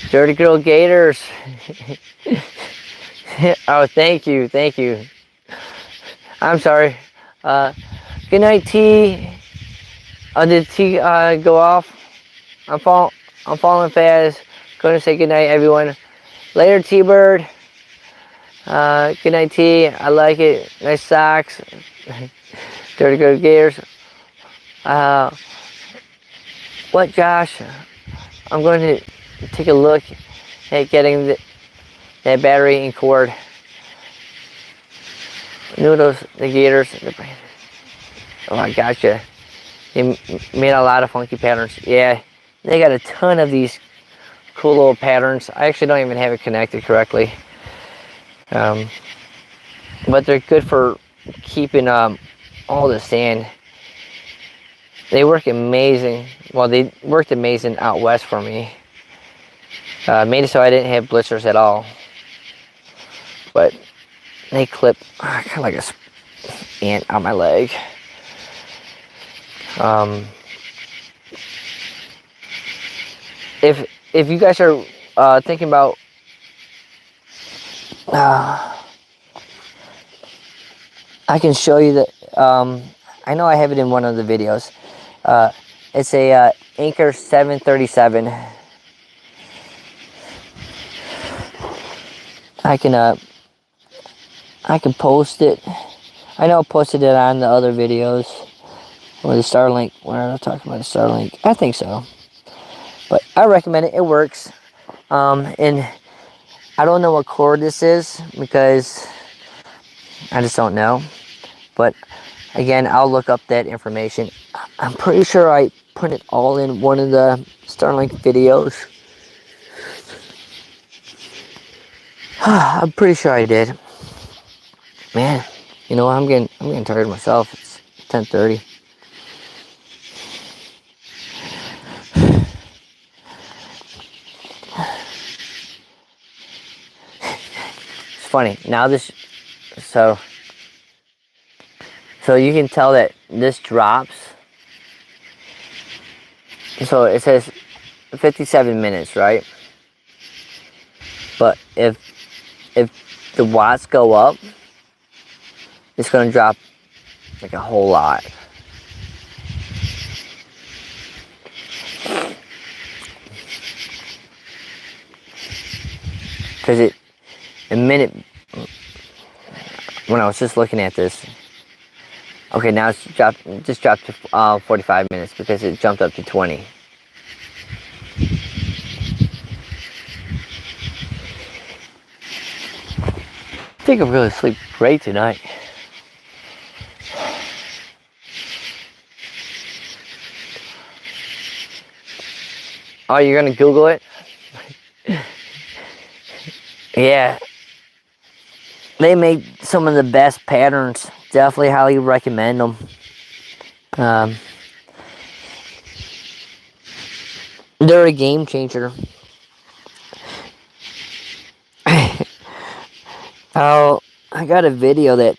Dirty Girl Gators. Oh, thank you. I'm sorry. Good night, T. Did T go off? I'm falling fast. Going to say good night, everyone. Later, T-Bird. Good night, T. I like it. Nice socks. Dirty Girl Gators. What, Josh? I'm going to take a look at getting that battery and cord. Noodles, the Gators. Oh, I gotcha. They made a lot of funky patterns. Yeah, they got a ton of these cool little patterns. I actually don't even have it connected correctly. But they're good for keeping all the sand. They work amazing. Well, they worked amazing out west for me. Made it so I didn't have blisters at all. But they clip kind of like a ant on my leg. If you guys are thinking about I can show you that. I know I have it in one of the videos. It's a Anchor 737. I can post it. I know I posted it on the other videos. Or the Starlink. When I talking about the Starlink, I think so. But I recommend it. It works. And I don't know what cord this is, because I just don't know. But again, I'll look up that information. I'm pretty sure I put it all in one of the Starlink videos. I'm pretty sure I did. Man, you know, I'm getting tired myself. It's 10:30. It's funny now. So you can tell that this drops. So it says 57 minutes, right? But if the watts go up, it's going to drop like a whole lot. Because a minute, when I was just looking at this, okay, now it's just dropped to 45 minutes because it jumped up to 20. I think I'm going to sleep great tonight. Oh, you're going to Google it? Yeah. They make some of the best patterns. Definitely highly recommend them. They're a game changer. Oh, I got a video that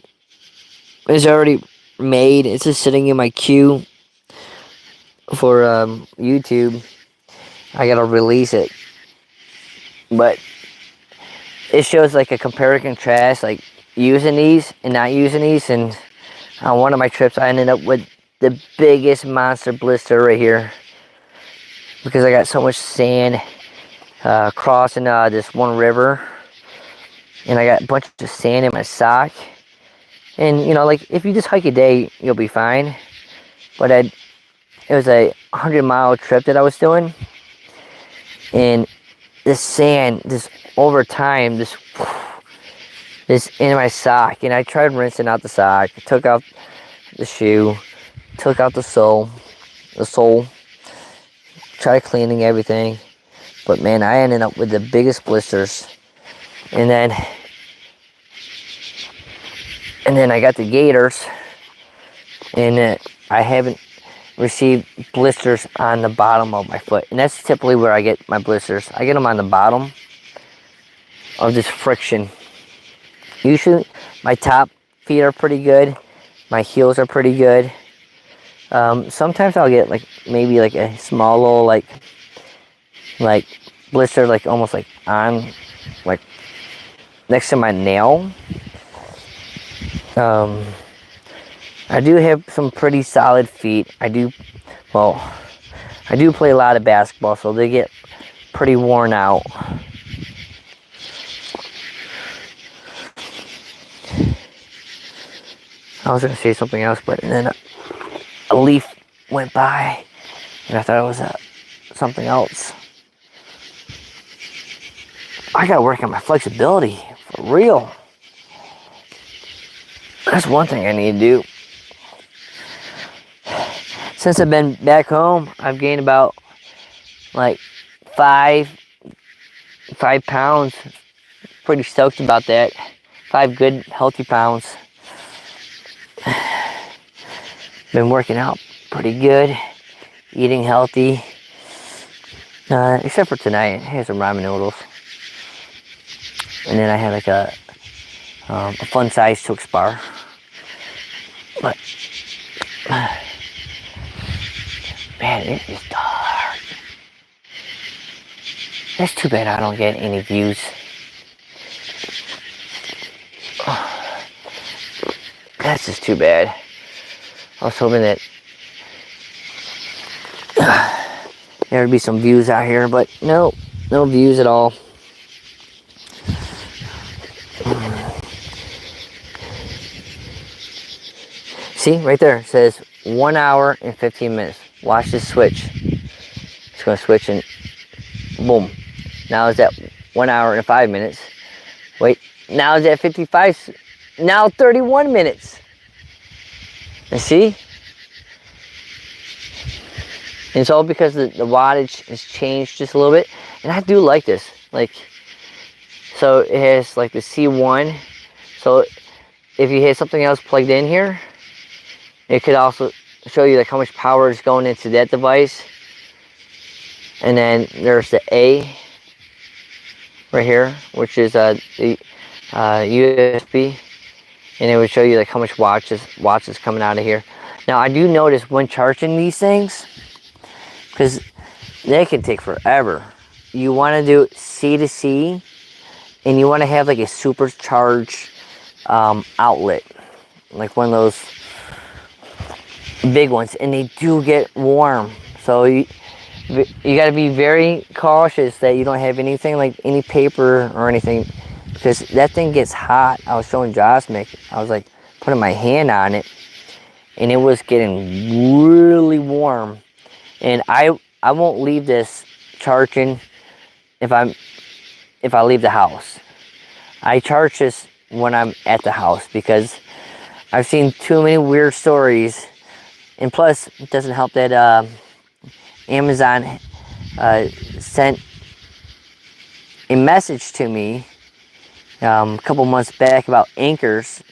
is already made. It's just sitting in my queue for YouTube. I gotta release it. But it shows like a compare and contrast, like using these and not using these. And on one of my trips, I ended up with the biggest monster blister right here because I got so much sand crossing this one river. And I got a bunch of sand in my sock. And, you know, like, if you just hike a day, you'll be fine. But it was a 100-mile trip that I was doing. And this sand, this over time, this in my sock. And I tried rinsing out the sock. Took out the shoe. Took out the sole. Tried cleaning everything. But, man, I ended up with the biggest blisters. And then I got the gaiters, and I haven't received blisters on the bottom of my foot. And that's typically where I get my blisters. I get them on the bottom of this friction. Usually my top feet are pretty good. My heels are pretty good. Sometimes I'll get like maybe like a small little like blister, like almost like on like next to my nail. I do have some pretty solid feet. I do play a lot of basketball, so they get pretty worn out. I was gonna say something else, but then a leaf went by, and I thought it was something else. I gotta work on my flexibility, for real. That's one thing I need to do. Since I've been back home, I've gained about like 5 pounds. Pretty stoked about that. 5 good, healthy pounds. Been working out pretty good. Eating healthy. Except for tonight, I had some ramen noodles. And then I had like a fun size Twix bar. But man, it is dark. That's too bad I don't get any views. That's just too bad. I was hoping that there would be some views out here, but no views at all. See, right there, it says 1 hour and 15 minutes. Watch this switch. It's going to switch and boom. Now it's at 1 hour and 5 minutes. Wait, now it's at 55. Now 31 minutes. And see? And it's all because the wattage has changed just a little bit. And I do like this. Like, so it has like the C1. So if you had something else plugged in here, it could also show you like how much power is going into that device. And then there's the A right here, which is the USB, and it would show you like how much watts is coming out of here. Now I do notice when charging these things, because they can take forever, you want to do C to C, and you want to have like a supercharged outlet, like one of those big ones, and they do get warm. So you got to be very cautious that you don't have anything like any paper or anything, because that thing gets hot. I was showing Josh, I was like putting my hand on it, and it was getting really warm. And I won't leave this charging if I leave the house. I charge this when I'm at the house, because I've seen too many weird stories. And plus, it doesn't help that Amazon sent a message to me a couple months back about anchors.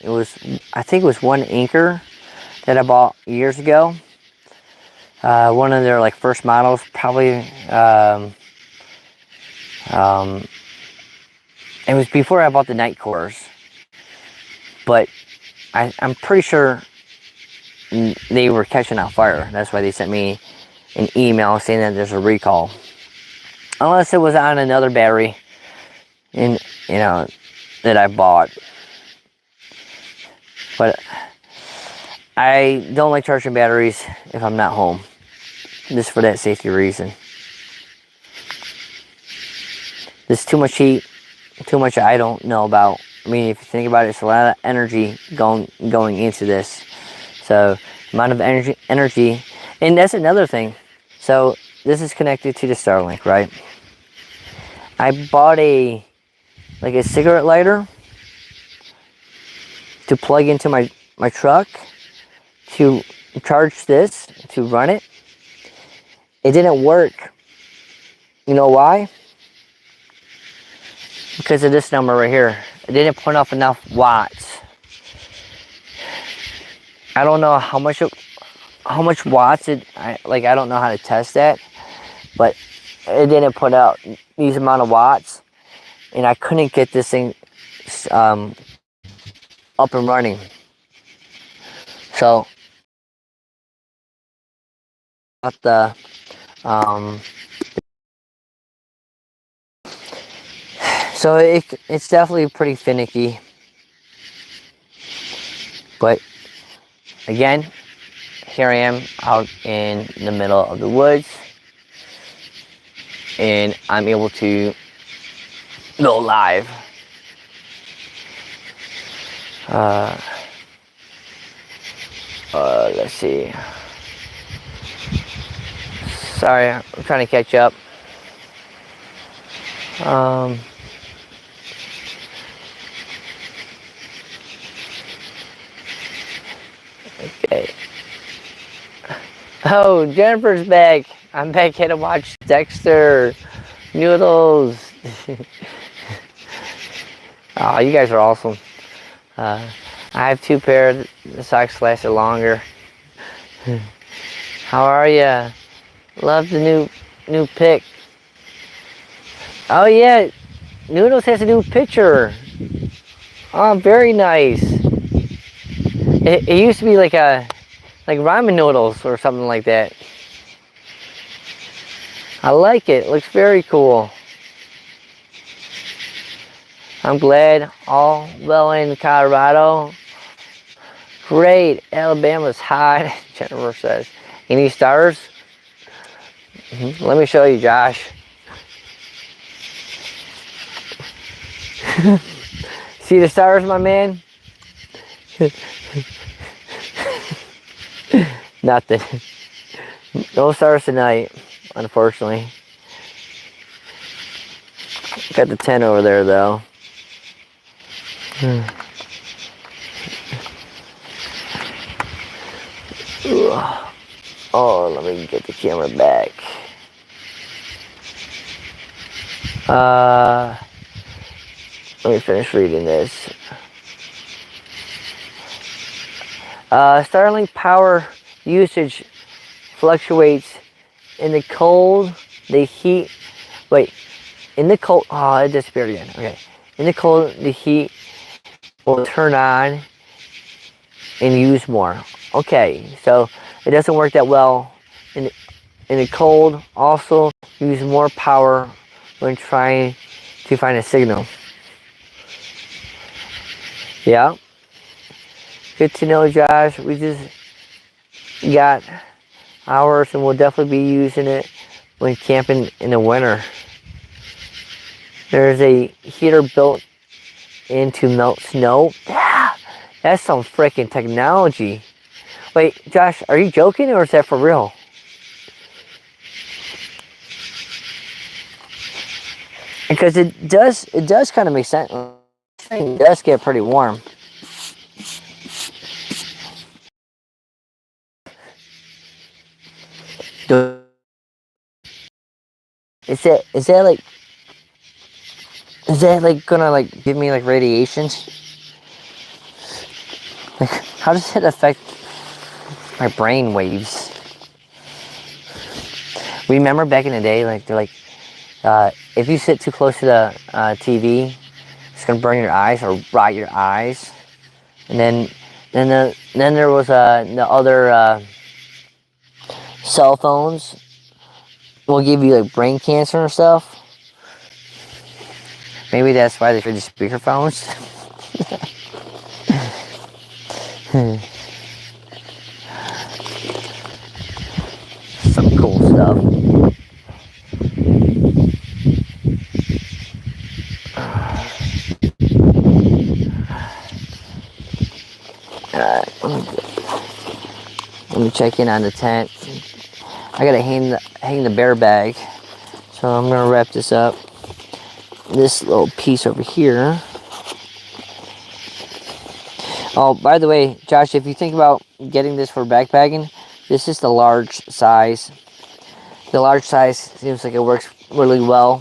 I think it was one anchor that I bought years ago. One of their like first models, probably. It was before I bought the night cores, but I'm pretty sure they were catching on fire. That's why they sent me an email saying that there's a recall, unless it was on another battery, that I bought. But I don't like charging batteries if I'm not home, just for that safety reason. There's too much heat, too much I don't know about. I mean, if you think about it, it's a lot of energy going into this. So amount of energy, and that's another thing. So this is connected to the Starlink, right? I bought a cigarette lighter to plug into my truck to charge this, to run it. It didn't work. You know why? Because of this number right here. It didn't put off enough watts. I don't know how much watts I don't know how to test that, but it didn't put out these amount of watts, and I couldn't get this thing up and running. So so it's definitely pretty finicky, but again, here I am out in the middle of the woods, and I'm able to go live. Let's see. Sorry, I'm trying to catch up. Okay. Oh, Jennifer's back. I'm back here to watch Dexter. Noodles. Oh, you guys are awesome. I have 2 pairs. The socks lasted longer. How are ya? Love the new pic. Oh yeah, Noodles has a new picture. Oh, very nice. It used to be like ramen noodles or something like that. I like it. It looks very cool. I'm glad all well in Colorado. Great. Alabama's hot. Jennifer says. Any stars? Let me show you, Josh. See the stars, my man? Nothing. No stars tonight, unfortunately. Got the tent over there, though. Oh, let me get the camera back. Let me finish reading this. Starlink power usage fluctuates in the cold, the heat. Wait, in the cold. Oh, it disappeared again. Okay. In the cold, the heat will turn on and use more. Okay, so it doesn't work that well in the cold. Also, use more power when trying to find a signal. Yeah. Good to know, Josh. We just got ours, and we'll definitely be using it when camping in the winter. There's a heater built in to melt snow. Yeah, that's some freaking technology. Wait, Josh, are you joking or is that for real? Because it does kind of make sense. It does get pretty warm. Is that like gonna like give me like radiation? Like, how does it affect my brain waves? Remember back in the day, like they're like, if you sit too close to the TV, it's gonna burn your eyes or rot your eyes. And then there was the other cell phones will give you like brain cancer and stuff. Maybe that's why they should use speakerphones. Some cool stuff. Let me check in on the tent. I gotta hang the bear bag, so I'm gonna wrap this up. This little piece over here. Oh, by the way, Josh, if you think about getting this for backpacking, this is the large size. The large size seems like it works really well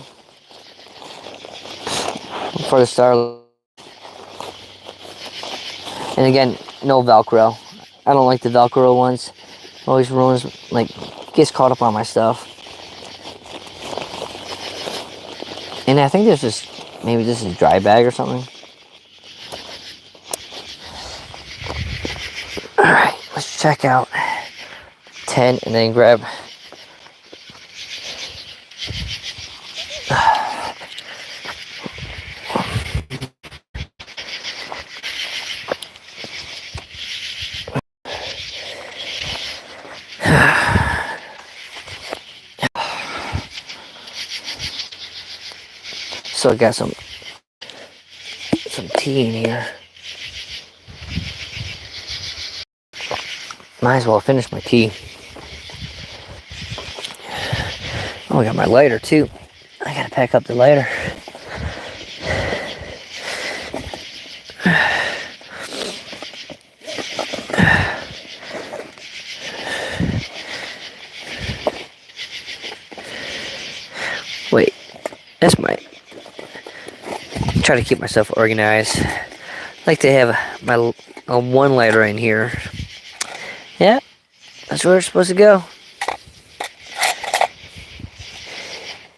for the Starlink. And again, no Velcro. I don't like the Velcro ones. Always ruins, like, gets caught up on my stuff. And I think there's just, maybe this is a dry bag or something. Alright, let's check out tent and then grab so I got some tea in here. Might as well finish my tea. Oh, I got my lighter too. I gotta pack up the lighter. Wait, that's my... Try to keep myself organized. I like to have my one lighter in here. Yeah, that's where it's supposed to go.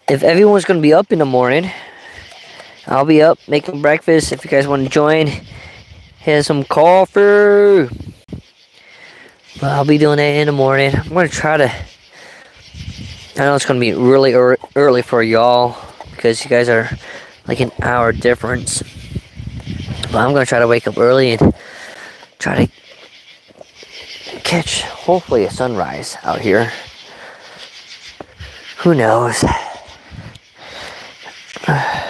If everyone's going to be up in the morning, I'll be up making breakfast. If you guys want to join, have some coffee. But I'll be doing that in the morning. I'm going to try to... I know it's going to be really early for y'all because you guys are like an hour difference. But I'm going to try to wake up early and try to catch, hopefully, a sunrise out here. Who knows? I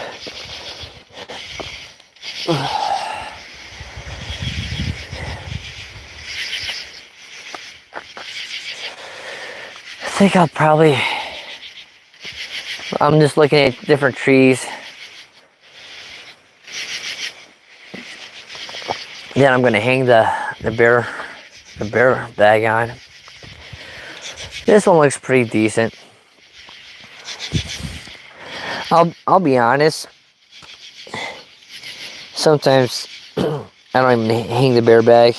think I'll probably... I'm just looking at different trees. Then I'm going to hang the bear bag on. This one looks pretty decent. I'll be honest. Sometimes I don't even hang the bear bag.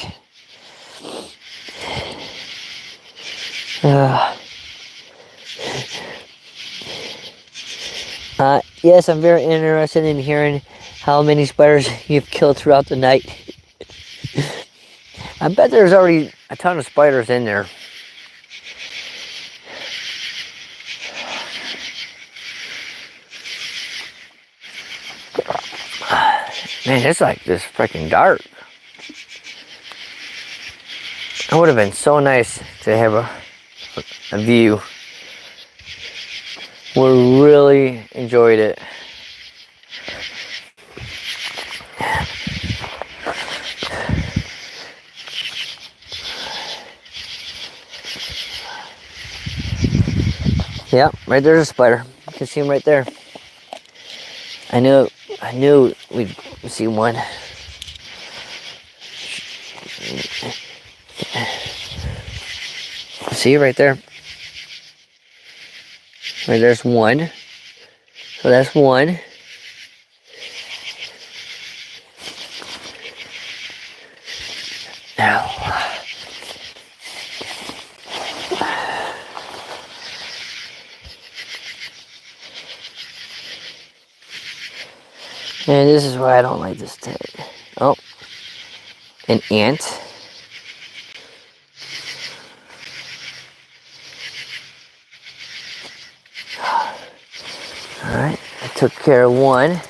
Yes, I'm very interested in hearing how many spiders you've killed throughout the night. I bet there's already a ton of spiders in there. Man, it's like this freaking dark. It would have been so nice to have a view. We really enjoyed it. Yep, right there's a spider. You can see him right there. I knew we'd see one. See right there. Right there's one. So that's one. Now. And this is why I don't like this tag. Oh, an ant. All right, I took care of one.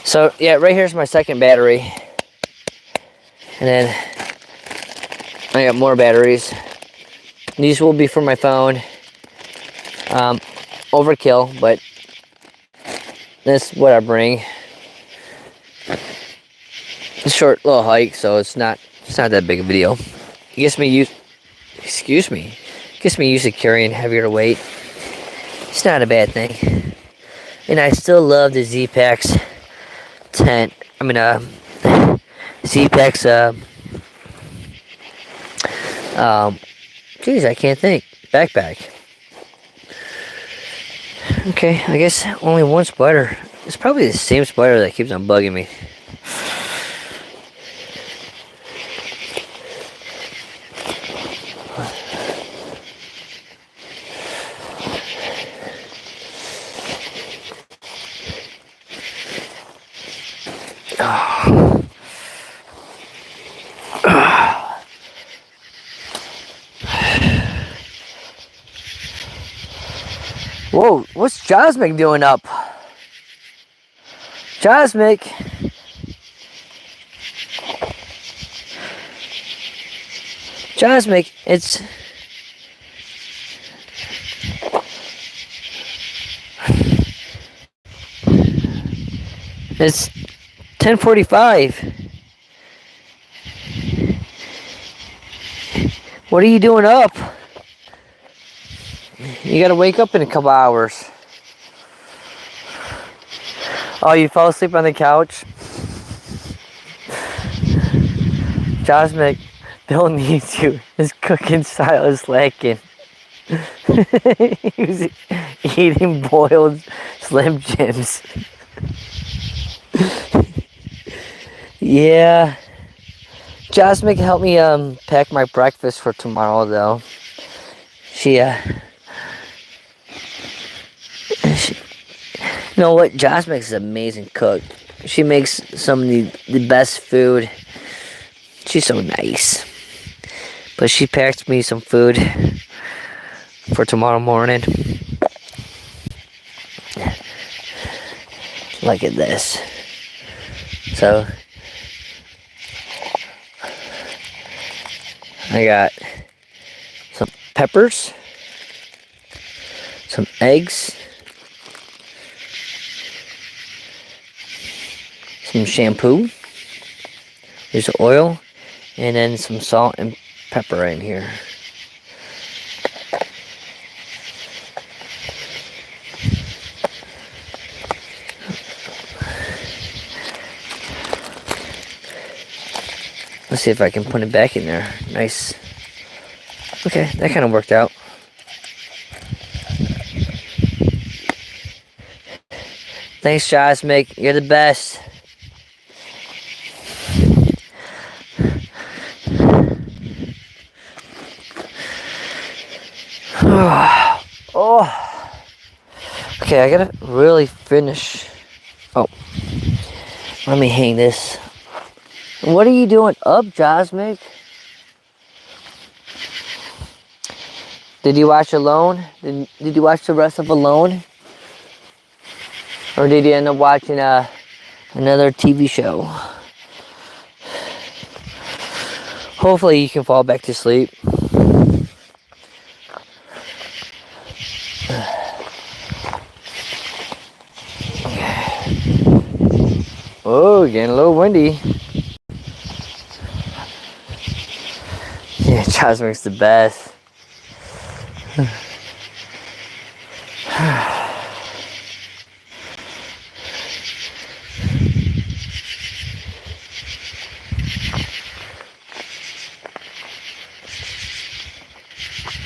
So yeah, right here's my second battery, and then I got more batteries. These will be for my phone. Overkill, but that's what I bring. It's a short little hike, so it's not that big of a deal. It gets me used. Excuse me. It gets me used to carrying heavier weight. It's not a bad thing, and I still love the Zpacks tent. I mean, Zpacks. Geez, I can't think. Backpack. Okay, I guess only one spider. It's probably the same spider that keeps on bugging me. Whoa, what's Josmic doing up? Josmic. Josmic, it's... It's 10:45. What are you doing up? You gotta wake up in a couple hours. Oh, you fell asleep on the couch? Josmic, Bill needs you. His cooking style is lacking. He was eating boiled Slim Jims. Yeah. Josmic helped me pack my breakfast for tomorrow though. She you know what? Josmic is an amazing cook. She makes some of the best food. She's so nice. But she packed me some food for tomorrow morning. Look at this. So, I got some peppers, some eggs, some shampoo, there's oil, and then some salt and pepper in here. Let's see if I can put it back in there. Nice. Okay, that kind of worked out. Thanks, Cosmic. You're the best. Oh. Okay, I gotta really finish. Oh. Let me hang this. What are you doing up, Cosmic? Did you watch Alone? Did you watch the rest of Alone? Or did you end up watching another TV show? Hopefully you can fall back to sleep. Oh, getting a little windy. Yeah, Cosmic's the best.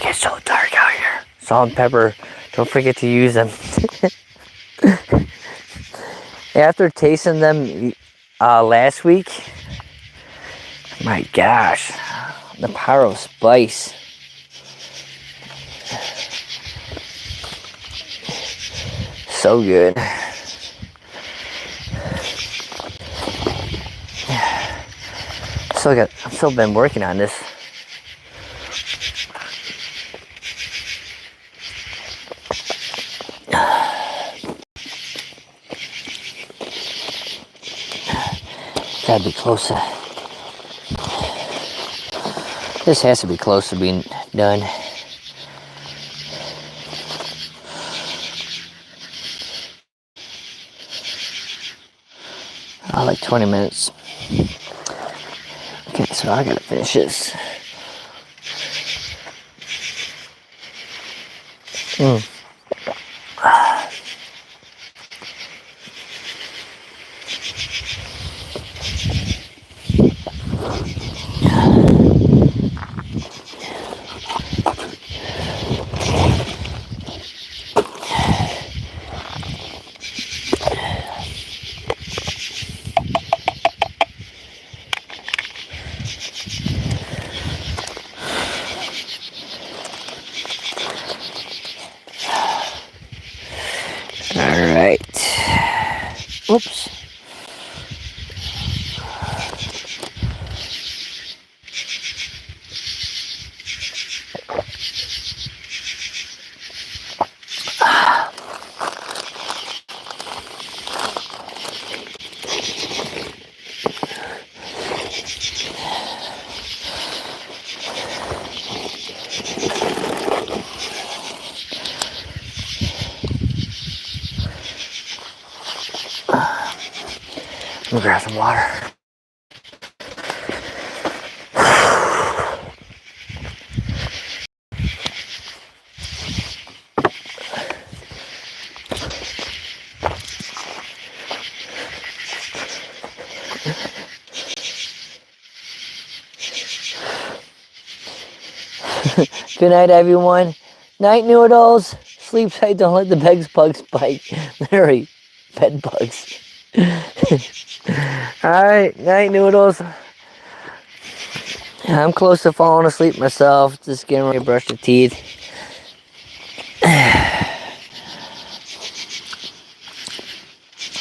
It's so dark out here. Salt and pepper, don't forget to use them. After tasting them last week, my gosh, the power of spice. So good. I've still been working on this. Gotta be close to. This has to be close to being done. Like 20 minutes. Okay, so I gotta finish this. Oops. Let me grab some water. Good night, everyone. Night, noodles. Sleep tight, don't let the bugs bite. Larry, bed bugs. Alright, night, noodles. I'm close to falling asleep myself. Just getting ready to brush the teeth.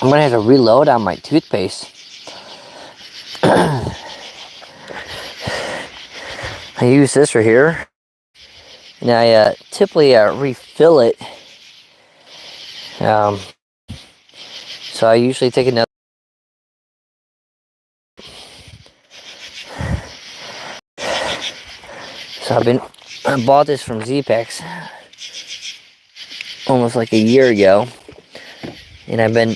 I'm gonna have to reload on my toothpaste. I use this right here. And I typically refill it. So I usually take another. So I bought this from Zpacks almost like a year ago. And I've been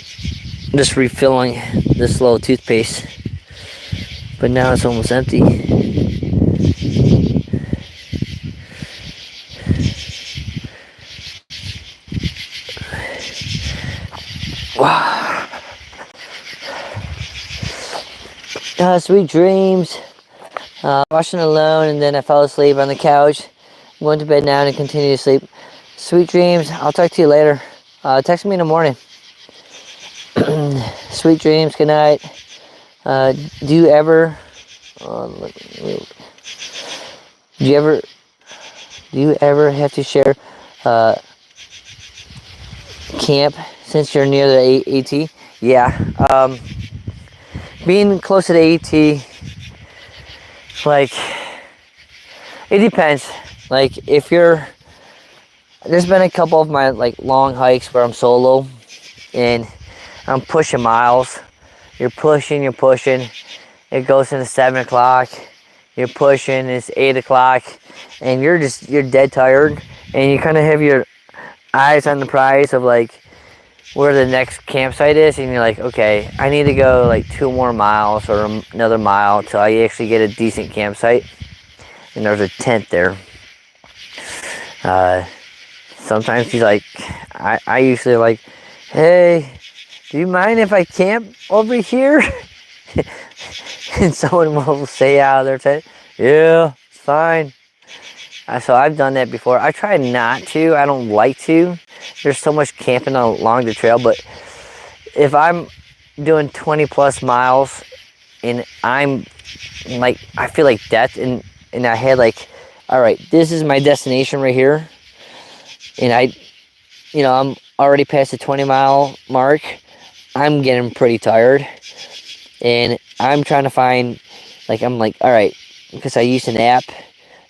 just refilling this little toothpaste. But now it's almost empty. Sweet dreams. Watching Alone, and then I fell asleep on the couch. I'm going to bed now and continue to sleep. Sweet dreams. I'll talk to you later. Text me in the morning. Sweet dreams. Good night. Do you ever have to share camp since you're near the AT? Yeah. Being close to the AT, like, it depends. Like, if you're, there's been a couple of my like long hikes where I'm solo and I'm pushing miles. You're pushing. It goes into 7 o'clock. You're pushing, it's 8 o'clock, and you're dead tired, and you kind of have your eyes on the prize of like where the next campsite is, and you're like, okay, I need to go like 2 more miles or another mile till I actually get a decent campsite, and there's a tent there. Sometimes he's like, I usually like, hey, do you mind if I camp over here? And someone will say out of their tent, yeah, it's fine. So I've done that before. I try not to. I don't like to. There's so much camping along the trail, but if I'm doing 20 plus miles and I'm like, I feel like death in my head, like, all right, this is my destination right here, and I'm already past the 20-mile mark. I'm getting pretty tired, and I'm trying to find, like, I'm like, all right, because I used an app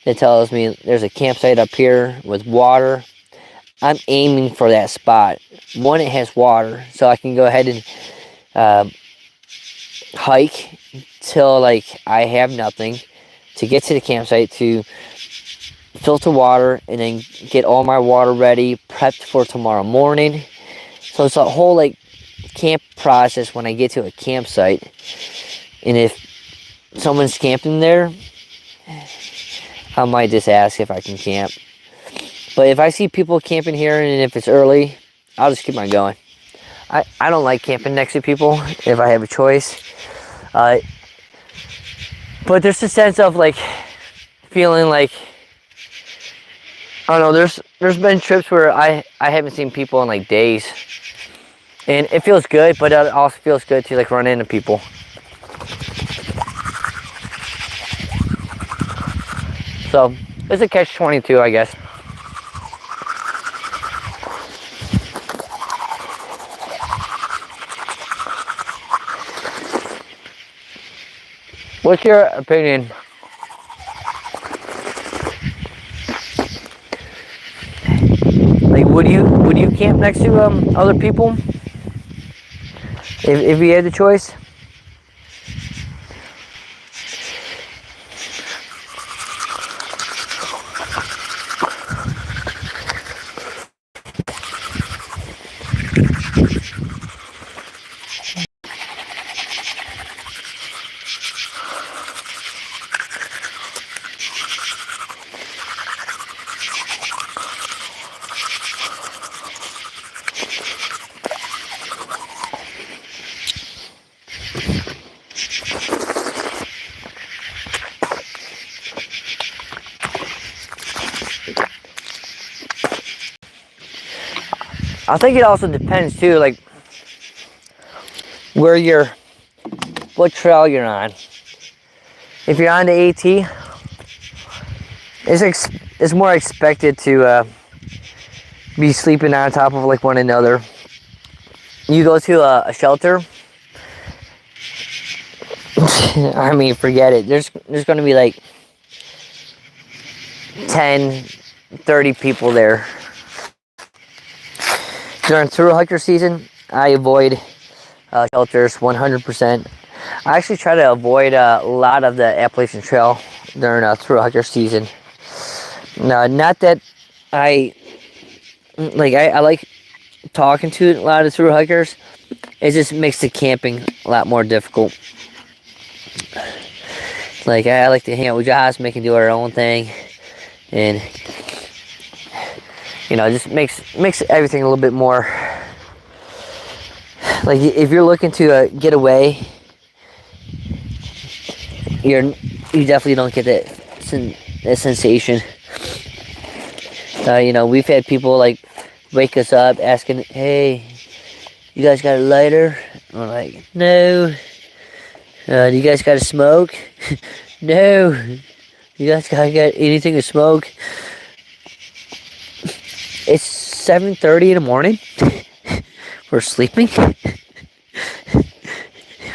that tells me there's a campsite up here with water. I'm aiming for that spot. One, it has water, so I can go ahead and hike till like I have nothing to get to the campsite to filter water and then get all my water ready, prepped for tomorrow morning. So it's a whole like camp process when I get to a campsite. And if someone's camping there, I might just ask if I can camp. But if I see people camping here and if it's early, I'll just keep on going. I don't like camping next to people if I have a choice. But there's a sense of like feeling like, I don't know, there's been trips where I haven't seen people in like days. And it feels good, but it also feels good to like run into people. So it's a catch-22, I guess. What's your opinion? Like, would you camp next to other people if you had the choice? I think it also depends too, like what trail you're on. If you're on the AT, it's more expected to be sleeping on top of like one another. You go to a shelter, I mean, forget it. There's going to be like 10, 30 people there. During through hiker season, I avoid shelters 100%. I actually try to avoid a lot of the Appalachian Trail during through hiker season. No, not that I like talking to a lot of through hikers. It just makes the camping a lot more difficult. Like, I like to hang out with Josh, make him do our own thing, and just makes everything a little bit more Like if you're looking to get away, you definitely don't get that sensation. You know, we've had people like wake us up asking, "Hey, you guys got a lighter?" And we're like, "No." Do you guys got a smoke? No. You guys got anything to smoke? It's 7:30 in the morning. We're sleeping.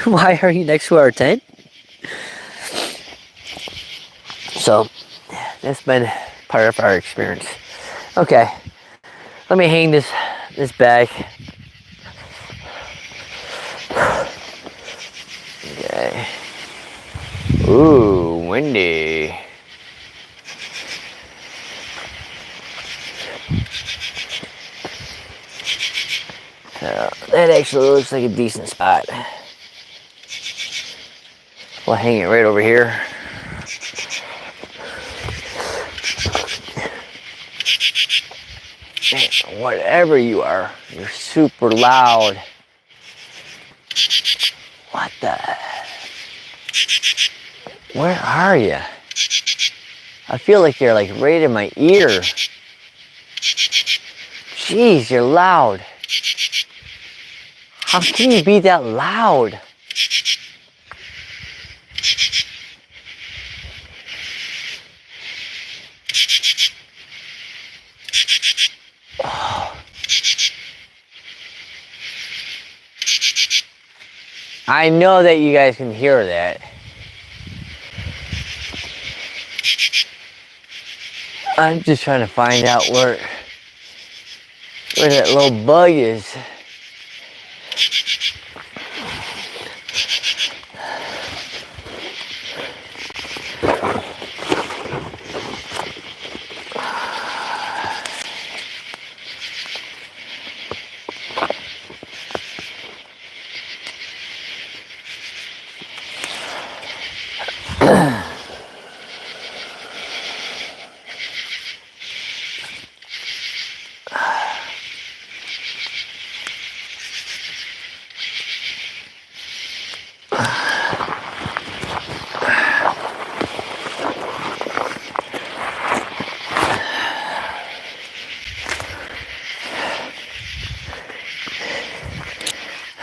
Why are you next to our tent? So that's been part of our experience. Okay, let me hang this bag. Okay. Ooh, windy. That actually looks like a decent spot. We'll hang it right over here. Man, whatever you are, you're super loud. What the? Where are you? I feel like you're like right in my ear. Jeez, you're loud. How can you be that loud? Oh. I know that you guys can hear that. I'm just trying to find out where that little bug is.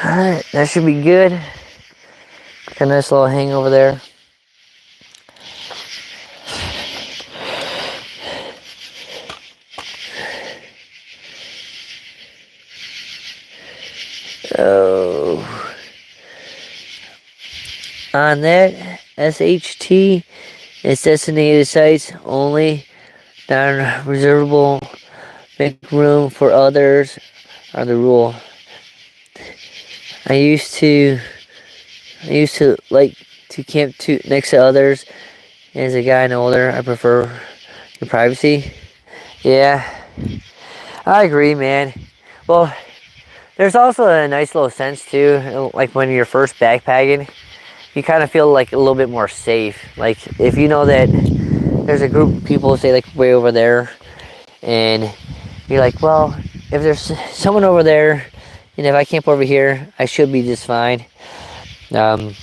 Alright, that should be good. Got a nice little hang over there. Oh. On that, SHT is designated sites only. Non-reservable. Make room for others are the rule. I used to like to camp next to others. As a guy and older, I prefer the privacy. Yeah, I agree, man. Well, there's also a nice little sense too, like when you're first backpacking, you kind of feel like a little bit more safe. Like if you know that there's a group of people, say like way over there, and you're like, well, if there's someone over there, and if I camp over here, I should be just fine. The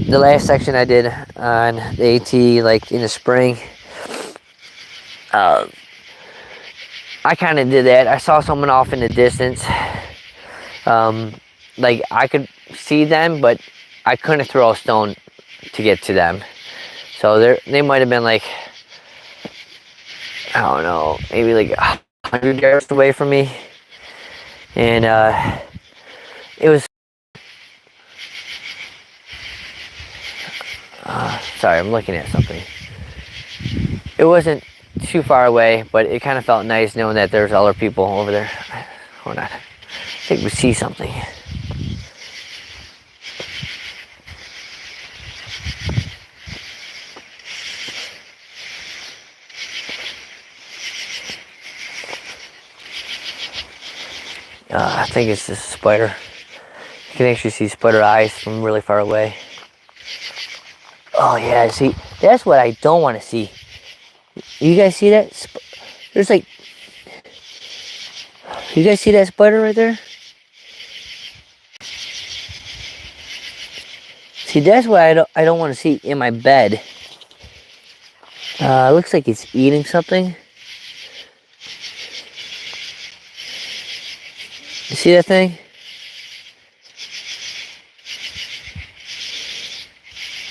last section I did on the AT, like in the spring, I kind of did that. I saw someone off in the distance. Like I could see them, but I couldn't throw a stone to get to them. So they might have been like, I don't know, maybe like 100 yards away from me. And it was, sorry, I'm looking at something. It wasn't too far away, but it kind of felt nice knowing that there's other people over there. Hold on, I think we see something. I think it's just a spider. You can actually see spider eyes from really far away. Oh yeah, see, that's what I don't want to see. You guys see that? There's like, you guys see that spider right there? See, that's what I don't want to see in my bed. It looks like it's eating something. You see that thing?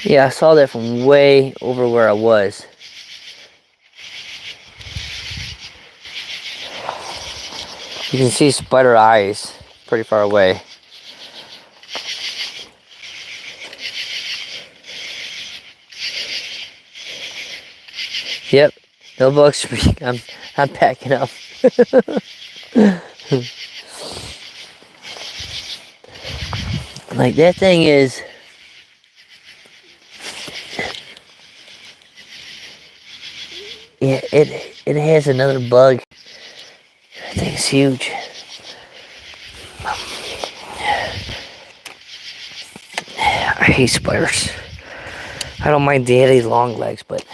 Yeah, I saw that from way over where I was. You can see spider eyes pretty far away. Yep, no bugs for me. I'm packing up. Like that thing is. Yeah, it has another bug. That thing's huge. I hate spiders. I don't mind daddy's long legs, but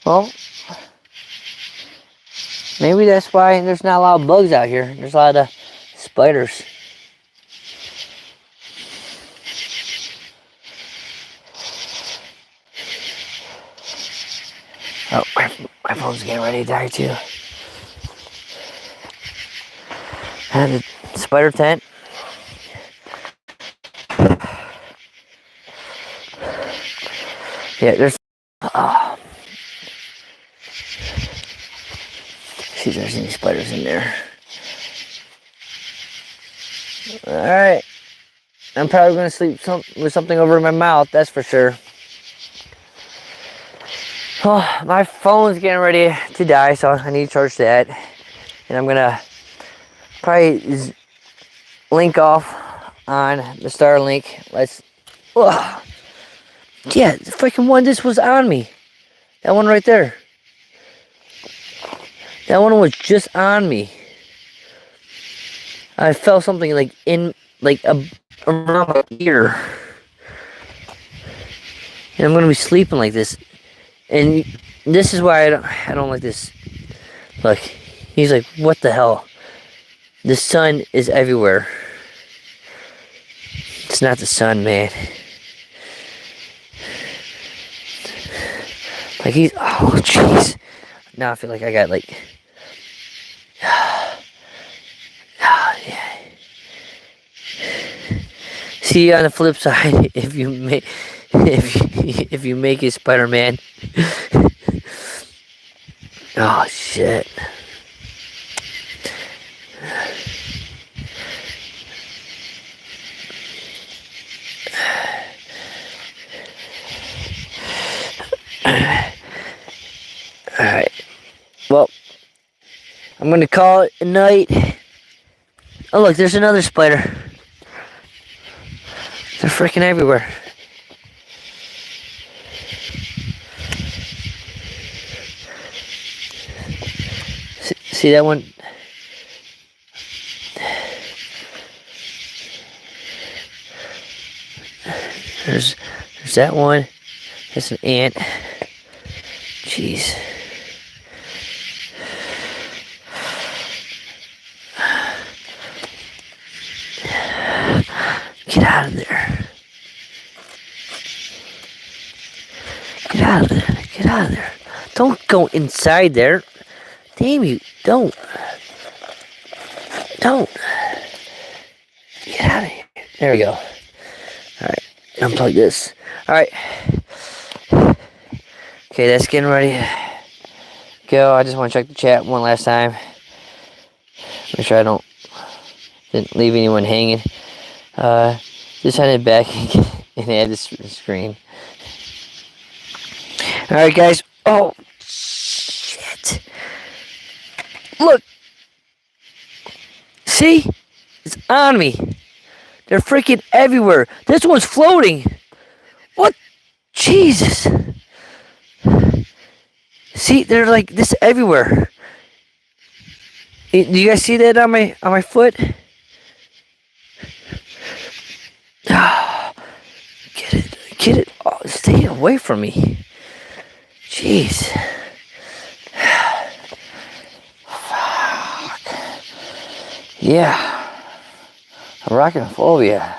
well, maybe that's why there's not a lot of bugs out here. There's a lot of spiders. Oh, my phone's getting ready to die too. And the spider tent. Yeah, there's. See if there's any spiders in there. Alright. I'm probably going to sleep with something over my mouth, that's for sure. Oh, my phone's getting ready to die, so I need to charge that. And I'm going to probably link off on the Starlink. Let's. Oh. Yeah, the freaking one just was on me. That one right there. That one was just on me. I felt something like in, like around my ear. And I'm gonna be sleeping like this. And this is why I don't like this. Look, he's like, what the hell? The sun is everywhere. It's not the sun, man. Like he's, oh jeez. Now I feel like I got like, oh, yeah. See, on the flip side, if you make it Spider-Man. Oh shit. Alright. Well, I'm gonna call it a night. Oh look, there's another spider. They're freaking everywhere. See that one? There's that one. That's an ant. Jeez. Get out of there. Get out of there. Get out of there. Don't go inside there. Damn you. Don't. Don't. Get out of here. There we go. Alright. Unplug this. Alright. Okay, that's getting ready to go. I just want to check the chat one last time. Make sure I didn't leave anyone hanging. Just headed back and add this screen. Alright guys. Oh shit. Look. See? It's on me. They're freaking everywhere. This one's floating. What? Jesus. See, they're like this everywhere. Do you guys see that on my foot? Get it. Oh, stay away from me. Jeez. Fuck. Yeah. Arachnophobia.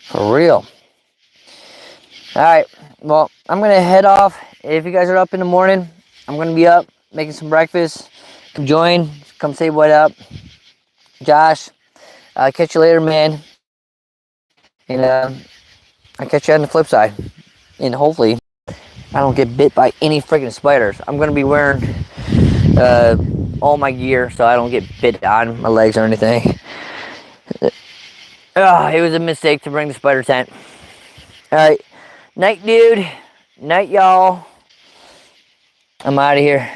For real. Alright, well, I'm going to head off. If you guys are up in the morning, I'm going to be up making some breakfast. Come join. Come say what up. Josh, catch you later, man. And I'll catch you on the flip side. And hopefully, I don't get bit by any freaking spiders. I'm going to be wearing all my gear so I don't get bit on my legs or anything. It was a mistake to bring the spider tent. Alright, night dude, night y'all. I'm out of here.